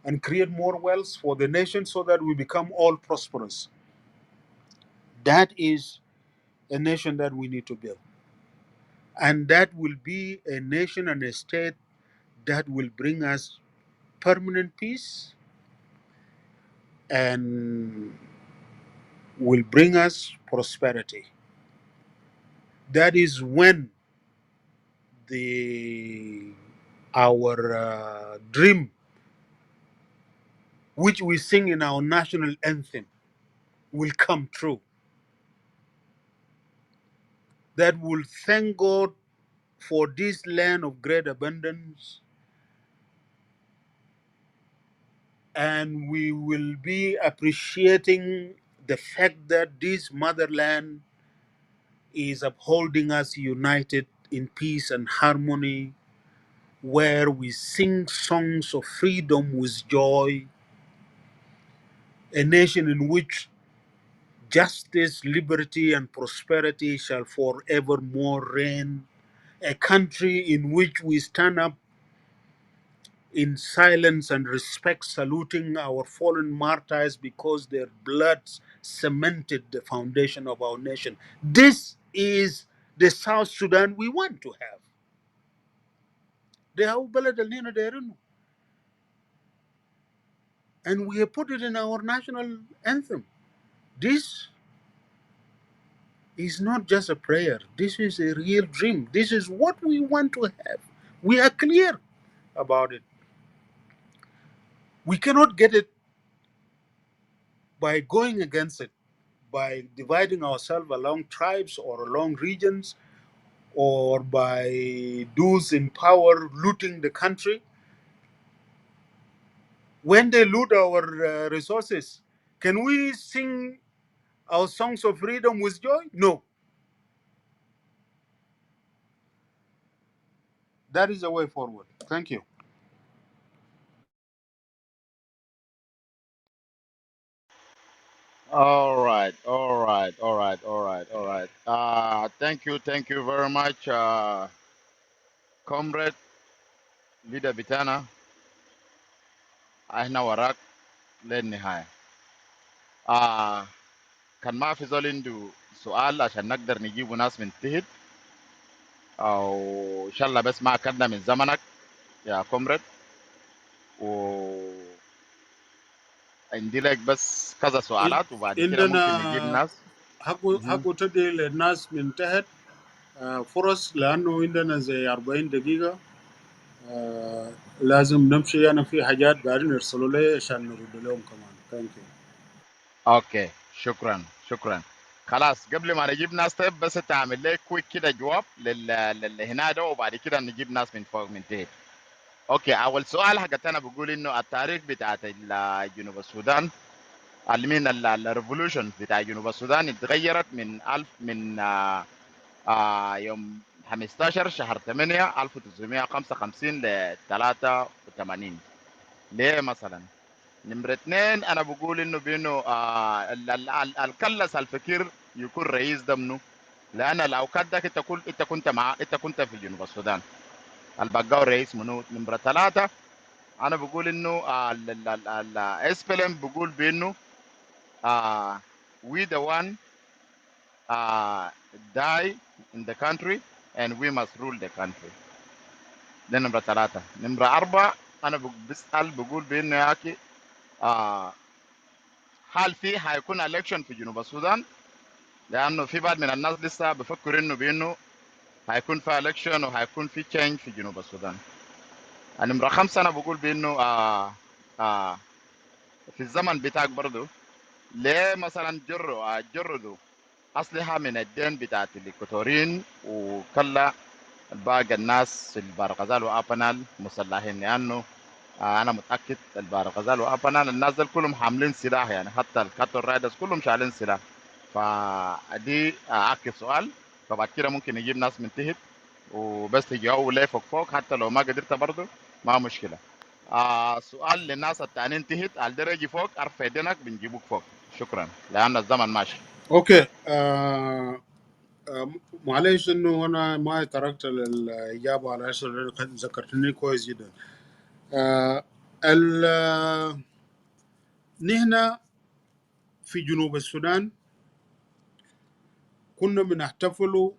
Speaker 2: and create more wealth for the nation so that we become all prosperous. That is a nation that we need to build. And that will be a nation and a state that will bring us permanent peace and will bring us prosperity. That is when the our dream, which we sing in our national anthem, will come true. That will thank God for this land of great abundance, and we will be appreciating the fact that this motherland is upholding us united in peace and harmony, where we sing songs of freedom with joy, a nation in which justice, liberty, and prosperity shall forevermore reign, a country in which we stand up in silence and respect, saluting our fallen martyrs because their blood cemented the foundation of our nation. This is the South Sudan we want to have. They have بلد اللي دايرينه. And we have put it in our national anthem. This is not just a prayer. This is a real dream. This is what we want to have. We are clear about it. We cannot get it by going against it, by dividing ourselves along tribes or along regions, or by those in power looting the country. When they loot our resources, can we sing our songs of freedom with joy? No. That is the way forward. Thank you.
Speaker 1: All right, all right, all right, all right, all right. Thank you very much, comrade leader Bitana. احنا وراك للنهاية. آه كان ما في زول عنده سؤال عشان نقدر نجيبه ناس من تحت، او ان شاء الله بس ما اكلنا من زمنك يا كومراد، وعندي لك بس كذا سؤالات وبعد كده ممكن نجيب
Speaker 2: عندنا
Speaker 1: ناس. مهم.
Speaker 2: حقو تدي للناس من تحت فرص، لانه عندنا زي 40 دقيقة. لازم نمشي. انا في حاجات قاعدين يرسلوا لي عشان نرد لهم كمان. ثانك يو.
Speaker 1: اوكي، شكرا شكرا. خلاص قبل ما نجيب ناس، طيب بس تعمل لي كويك كده جواب للي هنا ده، وبعد كده نجيب ناس من فوق من تحت. اوكي، اول سؤال حقت انا بقول انه التاريخ بتاعت جنوب السودان، من الريفولوشن بتاع جنوب السودان اتغيرت من الف من يوم 15 شهر 8 1955 ل 83. ليه مثلا؟ نمرة اثنين انا بقول انه بانه الكلس الفكير يكون رئيس ده منه، لان لو كدك انت كنت في جنوب السودان البقاو الرئيس منه. نمرة ثلاثة انا بقول انه اس بي ام بقول بانه we the one uh, die in the country and we must rule the country. ده نمرة ثلاثة. نمرة أربعة أنا بسأل بقول بإنه يا أخي هل في هيكون election في جنوب السودان؟ لأنه في بعض من الناس لسه بفكر إنه بإنه هيكون في election وهيكون في change في جنوب السودان. نمرة خمسة أنا بقول بإنه في الزمن بتاعك برضو ليه مثلا جردوا أسلحة من الدين بتاعت الإكواتوريين وكلا باقي الناس البارغزال وابنال مسلحين، لانه انا متاكد البارغزال وابنال الناس دول كلهم حاملين سلاح، يعني حتى الكاتو رايدرز كلهم شايلين سلاح. فدي اعكس سؤال، فبعد كده ممكن نجيب ناس من تحت وبس تجاوبوا ليه فوق فوق، حتى لو ما قدرت برضه ما مشكله. سؤال للناس التانيين تحت، الدرجة فوق ارفع يدينك بنجيبوك فوق. شكرا لان الزمن ماشي.
Speaker 2: اوكي. معلش انه انا ما تركت الاجابه على اساس ذكرتني كويس جدا. آه، نحن في جنوب السودان كنا بنحتفلوا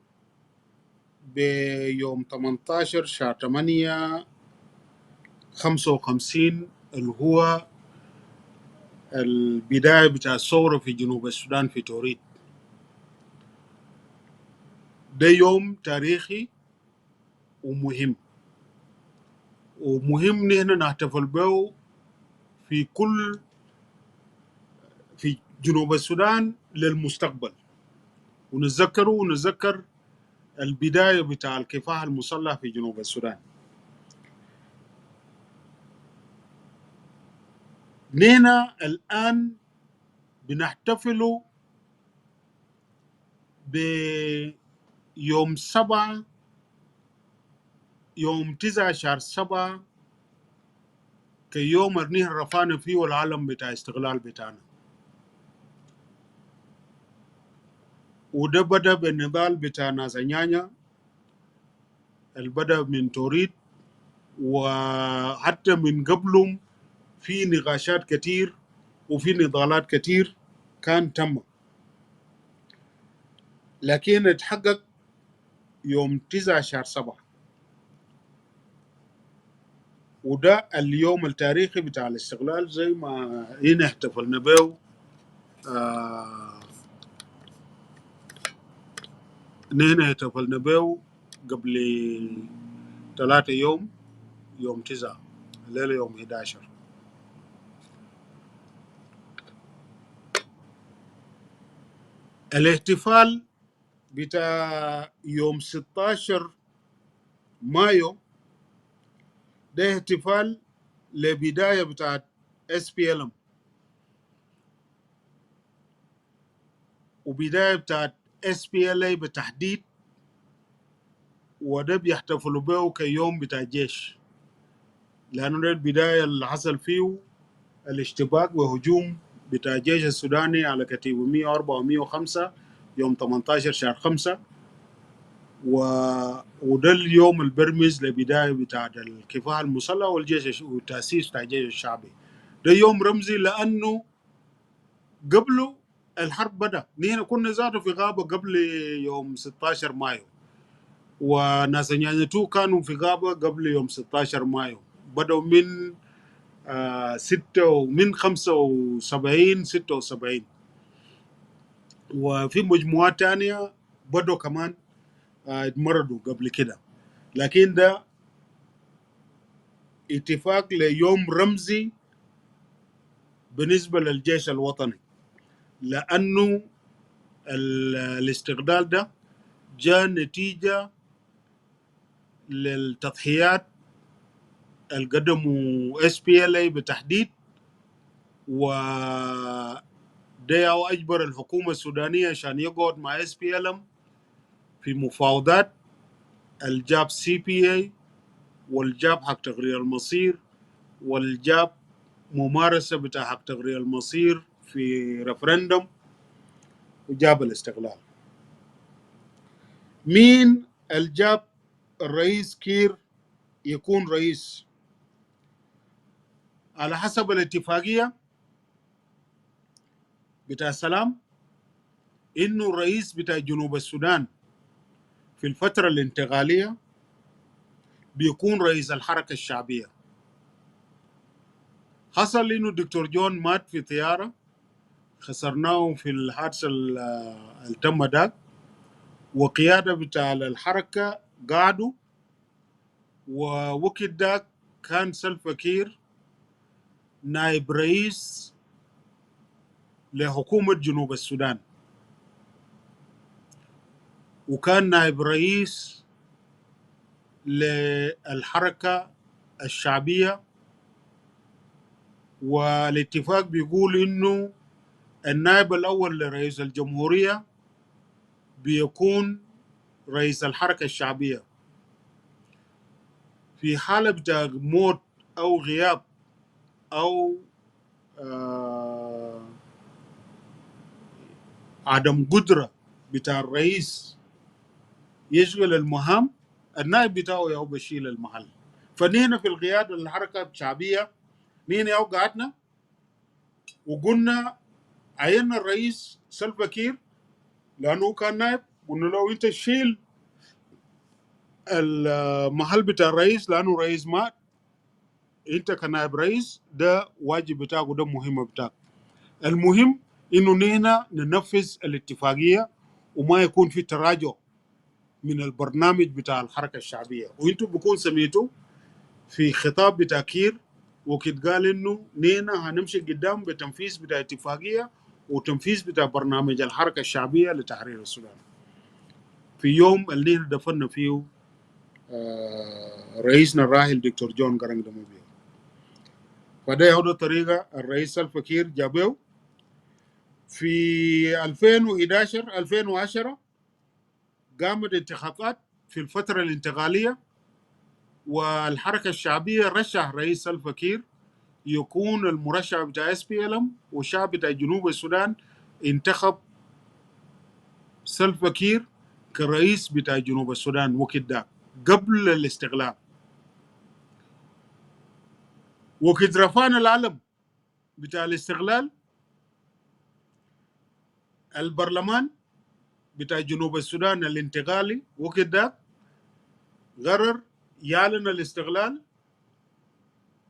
Speaker 2: بيوم 18 شهر 8 55 اللي هو البداية بتاع الثورة في جنوب السودان في توريد. ده يوم تاريخي ومهم، ومهم نحن نحتفل به في جنوب السودان للمستقبل، ونتذكر البداية بتاع الكفاح المسلح في جنوب السودان. نحن الآن بنحتفل بيوم 7 يوم 9 شهر 7 كيوم نحن رفعنا فيه العلم بتاع استقلال بتاعنا. وده بدأ بالنضال بتاع ناس عنيانيا اللي بدأ من توريد، وحتى من قبلهم في نقاشات كتير وفي نضالات كتير كان تم، لكن اتحقق يوم 9 شهر 7. وده اليوم التاريخي بتاع الاستقلال زي ما هنا احتفلنا به. نحن احتفلنا به قبل 3 يوم، يوم 9 الليلة يوم 11. الاحتفال بتاع يوم 16 مايو ده احتفال لبداية بتاعت SPLM وبداية بتاعت SPLA بالتحديد، وده بيحتفلوا به كيوم بتاع الجيش، لأنه ده البداية اللي حصل فيه الاشتباك وهجوم بتاع الجيش السوداني على كتيبة 104 و 105 يوم 18 شهر 5. وده اليوم البرمز لبداية بتاع الكفاح المسلح والجيش والتأسيس بتاع الجيش الشعبي. ده يوم رمزي لأنه قبله الحرب بدأ. نحن كنا ذاته في غابة قبل يوم 16 مايو، وناس نيانيتو كانوا في غابة قبل يوم 16 مايو. بدأوا من 6 ومن 75 76، وفي مجموعات تانية بدأوا كمان اتمردوا قبل كده. لكن ده اتفاق ليوم رمزي بالنسبة للجيش الوطني، لأنه الاستقلال ده جاء نتيجة للتضحيات اللي قدموا SPLA بالتحديد، وده أجبر الحكومة السودانية عشان يقعد مع SPLM في مفاوضات الجاب CPA والجاب حق تغيير المصير والجاب ممارسة بتاع حق تغيير المصير في رفرندم وجاب الاستقلال. مين الجاب الرئيس كير يكون رئيس؟ على حسب الاتفاقية بتاع السلام إنه الرئيس بتاع جنوب السودان في الفترة الانتقالية بيكون رئيس الحركة الشعبية. حصل إنه دكتور جون مات في طيارة، خسرناه في الحادثة اللي تم داك، وقيادة بتاع الحركة قعدوا، ووقت داك كان سلفا كير نائب رئيس لحكومة جنوب السودان، وكان نائب رئيس للحركة الشعبية. والاتفاق بيقول إنه النائب الأول لرئيس الجمهورية بيكون رئيس الحركة الشعبية. في حالة بتاع موت أو غياب أو عدم قدرة بتاع الرئيس يشغل المهام، النائب بتاعه ياو بشيل المحل. فنحن في القيادة الحركة الشعبية نحن ياو قعدنا وقلنا عيننا الرئيس سلفا كير لأنه كان نائب، قلنا له أنت شيل المحل بتاع الرئيس لأنه الرئيس مات، أنت كنائب رئيس ده واجب بتاعك وده مهمة بتاعك. المهم إنه نحن ننفذ الاتفاقية وما يكون في تراجع من البرنامج بتاع الحركة الشعبية. وانتم بكون سميتوا في خطاب بتاع كير وكد قال انه نينا هنمشي قدام بتنفيذ بتاع اتفاقية وتنفيذ بتاع برنامج الحركة الشعبية لتحرير السودان في يوم اللي دفن فيه رئيسنا الراحل دكتور جون جرانج دموبيل. فده هو طريقة الرئيس الفكير جابه في 2011 2010 قامت انتخابات في الفترة الانتقالية، والحركة الشعبية رشح رئيس الفكير يكون المرشح بتاع SPLM، والشعب بتاع جنوب السودان انتخب سلفا كير كرئيس بتاع جنوب السودان وكده قبل الاستقلال. وكد رفعنا العلم بتاع الاستقلال، البرلمان بتاع جنوب السودان الانتقالي وكده قرر يعلن الاستقلال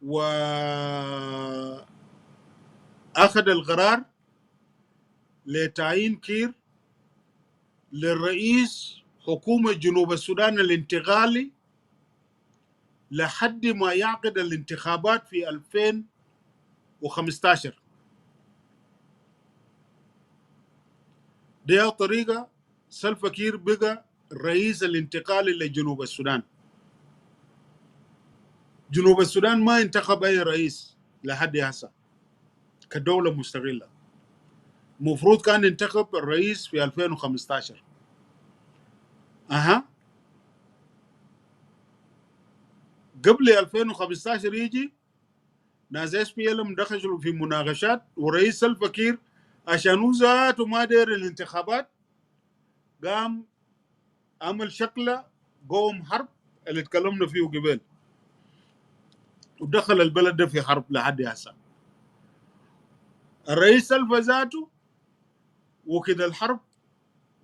Speaker 2: وأخذ القرار لتعيين كير للرئيس حكومة جنوب السودان الانتقالي لحد ما يعقد الانتخابات في 2015. دي طريقة سلفا كير بقى الرئيس الانتقالي لجنوب السودان. جنوب السودان ما انتخب أي رئيس لحد هسه كدولة مستقلة، مفروض كان ينتخب الرئيس في 2015. قبل 2015 يجي ناس SPLM دخلوا في مناقشات، ورئيس سلفا كير عشان ذاته ما داير الانتخابات قام عمل شكله قوم حرب اللي اتكلمنا فيه قبل، ودخل البلد ده في حرب لحد هسه. الرئيس سلفا ذاته وكده الحرب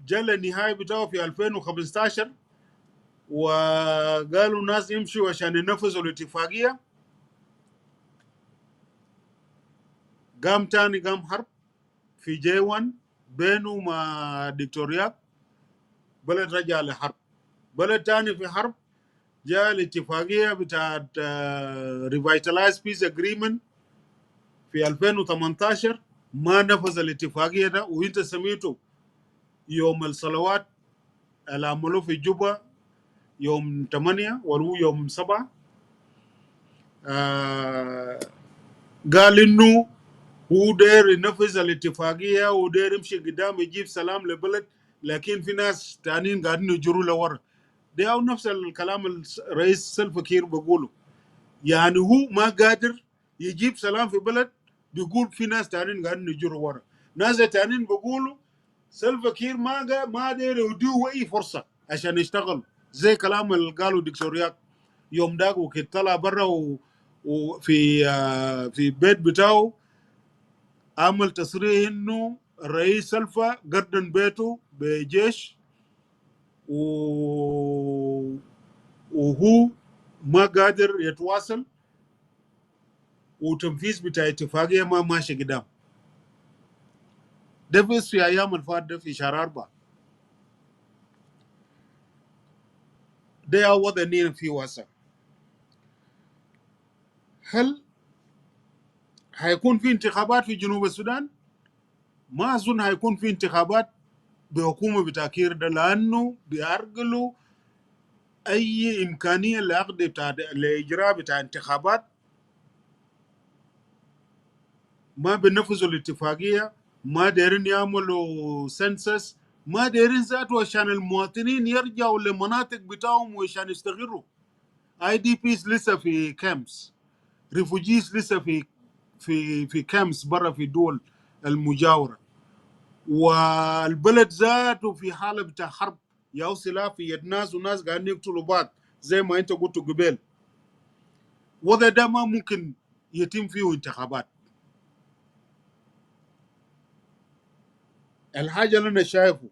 Speaker 2: جاء النهاية بتاعه في 2015، وقالوا الناس يمشوا عشان ينفذوا الاتفاقية. قام تاني قام حرب في J1 بينه مع دكتوريات، بلد رجع لحرب. بلد تاني في حرب جاء الاتفاقية بتاعت Revitalized Peace Agreement في 2018 ما نفذ الاتفاقية ده، وانت سميته يوم الصلوات اللي عملوه في جوبا يوم 8 ولو يوم 7. قال انه هو داير ينفذ الاتفاقية وداير يمشي قدام يجيب سلام لبلد، لكن في ناس تانيين قاعدين يجروا لورا. ده أو نفس الكلام الرئيس سلفا كير بيقوله، يعني هو ما قادر يجيب سلام في بلد، بيقول في ناس تانيين قاعدين يجروا ورا. ناس تانيين بيقولوا سلفا كير ما داير يديه أي فرصة عشان يشتغل، زي كلام اللي قالوا دكتوريات يوم داك وكده طلع برا وفي في بيت بتاعه عمل تصريح انه الرئيس سلفا قدم بيته بجيش وهو ما قادر يتواصل، وتنفيذ بتاع اتفاقية ما ماشي قدام. ده بس في ايام الفات ده في شهر 4. ده وضع النيل فيه واسع. هل هيكون في انتخابات في جنوب السودان؟ ما اظن هيكون في انتخابات بحكومة بتاكير ده، لانه بيعرقلوا اي امكانيه لعقد بتاع لاجراء بتاع انتخابات. ما بينفذوا الاتفاقيه، ما دايرين يعملوا سنسس، ما دايرين ذاته عشان المواطنين يرجعوا للمناطق بتاعهم وعشان يستقروا. IDPs لسه في كامس، ريفوجيز لسه في كامس برا في دول المجاوره، والبلد ذاته في حاله بتاع حرب ياو سلاح في يد ناس وناس قاعدين يقتلوا بعض زي ما انت قلت قبل. وده ده ما ممكن يتم فيه انتخابات. الحاجة اللي انا شايفه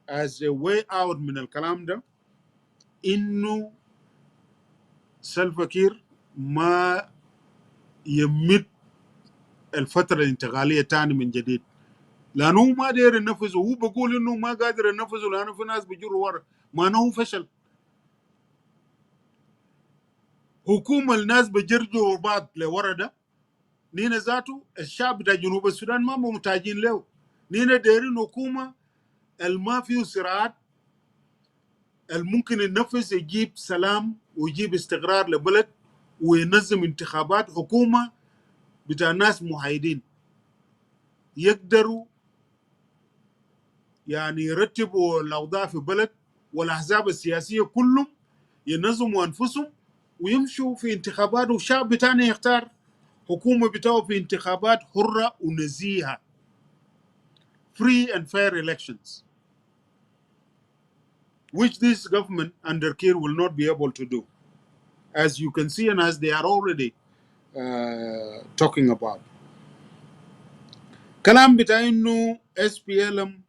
Speaker 2: as a way out من الكلام ده انه سلفا كير ما يمد الفترة الانتقالية تاني من جديد، لانه هو ما داير ينفذه. هو بقول انه ما قادر ينفذه لانه في ناس بيجروا ورا، ما انه فشل. حكومة الناس بيجرجوا بعض لورا ده، نينا ذاته الشعب بتاع جنوب السودان ما محتاجين له. نينا دايرين حكومة الما فيه صراعات، الممكن ينفذ يجيب سلام ويجيب استقرار لبلد وينظم انتخابات. حكومة بتاع ناس محايدين يقدروا يعني يرتبوا الأوضاع في بلد، والأحزاب السياسية كلهم ينظموا أنفسهم ويمشوا في انتخابات، والشعب بتاعنا يختار حكومة بتاعه في انتخابات حرة ونزيهة. Free and fair elections, which this government under Kir will not be able to do, as you can see and as they are already talking about. كلام بتاع إنه SPLM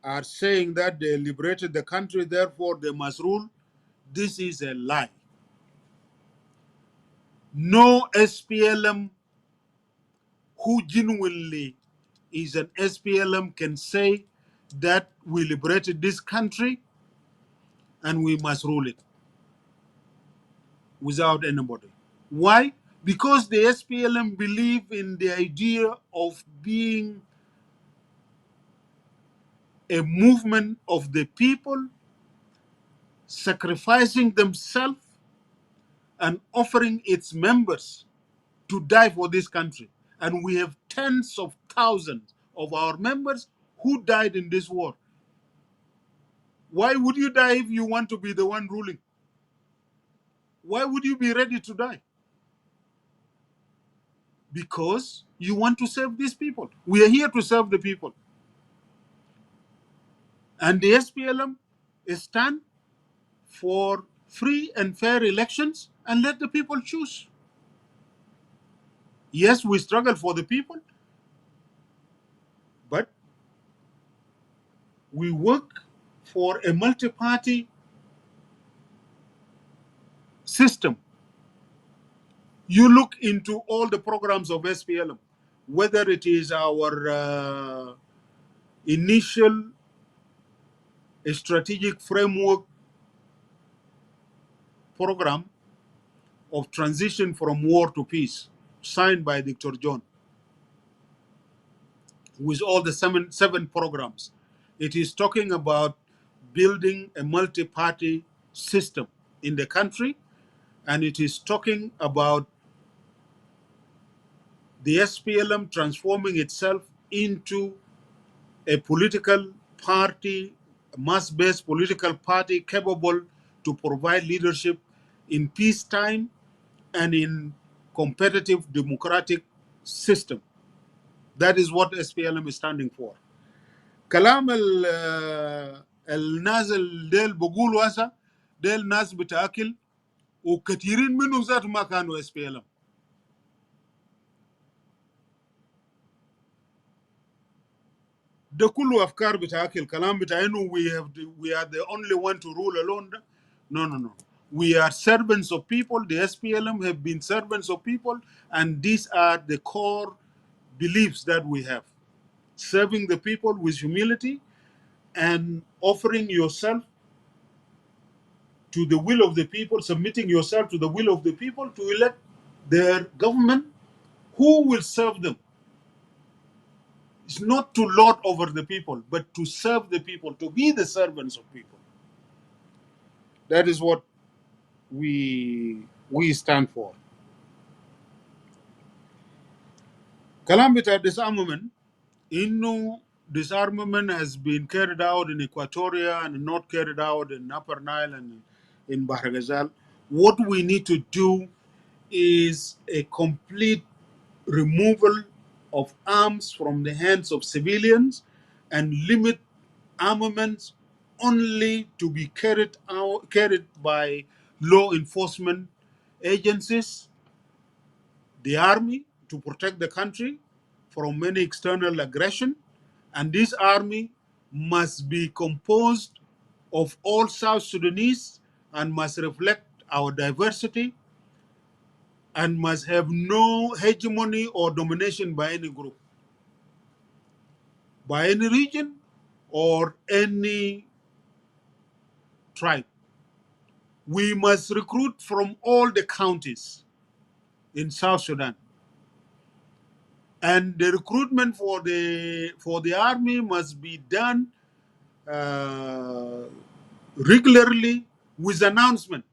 Speaker 2: are saying that they liberated the country, therefore they must rule. This is a lie. No SPLM who genuinely is an SPLM can say that we liberated this country and we must rule it without anybody. Why? Because the SPLM believe in the idea of being a movement of the people, sacrificing themselves and offering its members to die for this country. And we have tens of thousands of our members who died in this war. Why would you die if you want to be the one ruling? Why would you be ready to die? Because you want to serve these people. We are here to serve the people. And the SPLM stand for free and fair elections and let the people choose. Yes, we struggle for the people, but we work for a multi-party system. You look into all the programs of SPLM, whether it is our initial strategic framework program of transition from war to peace, signed by Dr. John, with all the seven programs. It is talking about building a multi-party system in the country, and it is talking about the SPLM transforming itself into a political party, mass-based political party capable to provide leadership in peacetime and in competitive democratic system. That is what SPLM is standing for. كلام الناس ديل بقولوا هسه ديل ناس بتاكل، وكثيرين منهم ذات ما كانوا SPLM. ده كله افكار بتاكل. كلام بتاع انه we are the only one to rule alone. No. We are servants of people. The SPLM have been servants of people, and these are the core beliefs that we have. Serving the people with humility and offering yourself to the will of the people, submitting yourself to the will of the people to elect their government who will serve them. It's not to lord over the people, but to serve the people, to be the servants of people. That is what we stand for. كلام بتاع disarmament, إنه disarmament has been carried out in Equatoria and not carried out in Upper Nile and in Bahr Ghazal. What we need to do is a complete removal of arms from the hands of civilians and limit armaments only to be carried by law enforcement agencies, the army, to protect the country from any external aggression. And this army must be composed of all South Sudanese and must reflect our diversity and must have no hegemony or domination by any group, by any region or any tribe. We must recruit from all the counties in South Sudan. And the recruitment for the army must be done regularly with announcement.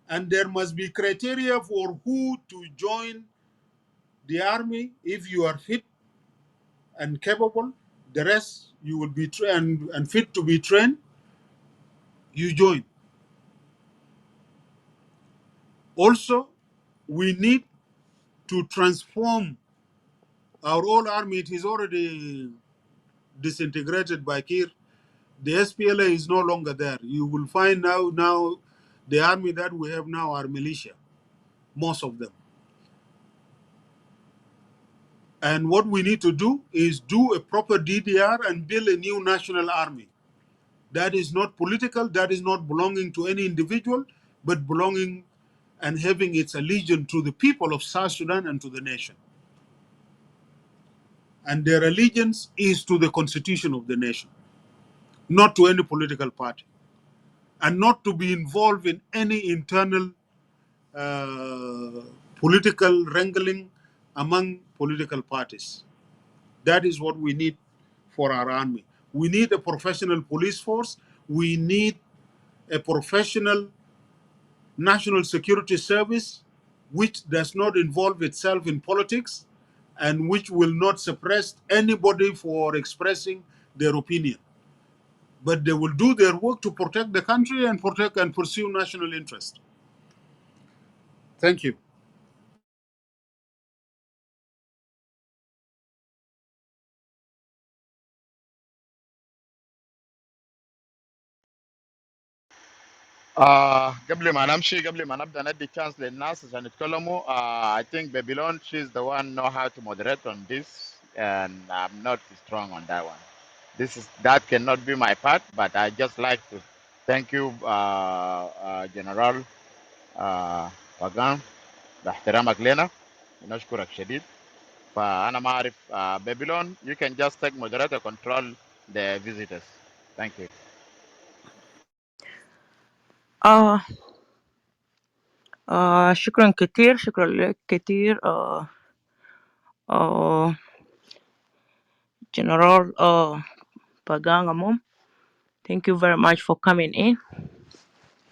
Speaker 2: And there must be criteria for who to join the army. If you are fit and capable, the rest you will be trained and fit to be trained, you join. Also, we need to transform our old army. It is already disintegrated by Kir. The SPLA is no longer there. You will find now the army that we have now are militia, most of them. And what we need to do is do a proper DDR and build a new national army that is not political, that is not belonging to any individual, but belonging and having its allegiance to the people of South Sudan and to the nation. And their allegiance is to the constitution of the nation, not to any political party, and not to be involved in any internal political wrangling among political parties. That is what we need for our army. We need a professional police force. We need a professional national security service which does not involve itself in politics and which will not suppress anybody for expressing their opinion. But they will do their work to protect the country and protect and pursue national interest. Thank you.
Speaker 1: قبل ما نمشي قبل ما نبدا ندي chance للناس عشان يتكلموا. I think Babylon, she's the one know how to moderate on this, and I'm not strong on that one. That cannot be my part, but I just like to thank you, General باقان، باحترامك لنا ونشكرك شديد. فأنا ما أعرف Babylon, you can just take moderator control the visitors. Thank you.
Speaker 4: آه شكرا كتير، شكرا لك كتير General Pagang Amom. Thank you very much for coming in.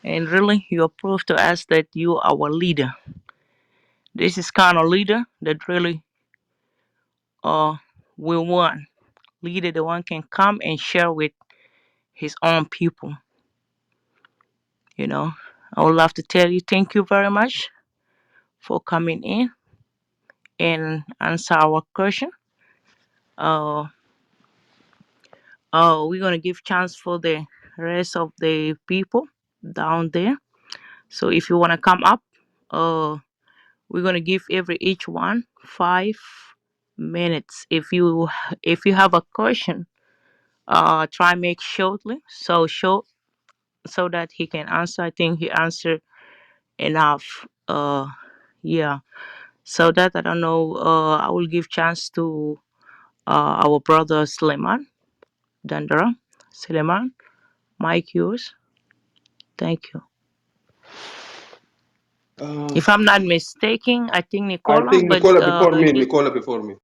Speaker 4: And really, you have proved to us that you are our leader. This is kind of leader that really we want. Leader, the one can come and share with his own people. You know, I would love to tell you thank you very much for coming in and answer our question. We're gonna give chance for the rest of the people down there. So if you wanna come up, we're gonna give each one 5 minutes. If you have a question, try make shortly, so short so that he can answer. I think he answered enough. Yeah. So that I don't know. I will give chance to our brother Suleiman Dandara. Suleiman, mic yours. Thank you.
Speaker 7: Uh,
Speaker 4: If I'm not mistaken, I think
Speaker 7: I
Speaker 4: Nicola,
Speaker 7: think
Speaker 4: but
Speaker 7: Nicola before me. Nicola before me.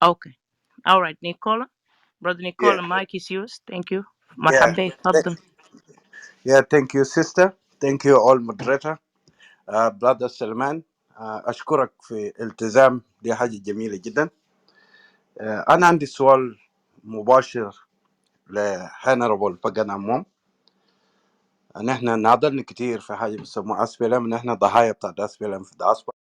Speaker 4: okay. All right, Nicola. Brother
Speaker 8: Yeah,
Speaker 4: Nicola, mic is yours. Thank you.
Speaker 8: yeah,
Speaker 4: مرحبا بك. تفضل.
Speaker 8: yeah. Thank you, sister. Thank you, all moderator. Brother Salman. أشكرك في التزام، دي حاجة جميلة جدا. أنا عندي سؤال مباشر لهنربل باقان اموم. نحن ناضلنا كتير في حاجة بيسموها SPLM، نحن ضحايا بتاعت SPLM في الدياسبورا.